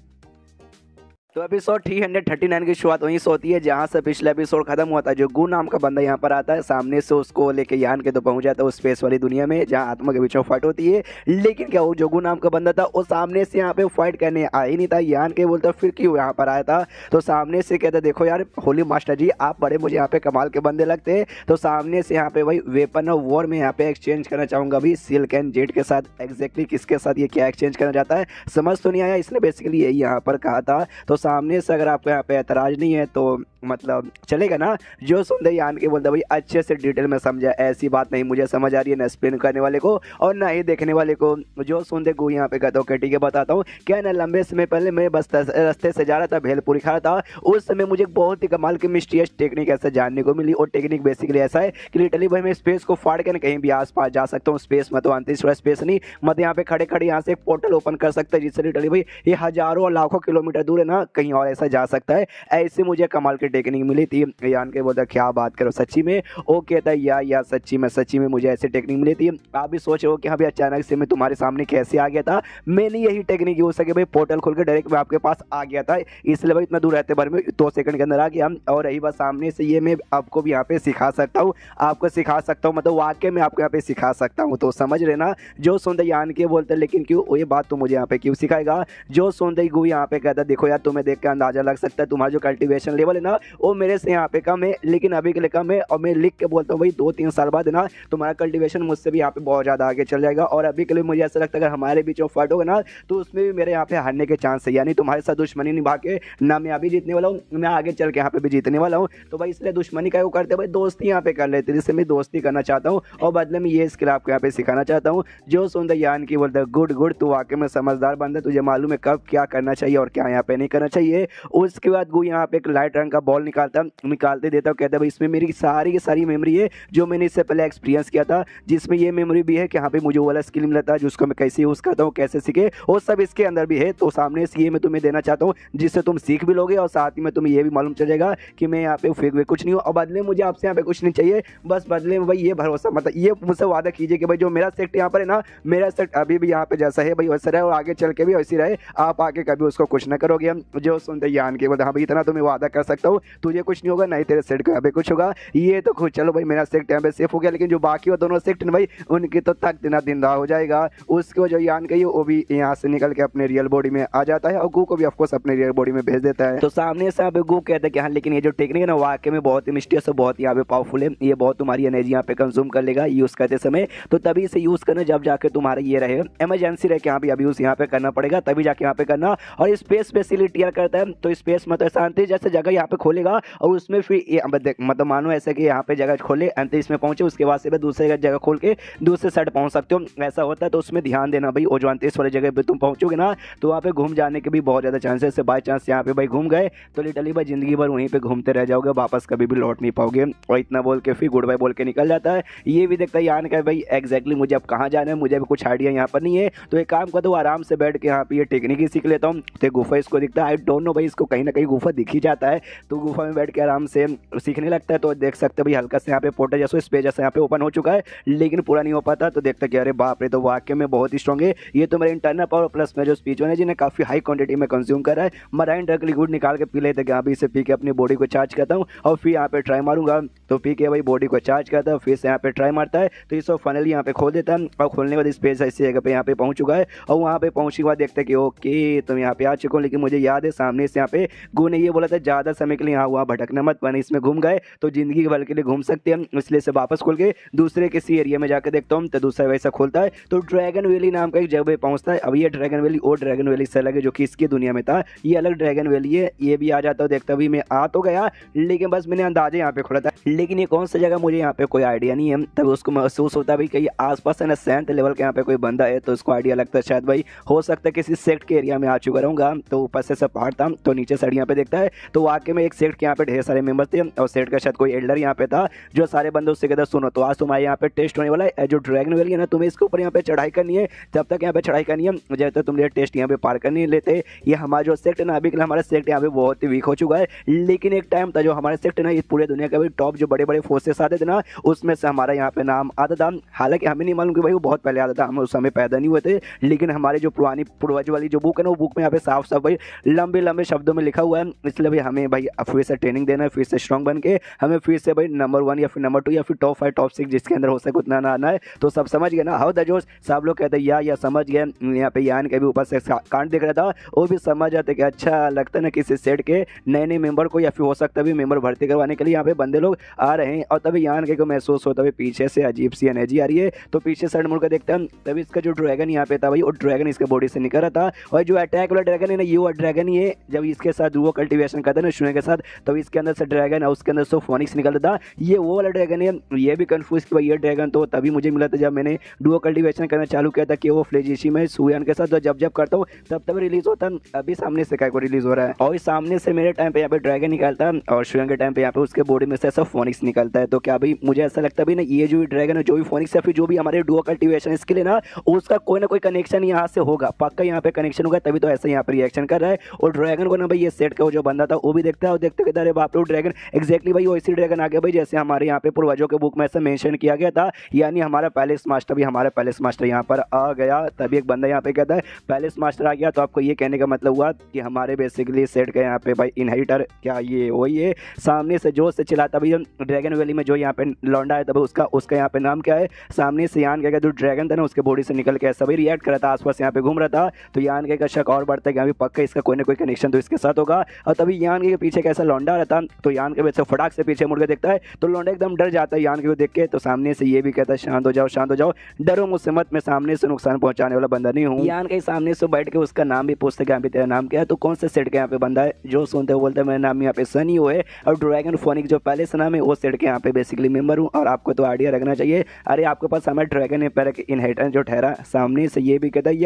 S1: तो एपिसोड 339 की शुरुआत वहीं से होती है जहाँ से पिछला एपिसोड खत्म हुआ था। जो गू नाम का बंदा यहाँ पर आता है, सामने से उसको लेके यान के तो पहुंच जाता है उस स्पेस वाली दुनिया में जहाँ आत्मा के बीच में फाइट होती है। लेकिन क्या वो जो गू नाम का बंदा था वो सामने से यहाँ पे फाइट करने आया ही नहीं था। यान के बोलता फिर क्यों यहाँ पर आया था, तो सामने से कहता देखो यार होली मास्टर जी आप बड़े मुझे यहाँ पे कमाल के बंदे लगते हैं, तो सामने से यहाँ पे भाई वेपन ऑफ वॉर में यहाँ पे एक्सचेंज करना चाहूँगा अभी सिल्क एंड जेट के साथ। एग्जैक्टली किसके साथ ये क्या एक्सचेंज करना चाहता है समझ तो नहीं आया, इसने बेसिकली यही यहाँ पर कहा था। तो सामने से अगर आपको यहाँ पे ऐतराज नहीं है तो मतलब चलेगा ना। जो सुनते यान के बोलता भाई अच्छे से डिटेल में समझा, ऐसी बात नहीं मुझे समझ आ रही है ना एक्सप्लेन करने वाले को और ना ही देखने वाले को। जो सुनते गु यहाँ पे कहता हूँ ठीक है बताता हूँ। क्या ना लंबे समय पहले मैं बस रास्ते से जा रहा था, भेलपुरी खा रहा था, उस समय मुझे बहुत ही कमाल की मिस्टीरियस टेक्निक ऐसे जानने को मिली। और टेक्निक बेसिकली ऐसा है कि लिटरली भाई मैं स्पेस को फाड़ कर कहीं भी आस पास जा सकता हूँ। स्पेस में तो अंतरिक्ष वाला स्पेस नहीं, मतलब यहाँ पे खड़े खड़े यहाँ से एक पोर्टल ओपन कर सकता है जिससे लिटरली भाई ये हजारों और लाखों किलोमीटर दूर है ना कहीं और ऐसा जा सकता है। ऐसे मुझे कमाल की टेक्निक मिली थी। यान के बोलता क्या बात करो सच्ची में, वो कहता है यार सच्ची में मुझे ऐसी टेक्निक मिली थी। आप भी सोच रहे हो कि हाँ भाई अचानक से मैं तुम्हारे सामने कैसे आ गया था, मैंने यही टेक्निक यूज करके भाई पोर्टल खोल के डायरेक्ट मैं आपके पास आ गया था, इसलिए भाई इतना दूर रहते भर में 2 सेकंड के अंदर आ गया। और रही बात सामने से ये मैं आपको भी यहाँ पे सिखा सकता हूँ, आपको सिखा सकता हूँ, मतलब वाकई में आपको यहाँ पे सिखा सकता हूँ। तो समझ रहे ना। जो सुनते यान के बोलते लेकिन क्यों ये बात तो मुझे यहाँ पे क्यों सिखाएगा। जो सुनते गु यहाँ पे कहता देखो यार तुम्हें देख के अंदाजा लग सकता है तुम्हारा जो कल्टीवेशन लेवल है ना वो मेरे से यहाँ पे कम है, लेकिन अभी के लिए कम है। और मैं लिख के बोलता हूँ भाई 2-3 साल बाद ना तुम्हारा कल्टीवेशन मुझसे भी यहाँ पे बहुत ज़्यादा आगे चल जाएगा। और अभी के लिए मुझे ऐसा लगता है अगर हमारे बीच में फाइट होगा ना तो उसमें भी मेरे यहाँ पे हारने के चांस है, यानी तुम्हारे साथ दुश्मनी निभा के ना मैं अभी जीतने वाला हूँ मैं आगे चल के यहाँ पे भी जीतने वाला हूँ। तो भाई इसलिए दुश्मनी का वो करते भाई दोस्ती यहाँ पे कर लेते, जिससे मैं दोस्ती करना चाहता हूँ और बदले में ये स्किल आपको यहाँ पे सिखाना चाहता हूँ। जो सुंदर यान की बोलता है गुड तू वाकई में समझदार बंदा, तुझे मालूम है कब क्या करना चाहिए और क्या यहाँ पे नहीं करना चाहिए। उसके बाद गु यहाँ पे एक लाइट रंग का बॉल निकालते देता हूँ, कहता है भाई इसमें मेरी सारी की सारी मेमोरी है जो मैंने इससे पहले एक्सपीरियंस किया था, जिसमें ये मेमोरी भी है कि यहाँ पे मुझे वो वाला स्किल मिला था जिसको मैं कैसे यूज़ करता हूँ कैसे सीखे वो सब इसके अंदर भी है। तो सामने से ये मैं तुम्हें देना चाहता हूँ जिससे तुम सीख भी लोगे और साथ ही में तुम्हें ये भी मालूम चल जाएगा कि मैं यहाँ पे फेक वे कुछ नहीं हूँ और बदले मुझे आपसे यहाँ पे कुछ नहीं चाहिए, बस बदले में भाई ये भरोसा मतलब ये मुझसे वादा कीजिए कि भाई जो मेरा सेक्ट यहाँ पर है ना मेरा सेक्ट अभी भी यहाँ पे जैसा है भाई वैसा रहे और आगे चल के भी वैसी रहे, आप आगे कभी उसको कुछ ना करोगे। हम जो सुनते यान के बोलते हाँ भाई इतना तुम्हें वादा कर सकता हूँ तुझे कुछ नहीं होगा नहीं तेरे सेक्ट को यहाँ पे कुछ होगा। ये तो खुद चलो भाई मेरा सेक्ट यहाँ पे सेफ हो गया, लेकिन जो बाकी वो दोनों सेक्ट भाई उनकी तो तक दिन दिन हो जाएगा। उसको जो यान गई वो भी यहाँ से निकल के अपने रियल बॉडी में आ जाता है और गू को भी ऑफकोर्स अपने रियल बॉडी में भेज देता है। तो सामने से यहाँ पे गू कहता है कि हाँ लेकिन ये जो टेक्निक है ना वाकई में बहुत ही मिस्टीरियस है, बहुत यहाँ पे पावरफुल है, ये बहुत तुम्हारी एनर्जी यहाँ पे कंज्यूम कर लेगा यूज करते समय, तो तभी इसे यूज करना जब जाके तुम्हारा ये रहे इमरजेंसी रहे कि हाँ भी अभी यूज यहाँ पे करना पड़ेगा तभी जाके यहाँ पे करना। और स्पेस फैसिलिटी करता है तो स्पेस मतलब शांति जैसे जगह यहाँ पे खोलेगा और उसमें फिर मतलब मानो ऐसे कि यहाँ पे जगह खोले अंतरिक्ष में पहुंचे उसके बाद से दूसरे जगह खोल के दूसरे साइड पहुंच सकते हो, ऐसा होता है। तो उसमें ध्यान देना भाई वो जो अंतरिक्ष वाली जगह पे तुम पहुंचोगे ना तो वहाँ पे घूम जाने के भी बहुत ज़्यादा चांसेस है। बाई चांस यहाँ पे भाई घूम गए तो लिटरली भाई जिंदगी भर वहीं पे घूमते रह जाओगे, वापस कभी भी लौट नहीं पाओगे। और इतना बोल के फिर गुड बाय बोल के निकल जाता है। ये भी देखता है यान का भाई एग्जैक्टली मुझे अब कहाँ जाना है मुझे भी कुछ आइडिया यहाँ पर नहीं है, तो एक काम कर दो आराम से बैठ के यहाँ पे ये टेक्निक ही सीख लेता हूँ। तो गुफा इसको दिखता है, आई डोंट नो भाई इसको कहीं ना कहीं गुफा दिख ही जाता है, तो गुफा में बैठ के आराम से सीखने लगता है। तो देख सकते हो भाई हल्का से यहाँ पे पोर्टल जैसे स्पेस जैसे यहाँ पे ओपन हो चुका है, लेकिन पूरा नहीं हो पाता। तो देखते कि अरे बाप रे, तो वाकई में बहुत ही स्ट्रॉन्ग है ये तो मेरे इंटरनल पावर प्लस में जो स्पीच है जिन्हें काफी हाई क्वांटिटी में कंज्यूम कर रहा है। मराइन ड्रग लिक्विड निकाल के पी लेते कि अभी इसे पी के अपनी बॉडी को चार्ज करता हूँ और फिर यहाँ पे ट्राई मारूंगा। तो पी के भाई बॉडी को चार्ज करता है, फिर से यहाँ पे ट्राई मारता है, तो इसको फाइनली यहाँ पे खोल देता है और खोलने के बाद स्पेस ऐसी जगह पे यहाँ पे पहुंच चुका है। और वहाँ पे पहुंचने के बाद देखते कि ओके तुम यहाँ पे आ चुके हो, लेकिन मुझे याद है सामने से यहाँ पे गु ने ये बोला था ज़्यादा समय के लिए यहाँ हुआ भटकना मत, वरना इसमें घूम गए तो जिंदगी के भर के लिए घूम सकते हैं, इसलिए से वापस खोल के दूसरे किसी एरिया में जाकर देखता हूँ। तो दूसरा वैसा खोलता है तो ड्रैगन वैली नाम का एक जगह पहुँचता है। अब ये ड्रैगन वैली और ड्रैगन वैली से अलग है जो कि इसकी दुनिया में था, ये अलग ड्रैगन वैली है। ये भी आ जाता हूँ, देखता भी मैं आ तो गया, लेकिन बस मैंने अंदाजे यहाँ पे खोला था, लेकिन ये कौन सा जगह मुझे यहाँ पे कोई आइडिया नहीं है। तब उसको महसूस होता है भाई कहीं आसपास है ना 7th लेवल के यहाँ पे कोई बंदा है, तो उसको आइडिया लगता है शायद भाई हो सकता है किसी सेक्ट के एरिया में आ चुका रहूँगा। तो ऊपर से सब पहाड़ था, तो नीचे साइड यहाँ पे देखता है तो वाकई में एक सेक्ट के यहाँ पे ढेर सारे मेंबर्स थे और सेक्ट का शायद कोई एल्डर यहाँ पे था जो सारे बंदे उससे कहता सुनो तो आज तुम्हारे यहाँ पे टेस्ट होने वाला है, जो ड्रैगन वैली है ना तुम्हें इसके ऊपर यहाँ पे चढ़ाई करनी है, जब तक यहाँ पे चढ़ाई करनी है जब तक तुम ये टेस्ट यहाँ पे पार कर नहीं लेते। ये हमारा जो सेक्ट है ना अभी के लिए हमारा सेक्ट यहाँ पे बहुत ही वीक हो चुका है, लेकिन एक टाइम था जो हमारा सेक्ट है ना इस पूरे दुनिया का भी टॉप जो बड़े बड़े फोर्सेस आते थे ना उसमें से हमारा यहाँ पे नाम आता था। हालांकि हमें नहीं मालूम कि भाई वो बहुत पहले आता था, हम उस समय पैदा नहीं हुए थे, लेकिन हमारे जो पुरानी पूर्वज वाली जो बुक है ना वो बुक में यहाँ पे साफ साफ भाई लंबे लंबे शब्दों में लिखा हुआ है। इसलिए भाई हमें भाई फिर से ट्रेनिंग देना है, फिर से स्ट्रॉन्ग बन के हमें फिर से भाई नंबर 1 या फिर नंबर 2 या फिर टॉप 5 टॉप 6 जिसके अंदर हो सके उतना ना आना है। तो सब समझ गए ना, हाउ द जोश सब लोग कहते हैं या समझ गए। यहाँ पे यान के भी ऊपर से कांड दिख रहा था, वो भी समझ आते कि अच्छा लगता है ना किसी सेट के नए नए मेंबर को या फिर हो सकता है मेंबर भर्ती करवाने के लिए यहाँ पे बंदे लोग आ रहे हैं। और तभी यान के को महसूस होता है पीछे से अजीब सी एनर्जी आ रही है, तो पीछे साइड मुड़ कर देखते हैं तभी इसका जो ड्रैगन यहाँ पे था भाई वो ड्रैगन इसके बॉडी से निकल रहा था। और जो अटैक वाला ड्रैगन है ना ये वो ड्रैगन ही है, जब इसके साथ वो कल्टीवेशन करता है ना शून्य के साथ तो इसके अंदर से ड्रैगन है उसके अंदर से फोनिक्स निकलता था, ये वो वाला ड्रैगन है। ये भी कंफ्यूज कि भाई ये ड्रैगन तो तभी मुझे मिला था जब मैंने डुओ कल्टीवेशन करना चालू किया था कि वो फ्लेजिशी में सुयान के साथ तो जब जब करता हूँ तब तब रिलीज होता है। अभी सामने से क्या को रिलीज हो रहा है और सामने से मेरे टाइम पे यहाँ पे ड्रैगन निकलता है और सुयान के टाइम पे यहाँ पे उसके बॉडी में से ऐसा फोनिक्स निकलता है। तो क्या भाई मुझे ऐसा लगता है ना ये जो ड्रैगन है जो भी फोनिक्स या फिर जो भी हमारे डुओ कल्टीवेशन इसके लिए ना उसका कोई ना कोई कनेक्शन यहाँ से होगा, पक्का यहाँ पे कनेक्शन होगा, तभी तो ऐसा यहाँ पे रिएक्शन कर रहा है। और ड्रैगन को ना भाई ये सेट का जो बंदा था वो भी देखता है और देखते कहता अरे बाप रे ड्रैगन एक्जैक्टली भाई वैसी ड्रैगन आ गया भाई जैसे हमारे यहाँ पे पूर्वजों के बुक में ऐसा मेंशन किया गया था, यानी हमारा पैलेस मास्टर भी हमारा पैलेस मास्टर यहाँ पर आ गया। तभी एक बंदा यहाँ पे कहता है पैलेस मास्टर आ गया, तो आपको ये कहने का मतलब हुआ कि हमारे बेसिकली सेट का यहाँ पे भाई इनहेरिटर क्या ये वही है। सामने से जोर से चिल्लाता भाई ड्रैगन वैली में जो यहाँ पे लौंडा है तब उसका यहाँ पे नाम क्या है। सामने से यान का जो ड्रैगन था ना उसके बॉडी से निकल के सभी रिएक्ट कर रहा था, आसपास यहाँ पे घूम रहा था। तो यान का शक और बढ़ता है कि अभी पक्का इसका कोई ना कोई कनेक्शन तो इसके साथ होगा। और तभी यान के पीछे कैसा लौंडा रहता तो यान के वैसे फटाक से पीछे मुड़ के देखता है तो लौंडा एकदम डर जाता है यान के देख के। तो सामने से ये भी कहता है शांत हो जाओ डरो मुझसे मत, मैं सामने से नुकसान पहुंचाने वाला बंदा नहीं हूँ। यान के सामने से बैठ के उसका नाम भी पूछते कि तेरा नाम क्या है, तो कौन से सेट के यहाँ पे बंदा है। जो सुनते हो बोलते हैं मेरा नाम यहाँ पे सनी हो है और ड्रैगन फोनिक जो पहले से नाम है वो सेट के यहाँ पे बेसिकली मेंबर हूँ। और आपको तो आइडिया रखना चाहिए, अरे आपके पास हमारे ड्रैगन एम्पायर के इनहेरिटर जो ठहरा। सामने से ये भी कहता है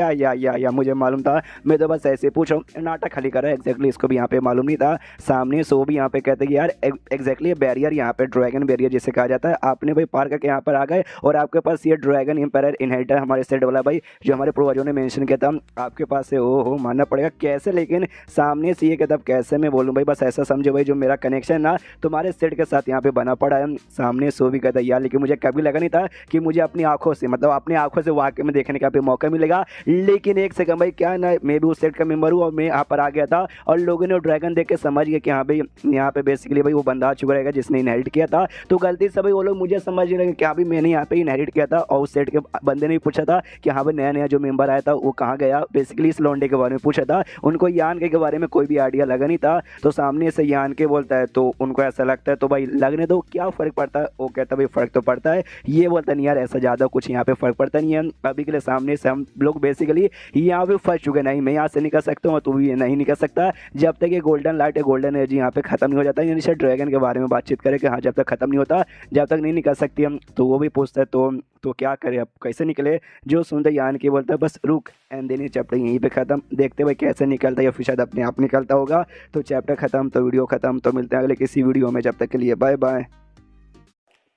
S1: या मुझे मालूम था, मैं तो बस ऐसे पूछो नाटक खाली कर रहा है, एक्जैक्टली इसको भी यहाँ पे मालूम नहीं था। सामने से वो भी यहाँ पे कहते हैं यार एक्जैक्टली बैरियर यहाँ पे ड्रैगन बैरियर जिसे कहा जाता है आपने भाई पार करके यहाँ पर आ गए और आपके पास ये ड्रैगन एम्पायर इनहेरिटर हमारे सेट वाला भाई जो हमारे पूर्वजों ने मेंशन किया था आपके पास से हो मानना पड़ेगा कैसे। लेकिन सामने से ये कहता कैसे मैं बोलूँ भाई, बस ऐसा समझो भाई जो मेरा कनेक्शन ना तुम्हारे सेट के साथ यहाँ पे बना पड़ा है। सामने से वो भी कहता यार लेकिन मुझे कभी लगा नहीं था कि मुझे अपनी आंखों से मतलब अपनी आंखों से वाकई में देखने का भी मौका मिलेगा। लेकिन एक सेकंड भाई क्या ना मैं भी उस सेट का मेंबर हूँ और मैं यहाँ पर आ गया था और लोगों ने ड्रैगन देख के समझ गया कि हाँ भाई यहाँ पे बेसिकली भाई वो बंदा आ चुका रहेगा जिसने इनहेरिट किया था। तो गलती से भाई वो लोग मुझे समझ नहीं लगे कि हाँ भाई मैंने यहाँ पे इनहेरिट किया था। और उस सेट के बंदे ने पूछा था कि हाँ भाई नया नया जो मेंबर आया था वो कहाँ गया, बेसिकली इस लौंडे के बारे में पूछा था। उनको यान के बारे में कोई भी आइडिया लगा नहीं था। तो सामने से यान के बोलता है तो उनको ऐसा लगता है तो भाई लगने दो क्या फ़र्क पड़ता है। वो कहता है भाई फ़र्क तो पड़ता है। ये बोलता नहीं यार ऐसा ज़्यादा कुछ यहाँ पे फ़र्क पड़ता नहीं है। अभी के लिए सामने से हम लोग बेसिकली यहाँ पे फंस चुके, नहीं मैं यहाँ से निकल सकता हूँ तू भी नहीं निकल सकता जब तक ये गोल्डन लाइट है गोल्डन एनर्जी यहाँ पे खत्म नहीं हो जाता है। यानी शायद ड्रैगन के बारे में बातचीत करें कि हाँ जब तक खत्म नहीं होता जब तक नहीं निकल सकती हम। तो वो भी पूछता है तो क्या करें अब कैसे निकले। जो सुनते यान की बोलता है बस रुक एंड देन ये चैप्टर यहीं पे ख़त्म, देखते भाई कैसे निकलता है या फिर शायद अपने आप निकलता होगा। तो चैप्टर ख़त्म तो वीडियो ख़त्म। तो मिलते हैं अगले किसी वीडियो में, जब तक के लिए बाय बाय।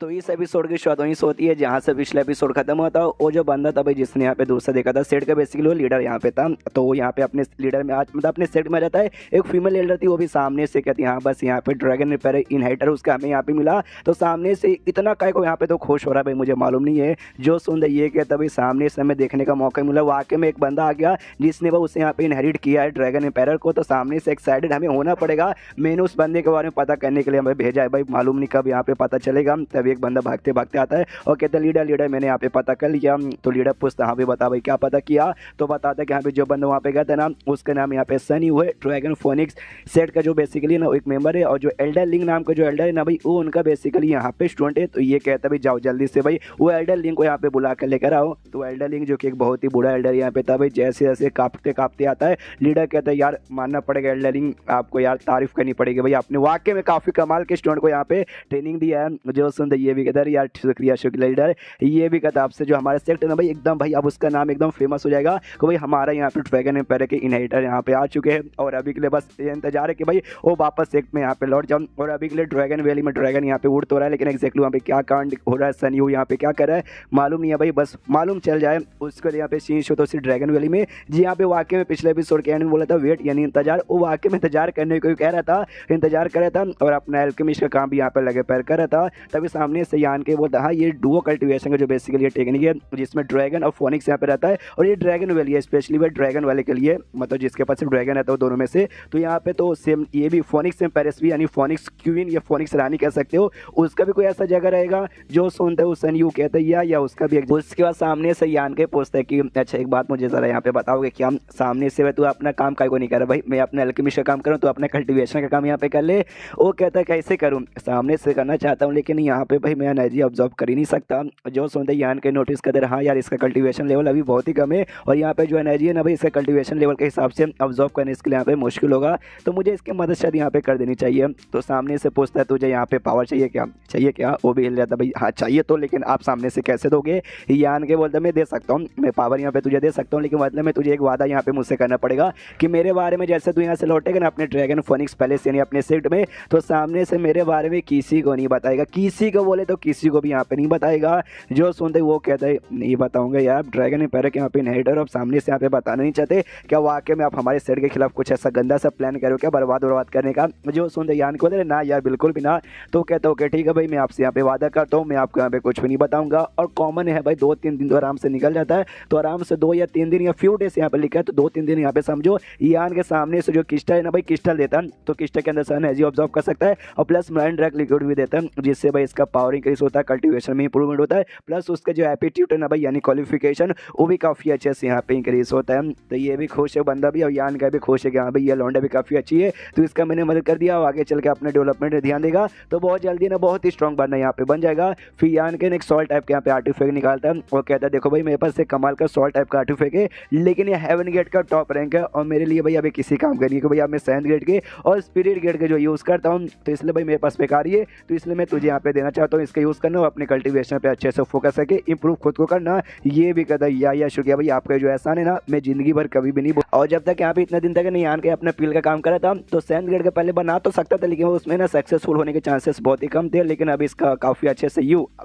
S1: तो इस एपिसोड की शुरुआत वहीं से होती है जहाँ से पिछला एपिसोड खत्म हुआ था। वो जो बंदा था भाई जिसने यहाँ पे दूसरा देखा था सेट का, बेसिकली वो लीडर यहाँ पे था। तो वो यहाँ पे अपने लीडर में आज मतलब अपने सेट में आ जाता है। एक फीमेल लीडर थी, वो भी सामने से कहती है हाँ बस यहाँ पे ड्रैगन रिपेयर इनहाइटर उसका हमें यहाँ पे मिला। तो सामने से इतना काय को यहाँ पे तो खुश हो रहा है भाई, मुझे मालूम नहीं है। जो सुन ये कहता भाई सामने से हमें देखने का मौका मिला, वाकई में एक बंदा आ गया जिसने वो उसे यहाँ पे इनहेरिट किया है ड्रैगन रिपेयर को। तो सामने से एक्साइटेड हमें होना पड़ेगा। मैंने उस बंदे के बारे में पता करने के लिए हमें भेजा है भाई, मालूम नहीं कब यहाँ पे पता चलेगा। तभी एक बंदा भागते भागते आता है और कहता है लीडर लीडर मैंने यहाँ पे पता कर लिया। तो लीडर पूछता हाँ भाई बता भाई क्या पता किया। तो बताता है कि यहाँ पे जो बंदा वहाँ पे गया था ना उसका नाम यहाँ पे सनी हुए ड्रैगन फोनिक्स सेट का जो बेसिकली ना एक मेंबर है, और जो एल्डर लिंक नाम का जो एल्डर है ना भाई वो उनका बेसिकली यहाँ पे स्टूडेंट है। तो ये कहता है भाई जाओ जल्दी से भाई वो एल्डर लिंक को यहाँ पे बुला कर लेकर आओ। तो एल्डर लिंक जो कि एक बहुत ही बुरा एल्डर यहाँ पे था भाई, जैसे जैसे कांपते कांपते आता है लीडर कहता है यार मानना पड़ेगा एल्डर लिंक, आपको यार तारीफ करनी पड़ेगी भाई, आपने वाकई में काफी कमाल के स्टूडेंट को यहाँ पे ट्रेनिंग दिया है। जो सुन ये भी कहता है यार शुक्रिया शुक्रिया लीडर। ये भी कहता आपसे जो हमारा सेक्ट है ना भाई एकदम भाई अब उसका नाम एकदम फेमस हो जाएगा कि भाई हमारा यहाँ पे ड्रैगन एम्पायर के इनहेरिटर यहाँ पे आ चुके हैं। और अभी के लिए बस ये इंतजार है कि भाई वो वापस सेक्ट में यहाँ पे लौट जाऊँ। और अभी के लिए ड्रैगन वैली में ड्रैगन यहाँ पे उड़ तो रहा है, लेकिन एक्जैक्टली वहाँ पे क्या कांड हो रहा है सनी यहाँ पे क्या कर रहा है मालूम नहीं है भाई, बस मालूम चल जाए उसको। यहाँ पे सीन शो तो सिर्फ ड्रैगन वैली में जी यहाँ पे वाकई में पिछले एपिसोड के एंड में बोला था वेट यानी इंतजार, वो वाकई में इंतजार करने को कह रहा था, इंतजार कर रहा था और अपना एल्केमिस्ट का काम भी यहाँ पे लगे पैर कर रहा था। तभी सामने से यान के बोलता हाँ ये डुओ कल्टिवेशन का जो बेसिकली ये टेक्निक है जिसमें ड्रैगन और फोनिक्स यहाँ पे रहता है। और ये ड्रैगन वैली है स्पेशली वह ड्रैगन वाले के लिए, मतलब जिसके पास ड्रैगन रहता है दोनों में से। तो यहाँ पे तो सेम ये भी फोनिक्स एम्पेरेस भी यानी फोनिक्स क्वीन या फोनिक्स रानी कह सकते हो, उसका भी कोई ऐसा जगह रहेगा जो सुनते है सन यू कहते हैं या उसका भी। उसके बाद सामने से यान के पूछते हैं कि अच्छा एक बात मुझे जरा यहाँ पे बताओगे क्या, सामने से तू अपना काम काय को नहीं कर रहा भाई, मैं अपने एल्केमिस्ट का काम करूँ तो अपने कल्टिवेशन का काम यहाँ पे कर ले। वो कहता है कैसे करूँ, सामने से करना चाहता हूँ लेकिन यहाँ पे भाई मैं एनर्जी ऑब्जॉर्व कर ही नहीं सकता। जो सुनते यान के नोटिस करते हाँ यार इसका कल्टिवेशन लेवल अभी बहुत ही कम है और यहाँ पे जो एनर्जी है ना भाई इसका कल्टिवेशन लेवल के हिसाब से ऑब्जॉर्व करने इसके लिए यहाँ पे मुश्किल होगा, तो मुझे इसकी मदद शायद यहाँ पे कर देनी चाहिए। तो सामने से पूछता है तुझे यहाँ पे पावर चाहिए क्या, वो भी हिल जाता भाई हाँ चाहिए तो, लेकिन आप सामने से कैसे दोगे। यान के बोलते मैं दे सकता हूँ, मैं पावर यहाँ पे तुझे दे सकता हूँ, लेकिन मतलब मैं तुझे एक वादा यहाँ पे मुझसे करना पड़ेगा कि मेरे बारे में जैसे तू यहाँ से लौटेगा ना अपने ड्रैगन फोनिक्स पैलेस यानी अपने सेट में, तो सामने से मेरे बारे में किसी को नहीं बताएगा, किसी को बोले तो किसी को भी यहाँ पे नहीं बताएगा। जो सुनते वो कहते हैं नहीं बताऊंगा यार ड्रैगन एम्पायर के यहाँ पे इनहेरिटर, अब सामने से यहाँ पे बताना नहीं चाहते क्या वाकई में आप हमारे सेट के खिलाफ कुछ ऐसा गंदा सा प्लान करो क्या बर्बाद करने का। जो सुनते यान को बोले ना यार बिल्कुल भी ना। तो कहता ओके ठीक है भाई मैं आपसे यहाँ पे वादा करता हूँ मैं आपको यहाँ पे कुछ भी नहीं बताऊंगा। और कॉमन है भाई 2-3 दिन तो आराम से निकल जाता है, तो आराम से 2 या 3 दिन या फ्यू डेज यहाँ पे लिखा है तो 2-3 दिन यहाँ पे समझो यान के सामने से जो क्रिस्टल है ना भाई क्रिस्टल देता है, तो क्रिस्टल के अंदर से एनर्जी ऑब्जॉर्व कर सकता है और प्लस मराइन ड्रैग लिक्विड भी देता है जिससे भाई इसका पावर इंक्रीज होता है, कल्टिवेशन में इंप्रूवमेंट होता है, प्लस उसका जो एप्टीट्यूड है ना भाई यानी क्वालिफिकेशन वो भी काफ़ी अच्छे से यहाँ पे इंक्रीज होता है। तो ये भी खुश है बंदा भी और यान का भी खुश है कि हाँ भाई ये लौंडा भी काफ़ी अच्छी है, तो इसका मैंने मदद कर दिया और आगे चल के अपने डेवलपमेंट में ध्यान देगा तो बहुत जल्दी ना बहुत ही स्ट्रॉन्ग बंदा यहाँ पे बन जाएगा। फिर यान के एक सॉल्ट टाइप के यहाँ पे आर्टिफैक्ट निकालता है और कहता है देखो भाई मेरे पास एक कमाल का सॉल्ट टाइप का आर्टिफैक्ट है, लेकिन ये हेवन गेट का टॉप रैंक है और मेरे लिए भाई अभी किसी काम का नहीं है कि भाई अब मैं सेवंथ गेट के और स्पिरिट गेट के जो यूज़ करता हूँ, तो इसलिए भाई मेरे पास बेकार ही है, तो इसलिए मैं तुझे यहाँ पे देना चाहता हूँ, इसका यूज़ करना और अपने कल्टिवेशन पे अच्छे से फोकस करके इंप्रूव खुद को करना। ये भी कहता है या शुक्रिया भाई आपका जो एहसान है ना मैं जिंदगी भर कभी भी नहीं और जब तक यहाँ पे इतने दिन तक नहीं आन के अपने पील का काम करा था तो सेवंथ ग्रेड के पहले बना तो सकता था, लेकिन उसमें ना सक्सेसफुल होने के चांसेस बहुत ही कम थे, लेकिन अभी इसका काफ़ी अच्छे से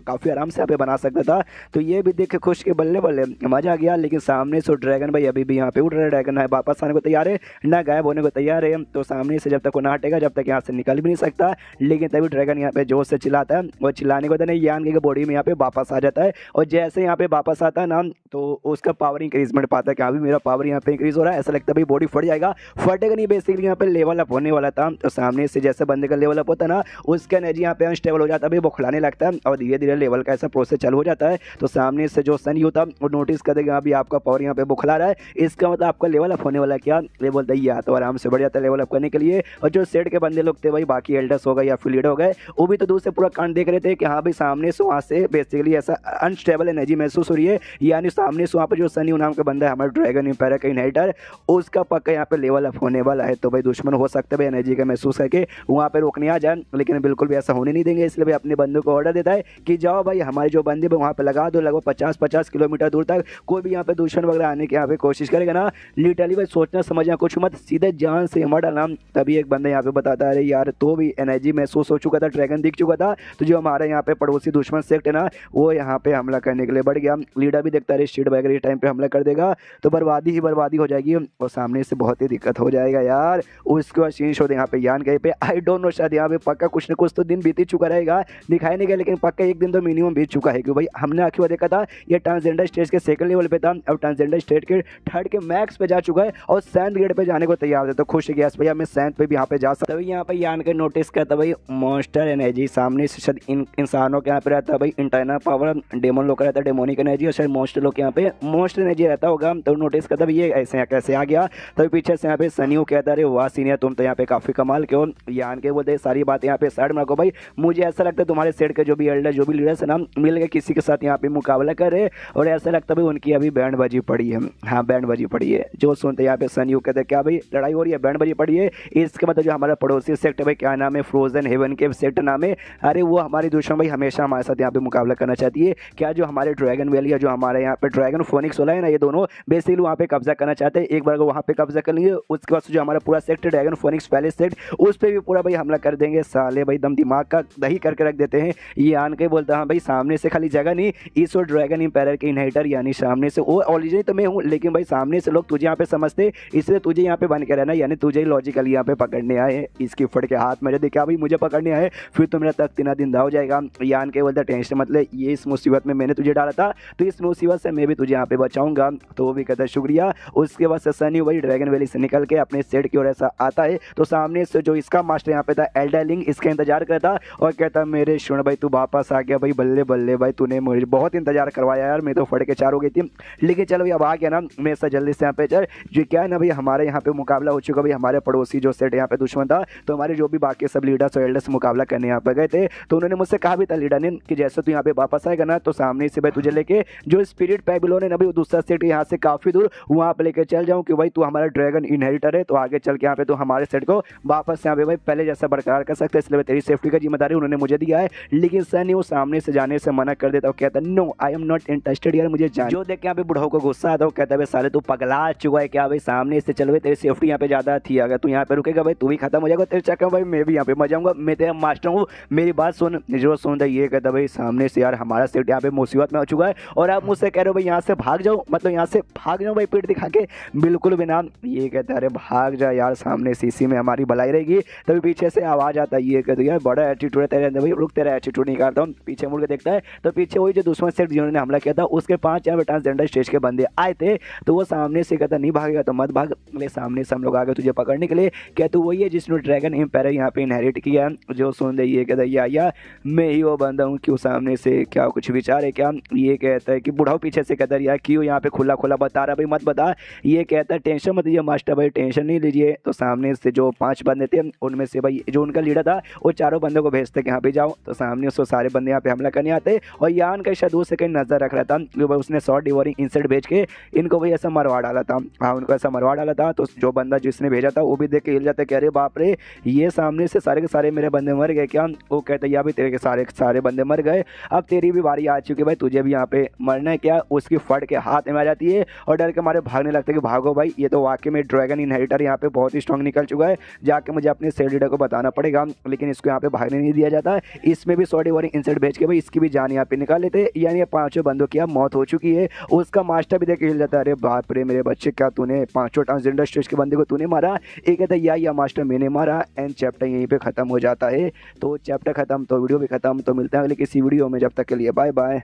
S1: काफ़ी आराम से यहाँ पे बना सकता था। तो ये भी देख के खुश के बल्ले बल्ले मजा आ गया। लेकिन सामने से ड्रैगन भाई अभी भी यहाँ पे उड़ रहा है, ड्रैगन है वापस आने को तैयार है ना गायब होने को तैयार है। तो सामने से जब तक वो ना हटेगा जब तक यहाँ से निकल भी नहीं सकता, लेकिन तभी ड्रैगन यहाँ पे जोर से चिल्लाता है और चिल्लाने को तो नहीं यान की बॉडी में यहाँ पे वापस आ जाता है और जैसे यहाँ पे वापस आता है ना तो उसका पावर इंक्रीजमेंट पाता है कि अभी मेरा पावर यहाँ पे इंक्रीज हो रहा है, ऐसा लगता है भाई बॉडी फट जाएगा, फटेगा नहीं बेसिकली यहाँ पे लेवल अप होने वाला था। तो सामने से जैसे बंदे का लेवल अप होता है ना उसका एनर्जी यहाँ पे अनस्टेबल हो जाता है, बौखलाने लगता है और धीरे धीरे लेवल का ऐसा प्रोसेस चालू हो जाता है। तो सामने से जो सन होता है वो नोटिस कर देगा अभी आपका पावर यहाँ पे बुखला रहा है, इसका मतलब आपका लेवल अप होने वाला क्या, ये बोलता है तो आराम से बढ़ जाता है लेवल अप करने के लिए। और जो सेट के बंदे लोग थे भाई बाकी एल्डर्स हो गए या फिर लीडर हो गए वो भी तो दूर से पूरा कांड देख रहे थे कि हाँ भाई सामने से वहाँ से बेसिकली ऐसा अनस्टेबल एनर्जी महसूस हो रही है, यानी सामने से वहाँ पर जो सनी नाम का बंदा है हमारा ड्रैगन एम्पायर का इनहेरिटर उसका पक्का यहाँ पे लेवल अप होने वाला है। तो भाई दुश्मन हो सकता है भाई एनर्जी का महसूस करके वहाँ पे रोकने आ जाए, लेकिन बिल्कुल भी ऐसा होने नहीं देंगे। इसलिए भाई अपने बंदों को ऑर्डर देता है कि जाओ भाई हमारे जो बंदे वहाँ पे लगा दो, लगभग 50-50 किलोमीटर दूर तक कोई भी यहाँ पे दुश्मन वगैरह आने की यहाँ पे कोशिश करेगा ना लिटरली भाई सोचना समझना कुछ मत, सीधे जान से मर डालना। तभी एक बंदा यहाँ पे बताता है अरे यार तो भी एनर्जी महसूस हो चुका था, ड्रैगन दिख चुका था, तो जो हमारे यहाँ पे पड़ोसी दुश्मन सेक्ट है ना, वो यहाँ पे हमला करने के लिए बढ़ गया। लीडर भी देखता है शीट वगैरह टाइम पे हमला कर देगा तो बर्बादी ही बर्बादी हो जाएगी और सामने से बहुत ही दिक्कत हो जाएगा यार। उसके बाद सीन शो यहाँ पे यान गए पे आई डोंट नो, शायद यहाँ पे पक्का कुछ ना कुछ तो दिन बीत ही चुका रहेगा, दिखाई नहीं गया लेकिन पक्का एक दिन तो मिनिमम बीत चुका है। क्योंकि भाई हमने आखिर बार देखा था ये ट्रांसजेंडर स्टेज के सेकंड लेवल पे था, अब ट्रांसजेंडर स्टेज के थर्ड के मैक्स पे जा चुका है और 7th ग्रेड पे जाने को तैयार है। तो खुश है गया भैया मैं 7th पे भी यहाँ पे जा सकता हूँ। यहाँ पे यान के नोटिस करता भाई मॉन्स्टर एनर्जी सामने से शायद इंसानों के यहाँ पे रहता है भाई इंटरनल पावर, डेमन लोग का रहता है डेमोनिक एनर्जी और शायद मॉन्स्टर लोग के यहाँ पे मॉन्स्टर एनर्जी रहता होगा। तो नोटिस करता भाई ये ऐसे कैसे आ गया। तो पीछे से यहाँ पे सनी को कहता है वाह सीनियर तुम तो यहाँ पे काफी कमाल के हो। यान के बोलते सारी बातें यहाँ पे साइड में रखो भाई, मुझे ऐसा लगता है तुम्हारे सेट के जो भी एल्डर जो भी लीडर्स है ना मिल के किसी के साथ यहाँ पे मुकाबला करे और ऐसा लगता है भाई उनकी अभी बैंड बाजी पड़ी है। हाँ बैंड बाजी पड़ी है जो सुनते यहाँ पे सनी कहते हैं क्या भाई लड़ाई हो रही है बैंड बाजी पड़ी है। इसके मतलब जो हमारा पड़ोसी सेक्ट है भाई क्या नाम है फ्रोजन हेवन के सेक्ट नाम है, अरे वो हमारी दुश्मन भाई हमेशा हमारे साथ यहाँ पे मुकाबला करना चाहती है। क्या जो हमारे ड्रैगन वैली है जो हमारे यहाँ पे ड्रैगन फोनिक्स वाला है ना, ये दोनों बेसिकली वहाँ पे कब्जा करना चाहते हैं। एक बार वहाँ पे कब्जा कर लेंगे उसके बाद जो हमारा पूरा sect dragon phoenix palace sect उस पर भी पूरा भाई हमला कर देंगे। साले भाई दम दिमाग का दही करके रख देते हैं। ये आन के बोलता हाँ भाई सामने से खाली जगह नहीं, इस और ड्रैगन इंपायर के इनहेरिटर यानी सामने से वो ओरिजिनल तो मैं हूँ लेकिन भाई सामने से लोग तुझे यहाँ पे समझते इसलिए तुझे यहाँ पे बन के रहना, यानी तुझे ही लॉजिकली यहाँ पे पकड़ने आए। इसकी फट के हाथ में देखा भाई मुझे पकड़ने आए फिर तो मेरा तक 3 दिन हो जाएगा। यान के बोलता टेंशन मतलब ये इस मुसीबत में मैंने तुझे डाला था तो इस मुसीबत से मैं भी तुझे यहाँ पे बचाऊंगा। तो वो भी कहता है शुक्रिया। उसके बाद सनी वही ड्रैगन वैली से निकल के अपने सेट की ओर ऐसा आता है तो सामने से जो इसका मास्टर यहाँ पे था एल्डरलिंग इसका इंतजार करता और कहता मेरे सुन भाई तू वापस आ गया भाई, बल्ले बल्ले भाई तूने मुझे बहुत इंतजार करवाया यार, मैं तो फट के चार हो गई थी लेकिन चलो अब आ गया ना मैं ऐसा जल्दी से यहाँ पे चल। जो क्या है ना भाई हमारे यहाँ पे मुकाबला हो चुका भाई, हमारे पड़ोसी जो सेट यहाँ पे दुश्मन था तो हमारे जो भी बाकी सब लीडर्स और एल्डर्स मुकाबला करने यहाँ पे गए थे तो उन्होंने मुझसे कहा भी था लीडर ने कि जैसे तू यहाँ पे वापस आएगा ना तो सामने से भाई तुझे लेके जो स्पिरिट पैबिलोन है ना भाई दूसरा सेट यहाँ से काफी दूर वहाँ पे लेके चल जाऊँ कि भाई तू हमारा ड्रैगन इनहेरिटर है तो आगे चल के यहाँ पे तो हमारे सेट को वापस यहाँ पे भाई पहले जैसा बरकरार कर सकते हैं, इसलिए तेरी सेफ्टी का जिम्मेदारी उन्होंने मुझे दिया है। लेकिन सनी वो सामने से जाने से मना कर देता और कहता no I am not interested यार मुझे जान। जो देख के यहाँ पे बुढ़ाओ को गुस्सा आता है कहता है साले तू पगला चुका है क्या भाई, सामने से चल भाई तेरी सेफ्टी यहाँ पे ज्यादा थी, अगर तू यहाँ पे रुकेगा भाई तू भी खत्म हो जाएगा तेरे चक्कर भाई मैं भी यहाँ पे मर जाऊंगा, मैं तेरा मास्टर हूँ मेरी बात सुन। जो सुनता ये कहता भाई सामने से यार हमारा सेट यहाँ पे मुसीबत में हो चुका है और आप मुझसे कह रहे हो भाई यहाँ से भाग जाओ, मतलब यहाँ से भाग जाओ भाई पीठ दिखा के, बिल्कुल भी ना। ये कहता है अरे भाग जा यार सामने सीसी में हमारी भलाई रहेगी। तभी पीछे से आवाज आता है ये कहते यार बड़ा एटीट्यूड है तेरे अंदर भाई, रुक तेरा एटीट्यूड निकालता हूँ। पीछे मुड़ के देखता है तो पीछे वही जो दुश्मन सेट जिन्होंने हमला किया था उसके 5 यहाँ पे ट्रांसजेंडर स्टेज के बंदे आए थे तो वो सामने से कहता नहीं भागेगा तो मत भाग, ले सामने से हम लोग आ गए तुझे पकड़ने के लिए। क्या तू वही है जिसने ड्रैगन एम्पायर यहाँ पे इनहेरिट किया। जो सुन दे ये कहता या मैं ही वो बंदा हूँ, क्यों सामने से क्या कुछ विचार है क्या। ये कहता है कि बुढ़ाओ पीछे से कहता है यार क्यों यहाँ पे खुला खुला बता रहा भाई मत बता। ये कहता है टेंशन मत लीजिए मास्टर भाई टेंशन नहीं लीजिए। तो सामने से जो 5 बंदे थे उनमें से भाई जो उनका लीडर था वो चारों बंदों को भेजते कि यहाँ पे जाओ। तो सामने उसको सारे बंदे यहाँ पे हमला करने आते और यान का शायद दूर से कहीं नजर रख रहा था कि भाई उसने शॉर्ट डिवोरिंग इंसेट भेज के इनको भाई ऐसा मरवा डाला था। हाँ उनको ऐसा मरवा डाला था। तो जो बंदा जिसने भेजा था वो भी देख के हिल जाता कि अरे बाप रे ये सामने से सारे के सारे मेरे बंदे मर गए क्या। वो कहता या भी तेरे के सारे बंदे मर गए, अब तेरी भी बारी आ चुकी है भाई तुझे भी यहाँ पे मरना है क्या। उसकी फट के हाथ में आ जाती है और डर के मारे भागने लगते कि भागो भाई ये तो वाकई में ड्रैगन इनहेरिटर यहाँ पे बहुत ही स्ट्रॉन्ग निकल चुका है, जाके मुझे अपने सेल लीडर को बताना पड़ेगा। लेकिन इसको यहाँ पे भागने नहीं दिया जाता, इसमें भी शॉर्ट डिवोरिंग इंसेट भेज के भाई इसकी भी जान यहाँ पे निकाल लेते। यानी ये 5 बंदों की मौत हो चुकी है। उसका मास्टर भी देख के हिल जाता है अरे बाप रे मेरे बच्चे क्या तूने 5 ट्रांसजेंडर स्टेज के बंदे को तूने मारा। एक कहता है या मास्टर मैंने मारा। एंड चैप्टर यहीं पे खत्म हो जाता है। तो चैप्टर खत्म तो वीडियो भी खत्म। तो मिलते हैं अगले किसी वीडियो में, जब तक के लिए बाय बाय।